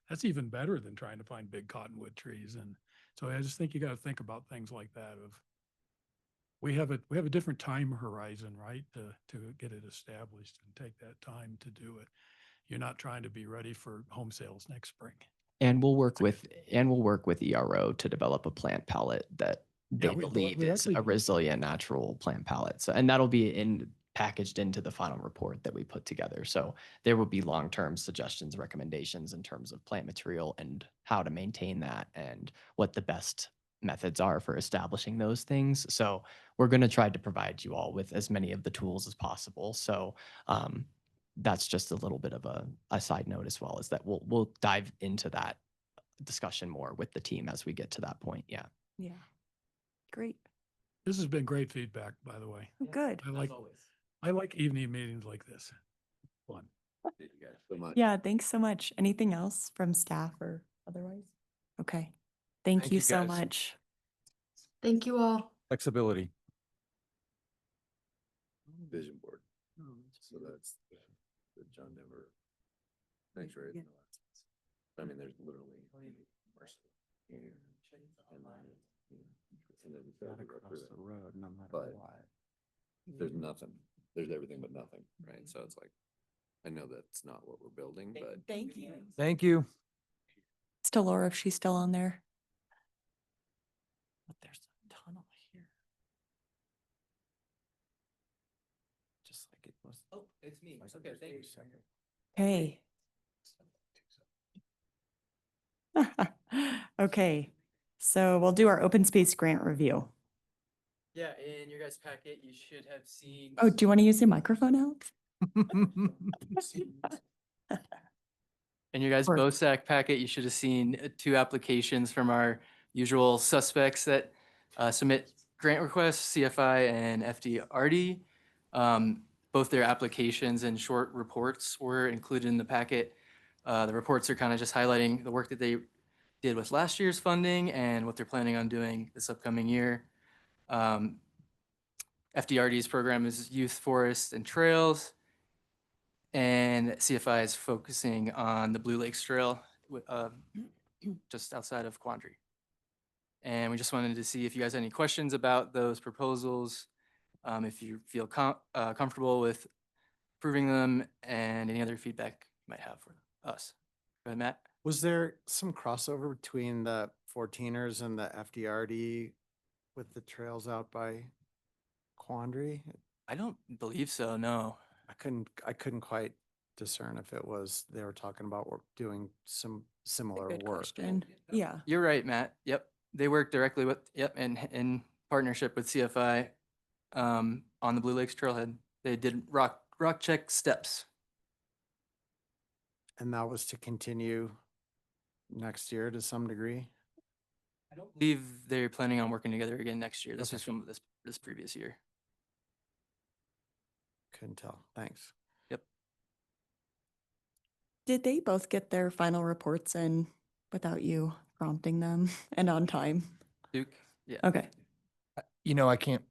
that's even better than trying to find big cottonwood trees. And so I just think you got to think about things like that of, we have a different time horizon, right? To get it established and take that time to do it. You're not trying to be ready for home sales next spring. And we'll work with ERO to develop a plant palette that Yeah, they we believe is actually a resilient natural plant palette. So, and that'll be packaged into the final report that we put together. So there will be long-term suggestions, recommendations in terms of plant material and how to maintain that and what the best methods are for establishing those things. So we're going to try to provide you all with as many of the tools as possible. So that's just a little bit of a side note as well, is that we'll dive into that discussion more with the team as we get to that point. Yeah. Yeah. Great. This has been great feedback, by the way. Oh, good. I like evening meetings like this. Fun. Thank you guys so much. Yeah, thanks so much. Anything else from staff or otherwise? Okay. Thank Thank you you, so guys. much. Thank you all. Flexibility. Vision board. So that's the John Denver. Thanks, right? I mean, there's literally. Across the road, no matter what. There's nothing. There's everything but nothing, right? So it's like, I know that's not what we're building, but. Thank you. Thank you. Still Laura, if she's still on there. But there's a tunnel here. Just like it was. Oh, it's me. Okay, thank you. Hey. Okay, so we'll do our open space grant review. Yeah, in your guys' packet, you should have seen. Oh, do you want to use the microphone, Alex? In your guys' Or- BOSAC packet, you should have seen 2 applications from our usual suspects that submit grant requests, CFI and FDRD. Both their applications and short reports were included in the packet. The reports are kind of just highlighting the work that they did with last year's funding and what they're planning on doing this upcoming year. FDRD's program is Youth Forests and Trails, and CFI is focusing on the Blue Lakes Trail just outside of Quandary. And we just wanted to see if you guys had any questions about those proposals, if you feel comfortable with approving them, and any other feedback you might have for us. Go ahead, Matt. Was there some crossover between the 14ers and the FDRD with the trails out by Quandary? I don't believe so, no. I couldn't quite discern if it was, they were talking about doing some similar Good work. question. Yeah. You're right, Matt. Yep. They work directly with, in partnership with CFI on the Blue Lakes Trailhead. They did rock check steps. And that was to continue next year to some degree? I don't believe they're planning on working together again next year. This was from this previous year. Couldn't tell. Thanks. Yep. Did they both get their final reports in without you prompting them and on time? Duke? Yeah. Okay. You know, I can't,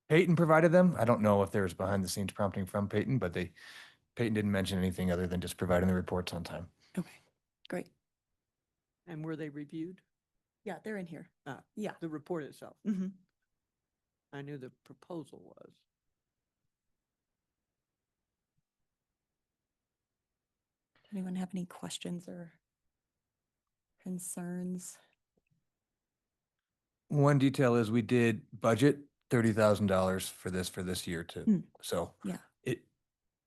Peyton provided them. I don't know if there's behind the scenes prompting from Peyton, but Peyton didn't mention anything other than just providing the reports on time. Okay, great. And were they reviewed? Yeah, they're in here. Ah, Yeah. the report itself. Mm-hmm. I knew the proposal was. Anyone have any questions or concerns? One detail is we did budget $30,000 for this year too. So Yeah. it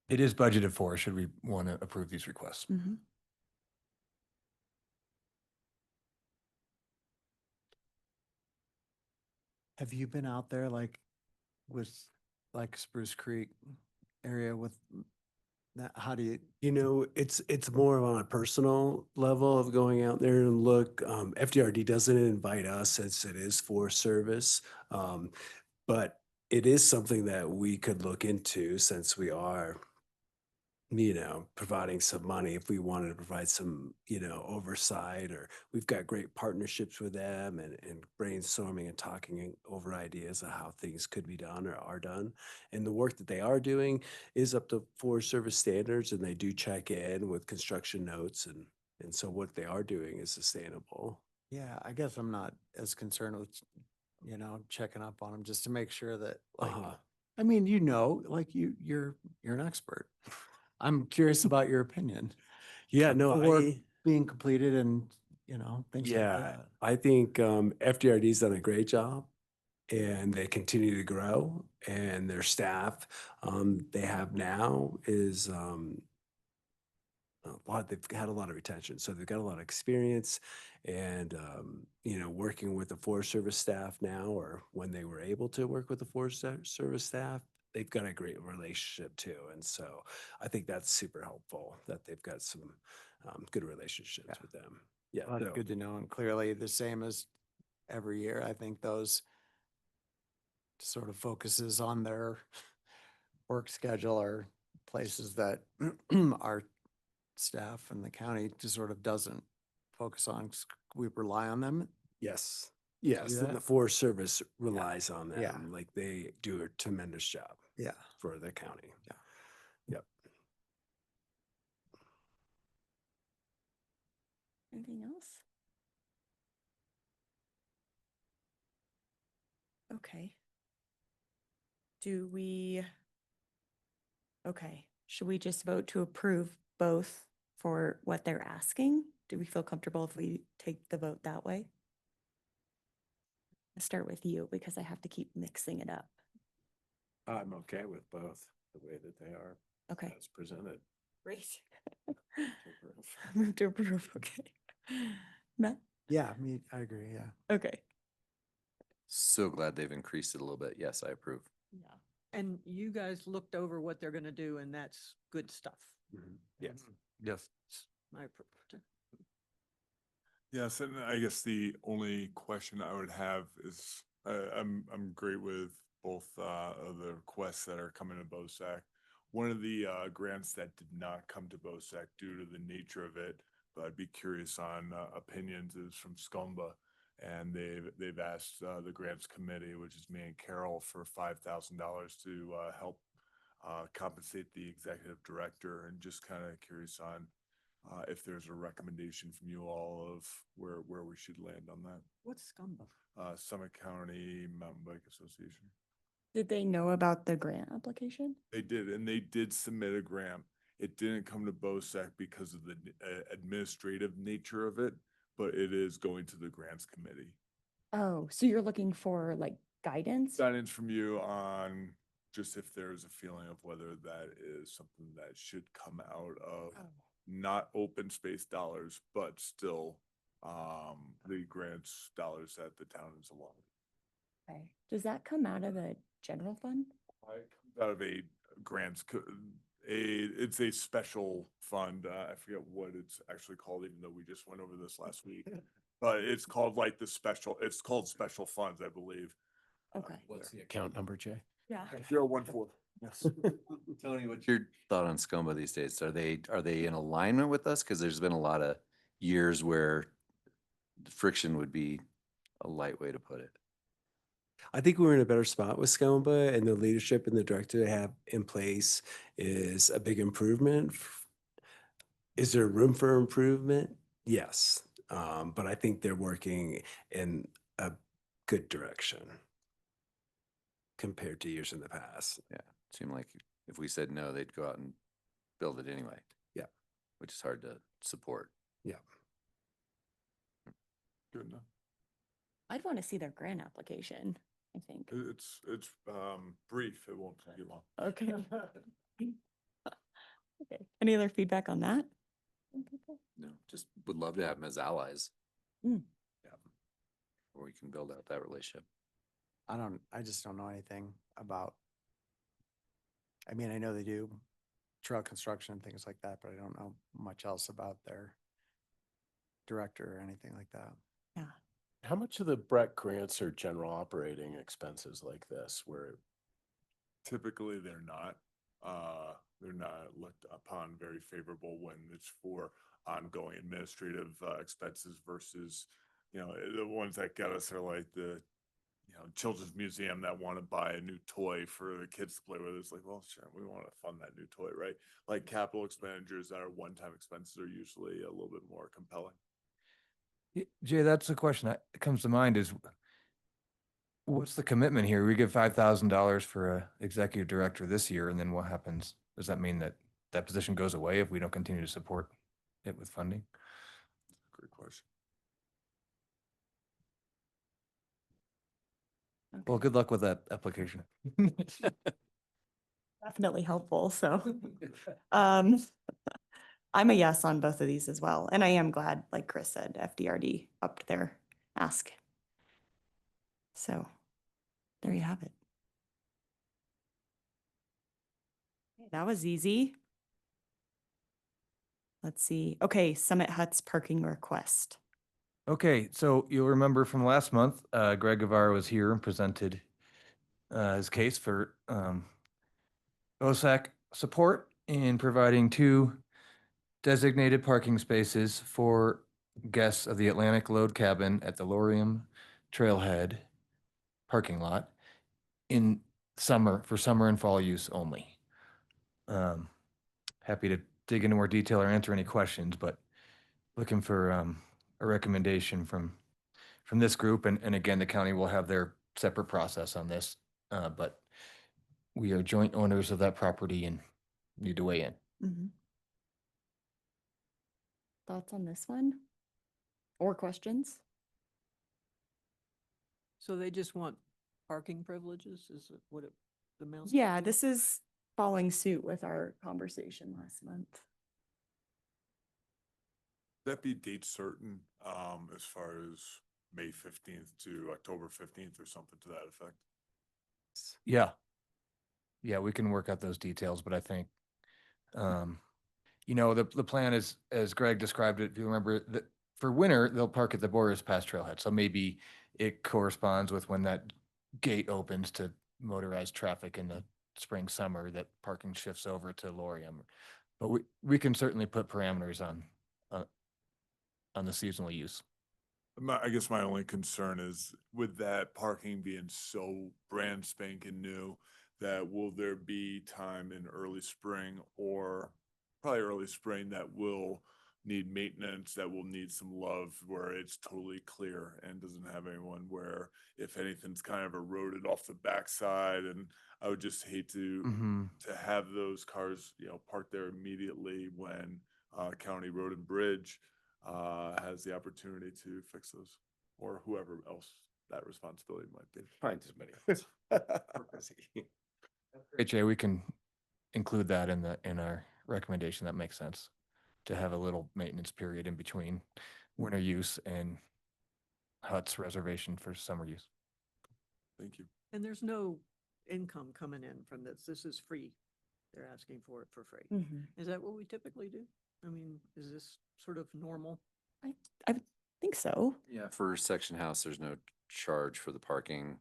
is budgeted for, should we want to approve these requests. Mm-hmm. Have you been out there like with like Spruce Creek area with that? How do you? You know, it's more on a personal level of going out there and look. FDRD doesn't invite us since it is Forest Service, but it is something that we could look into since we are providing some money if we wanted to provide some, oversight, or we've got great partnerships with them and brainstorming and talking over ideas of how things could be done or are done. And the work that they are doing is up to Forest Service standards, and they do check in with construction notes, and so what they are doing is sustainable. Yeah, I guess I'm not as concerned with, checking up on them just to make sure that, like, Uh-huh. I mean, like you're an expert. I'm curious about your opinion. Yeah, of no, the work being completed and, things like yeah, that. I think FDRD's done a great job, and they continue to grow, and their staff they have now is they've had a lot of retention, so they've got a lot of experience, and working with the Forest Service staff now, or when they were able to work with the Service staff, they've got a great relationship too. And so I think that's super helpful that they've got some good relationships with them. Yeah, Well, that's so- good to know. And clearly the same as every year, I think those sort of focuses on their work schedule are places that our staff and the county just sort of doesn't focus on. 'Cause we rely on them. Yes. do Yes, and the that. Forest Service relies on them. Yeah. Like they do a tremendous job Yeah. for the county. Yeah. Yep. Anything else? Okay. Okay, should we just vote to approve both for what they're asking? Do we feel comfortable if we take the vote that way? I'll start with you because I have to keep mixing it up. I'm okay with both, the way that they are Okay, as presented. great. Move to approve, okay. Matt? Yeah, I agree. Yeah. Okay. So glad they've increased it a little bit. Yes, I approve. Yeah. And you guys looked over what they're gonna do, and that's good stuff. Yes. Yes. I approve. Yes, and I guess the only question I would have is, I'm great with both of the requests that are coming to BOSAC. One of the grants that did not come to BOSAC due to the nature of it, but I'd be curious on opinions, is from SCUMBA. And they've asked the grants committee, which is me and Carol, for $5,000 to help compensate the executive director, and just kind of curious on if there's a recommendation from you all of where we should land on that. What's SCUMBA? Summit County Mountain Bike Association. Did they know about the grant application? They did, and they did submit a grant. It didn't come to BOSAC because of the administrative nature of it, but it is going to the grants committee. Oh, so you're looking for like guidance? Guidance from you on just if there's a feeling of whether that is something that should come out of not open space dollars, but still the grants dollars that the town is allotted. Okay. Does that come out of the general fund? It comes out of a grants, it's a special fund. I forget what it's actually called, even though we just went over this last week. But it's called like it's called special funds, I believe. Okay. What's the account number, Jay? Yeah. 014. Yes. Tony, what's your thought on SCUMBA these days? Are they in alignment with us? Because there's been a lot of years where friction would be a light way to put it. I think we're in a better spot with SCUMBA, and the leadership and the director they have in place is a big improvement. Is there room for improvement? Yes. But I think they're working in a good direction compared to years in the past. Yeah, it seemed like if we said no, they'd go out and build it anyway. Yeah. Which is hard to support. Yeah. Good enough. I'd want to see their grant application, I think. It's brief. It won't take you long. Okay. Okay. Any other feedback on that? from people? No, just would love to have them as allies. Mm. Yeah. Or we can build out that relationship. I just don't know anything about, I mean, I know they do trail construction and things like that, but I don't know much else about their director or anything like that. Yeah. How much of the Breck grants are general operating expenses like this, where Typically, they're not. they're not looked upon very favorable when it's for ongoing administrative expenses versus, the ones that get us are like the, children's museum that want to buy a new toy for the kids to play with. It's like, well, sure, we want to fund that new toy, right? Like capital expenditures that are one-time expenses are usually a little bit more compelling. Jay, that's a question that comes to mind is what's the commitment here? We give $5,000 for a executive director this year, and then what happens? Does that mean that that position goes away if we don't continue to support it with funding? Great question. Well, good luck with that application. Definitely helpful. So um, I'm a yes on both of these as well. And I am glad, like Chris said, FDRD upped their ask. So there you have it. That was easy. Let's see. Okay, Summit Hut's parking request. Okay, so you'll remember from last month, Greg Guevara was here and presented his case for OSAC support in providing 2 designated parking spaces for guests of the Atlantic Load Cabin at the Lorium Trailhead parking lot in summer, for summer and fall use only. Happy to dig into more detail or answer any questions, but looking for a recommendation from this group. And again, the county will have their separate process on this, but we are joint owners of that property and need to weigh in. Mm-hmm. Thoughts on this one? Or questions? So they just want parking privileges? Is it what it amounts? Yeah, to? this is following suit with our conversation last month. That be date certain, as far as May 15th to October 15th or something to that effect? Yeah. Yeah, we can work out those details, but I think, the plan is, as Greg described it, if you remember, that for winter, they'll park at the Boris Pass Trailhead. So maybe it corresponds with when that gate opens to motorized traffic in the spring, summer, that parking shifts over to Lorium. But we can certainly put parameters on the seasonal use. I guess my only concern is with that parking being so brand spanking new, that will there be time in early spring or probably early spring that will need maintenance, that will need some love where it's totally clear and doesn't have anyone where if anything's kind of eroded off the backside. And I would just hate to have those cars, parked there immediately when County Road and Bridge has the opportunity to fix those, or whoever else that responsibility might be. Find as many. Great, Jay, we can include that in our recommendation. That makes sense, to have a little maintenance period in between winter use and Hut's reservation for summer use. Thank you. And there's no income coming in from this. This is free. They're asking for it for free. Mhm. Is that what we typically do? I mean, is this sort of normal? I think so. Yeah, for section house, there's no charge for the parking.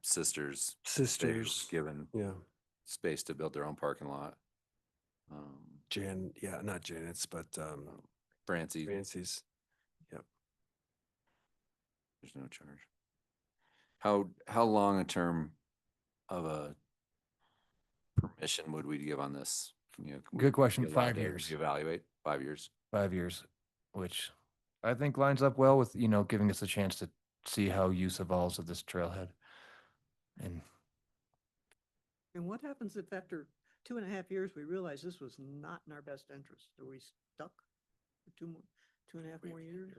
Sisters. they were Sisters, Given yeah. space to build their own parking lot. Not Janet's, but Francie, Francie's. Yep. there's no charge. How long a term of a permission would we give on this? Good question. Be allowed 5 to years. Evaluate 5 years. 5 years, which I think lines up well with, giving us a chance to see how use evolves of this trailhead. And And what happens if after 2.5 years, we realize this was not in our best interest? Are we stuck for 2.5 more years?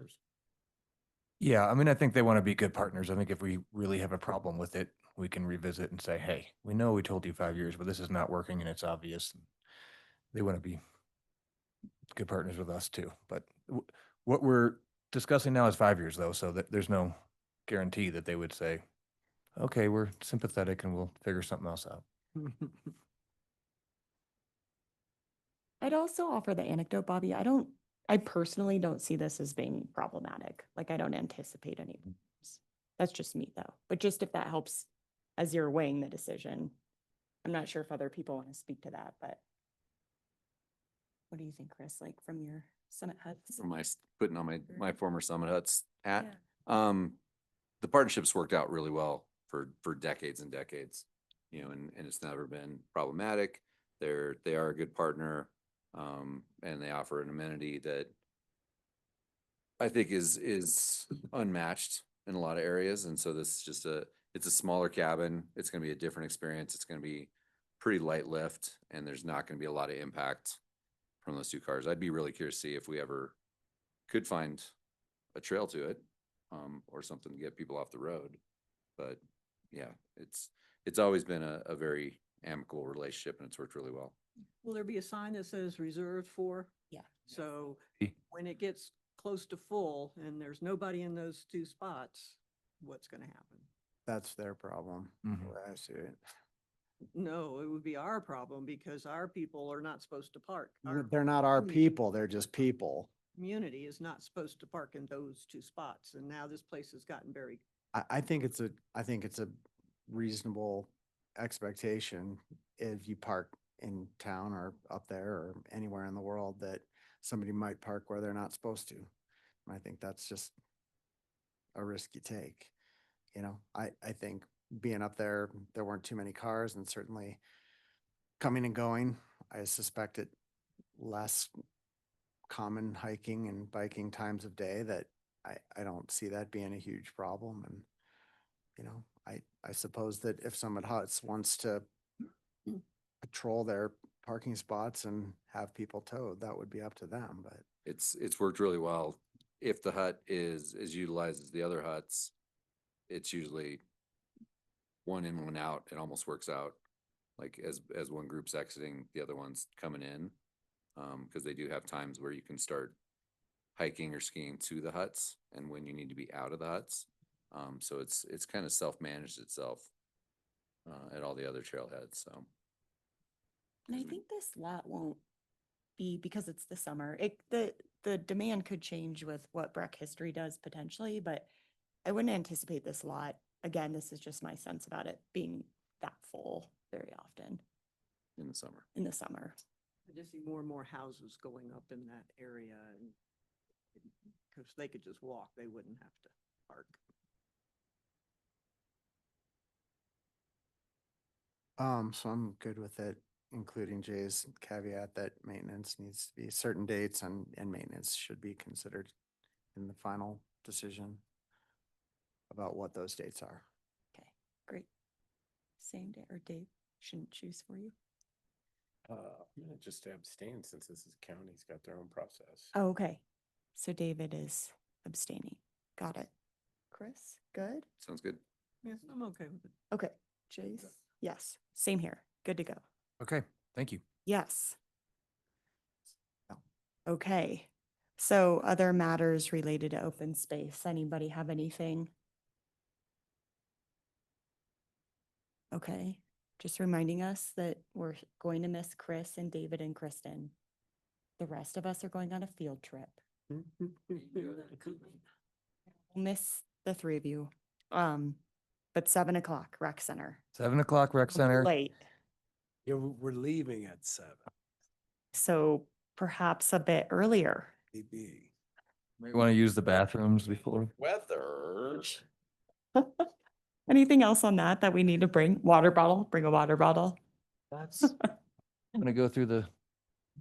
yeah, I mean, I think they want to be good partners. I think if we really have a problem with it, we can revisit and say, hey, we know we told you 5 years, but this is not working and it's obvious. They want to be good partners with us too. But what we're discussing now is 5 years though, so that there's no guarantee that they would say, okay, we're sympathetic and we'll figure something else out. I'd also offer the anecdote, Bobby. I personally don't see this as being problematic. Like, I don't anticipate any. That's just me though. But just if that helps as you're weighing the decision, I'm not sure if other people want to speak to that, but what do you think, Chris, like from your Summit Huts? From putting on my former Summit Huts hat. Yeah. The partnerships worked out really well for decades and decades, you know, and it's never been problematic. They are a good partner, and they offer an amenity that I think is unmatched in a lot of areas. And so this is just it's a smaller cabin. It's going to be a different experience. It's going to be pretty light lift, and there's not going to be a lot of impact from those two cars. I'd be really curious to see if we ever could find a trail to it, or something to get people off the road. But yeah, it's always been a very amicable relationship, and it's worked really well. Will there be a sign that says reserved for? Yeah. So when it gets close to full and there's nobody in those two spots, what's going to happen? That's their problem. the way I see it. No, it would be our problem because our people are not supposed to park. Our They're not our community- people, they're just people. Community is not supposed to park in those two spots. And now this place has gotten very, I think it's a reasonable expectation if you park in town or up there or anywhere in the world that somebody might park where they're not supposed to. And I think that's just a risk you take. You know, I think being up there, there weren't too many cars, and certainly coming and going, I suspect it less common hiking and biking times of day that I don't see that being a huge problem. And, you know, I suppose that if Summit Huts wants to patrol their parking spots and have people towed, that would be up to them, but. It's worked really well. If the hut is utilized as the other huts, it's usually one in, one out. It almost works out. Like as one group's exiting, the other one's coming in. Because they do have times where you can start hiking or skiing to the huts and when you need to be out of the huts. So it's kind of self-managed itself at all the other trailheads, so. And I think this lot won't be, because it's the summer, the demand could change with what Breck history does potentially, but I wouldn't anticipate this lot, again, this is just my sense about it being that full very often In the summer. in the summer. I just see more and more houses going up in that area and because they could just walk, they wouldn't have to park. So I'm good with it, including Jay's caveat that maintenance needs to be certain dates and maintenance should be considered in the final decision about what those dates are. Okay, great. Same day, or Dave shouldn't choose for you. I'm gonna just abstain since this is county's got their own process. Oh, okay. So David is abstaining. Got it. Chris, good? Sounds good. Yes, I'm okay with it. Okay. Jace? Yes, same here. Good to go. Okay, thank you. Yes. Okay. So other matters related to open space. Anybody have anything? Okay. Just reminding us that we're going to miss Chris and David and Kristen. The rest of us are going on a field trip. We'll miss the three of you. But 7 o'clock, rec center. 7 o'clock rec center. Late. Yeah, we're leaving at 7. So perhaps a bit earlier. Maybe. May want to use the bathrooms before. Weather. Anything else on that we need to bring? Water bottle, bring a water bottle. That's. I'm gonna go through the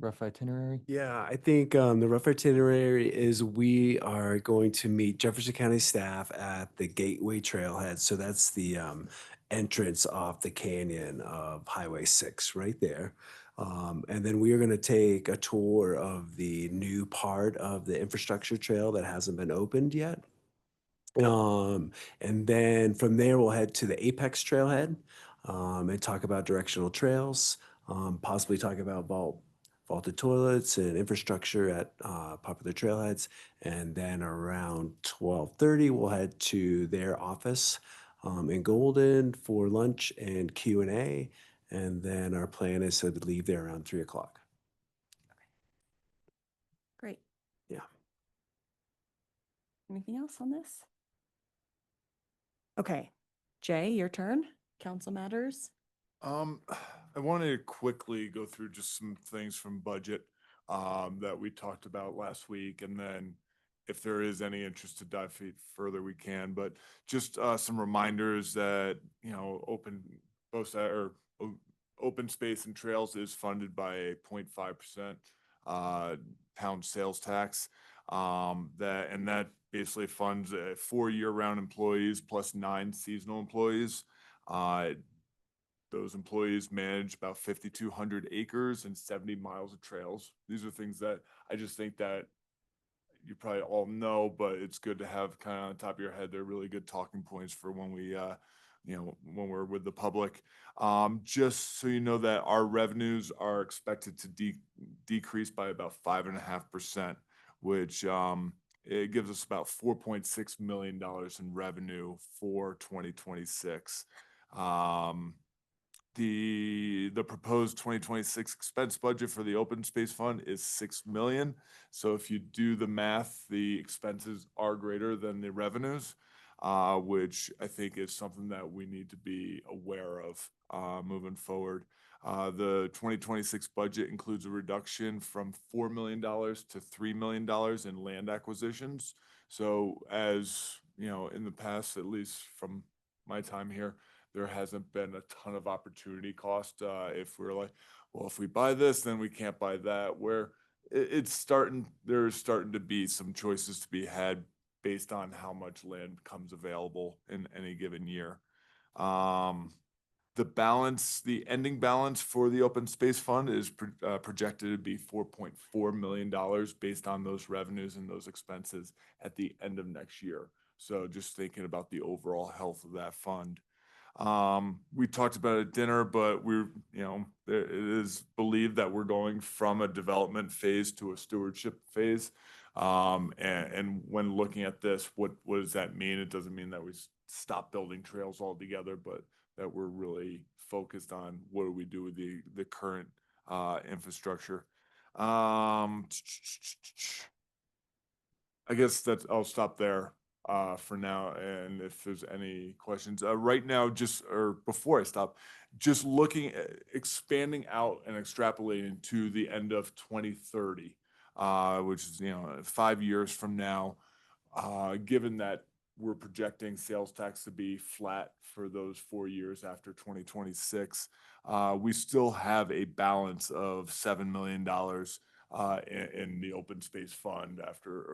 rough itinerary. Yeah, I think the rough itinerary is we are going to meet Jefferson County staff at the Gateway Trailhead. So that's the entrance off the canyon of Highway 6 right there. And then we are going to take a tour of the new part of the infrastructure trail that hasn't been opened yet. And then from there, we'll head to the Apex Trailhead and talk about directional trails, possibly talk about vaulted toilets and infrastructure at popular trailheads. And then around 12:30, we'll head to their office in Golden for lunch and Q&A. And then our plan is to leave there around 3 o'clock. Great. Yeah. Anything else on this? Okay, Jay, your turn. Council matters. I wanted to quickly go through just some things from budget that we talked about last week, and then if there is any interest to dive further, we can. But just some reminders that both or open space and trails is funded by a 0.5% town sales tax. That basically funds 4 year-round employees plus 9 seasonal employees. Those employees manage about 5,200 acres and 70 miles of trails. These are things that I just think that you probably all know, but it's good to have kind of on top of your head. They're really good talking points for when when we're with the public. Just so you know that our revenues are expected to decrease by about 5.5%, which it gives us about $4.6 million in revenue for 2026. The proposed 2026 expense budget for the open space fund is 6 million. So if you do the math, the expenses are greater than the revenues, which I think is something that we need to be aware of moving forward. The 2026 budget includes a reduction from $4 million to $3 million in land acquisitions. So as you know, in the past, at least from my time here, there hasn't been a ton of opportunity cost. If we're like, well, if we buy this, then we can't buy that. Where there's starting to be some choices to be had based on how much land comes available in any given year. The ending balance for the open space fund is projected to be $4.4 million based on those revenues and those expenses at the end of next year. So just thinking about the overall health of that fund. We talked about it at dinner, but it is believed that we're going from a development phase to a stewardship phase. And when looking at this, what does that mean? It doesn't mean that we stop building trails altogether, but that we're really focused on what do we do with the current infrastructure. I guess I'll stop there for now. And if there's any questions right now, before I stop, just looking at expanding out and extrapolating to the end of 2030, which is 5 years from now, given that we're projecting sales tax to be flat for those 4 years after 2026, we still have a balance of $7 million in the open space fund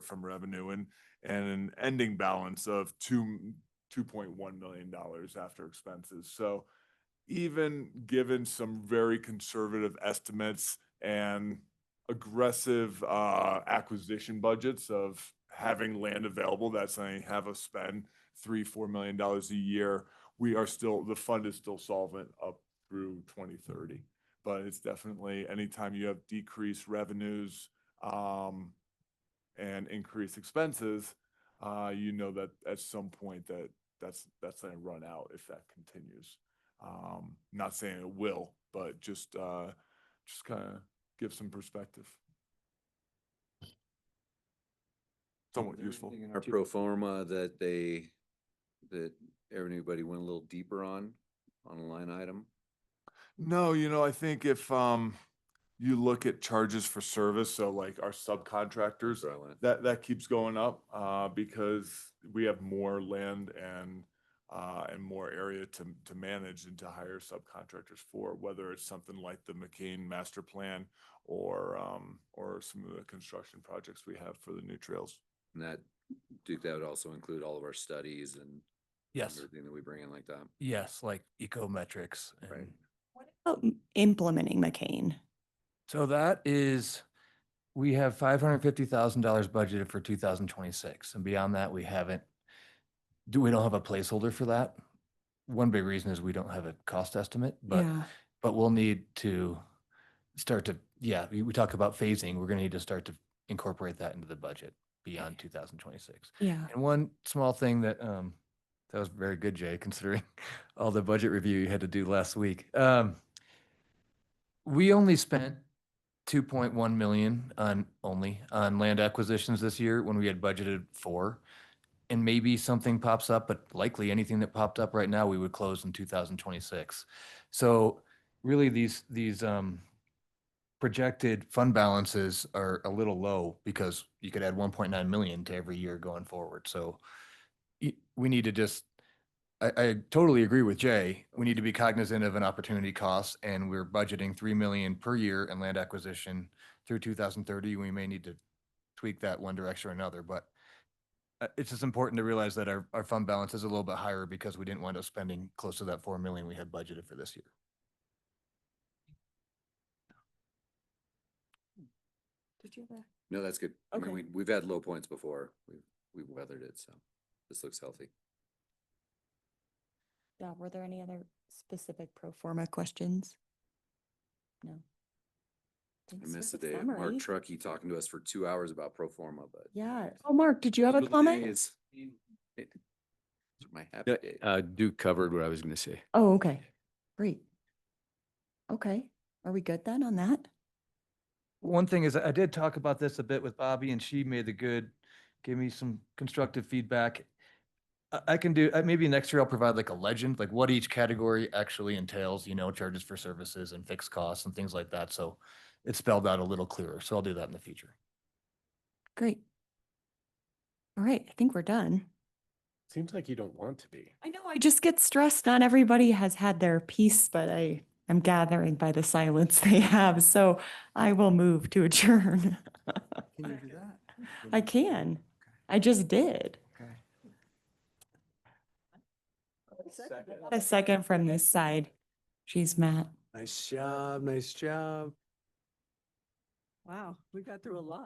from revenue, and an ending balance of $2.1 million after expenses. So even given some very conservative estimates and aggressive acquisition budgets of having land available that's saying have us spend $3-4 million a year, the fund is still solvent up through 2030. But it's definitely anytime you have decreased revenues and increased expenses, that at some point that's going to run out if that continues. Not saying it will, but just kind of give some perspective. Somewhat useful. Our pro forma that everybody went a little deeper on a line item. No, I think if you look at charges for service, so like our subcontractors, that keeps going up because we have more land and more area to manage and to hire subcontractors for, whether it's something like the McCain master plan or some of the construction projects we have for the new trails. And that would also include all of our studies and Yes, everything that we bring in like that. yes, like ecometrics. Right. What about implementing McCain? So we have $550,000 budgeted for 2026, and beyond that, we don't have a placeholder for that. One big reason is we don't have a cost estimate, but we'll need to start to, we talk about phasing. We're going to need to start to incorporate that into the budget beyond 2026. Yeah. And one small thing that was very good, Jay, considering all the budget review you had to do last week. We only spent 2.1 million on land acquisitions this year when we had budgeted 4. and maybe something pops up, but likely anything that popped up right now, we would close in 2026. So really these projected fund balances are a little low because you could add 1.9 million to every year going forward. So we need to just, I totally agree with Jay. We need to be cognizant of an opportunity cost, and we're budgeting 3 million per year in land acquisition through 2030. We may need to tweak that one direction or another, but it's just important to realize that our fund balance is a little bit higher because we didn't wind up spending close to that 4 million we had budgeted for this year. Did you have a? No, that's good. I mean, Okay. we've had low points before. We've weathered it, so this looks healthy. Yeah, were there any other specific pro forma questions? No. I Thanks missed for the the day of Mark summary. Truckee talking to us for 2 hours about pro forma, but. Yeah. Oh, Mark, did you have a those were the comment? days. Those are my happy days. Duke covered what I was going to say. Oh, okay. Great. Okay. Are we good then on that? One thing is I did talk about this a bit with Bobby, and she gave me some constructive feedback. I can do, maybe next year I'll provide like a legend, like what each category actually entails, charges for services and fixed costs and things like that. So it's spelled out a little clearer. So I'll do that in the future. Great. All right. I think we're done. Seems like you don't want to be. I know I just get stressed. Not everybody has had their piece, but I'm gathering by the silence they have. So I will move to adjourn. Can you do that? I can. I just did. Okay. A second from this side. She's Matt. Nice job, nice job. Wow, we got through a lot.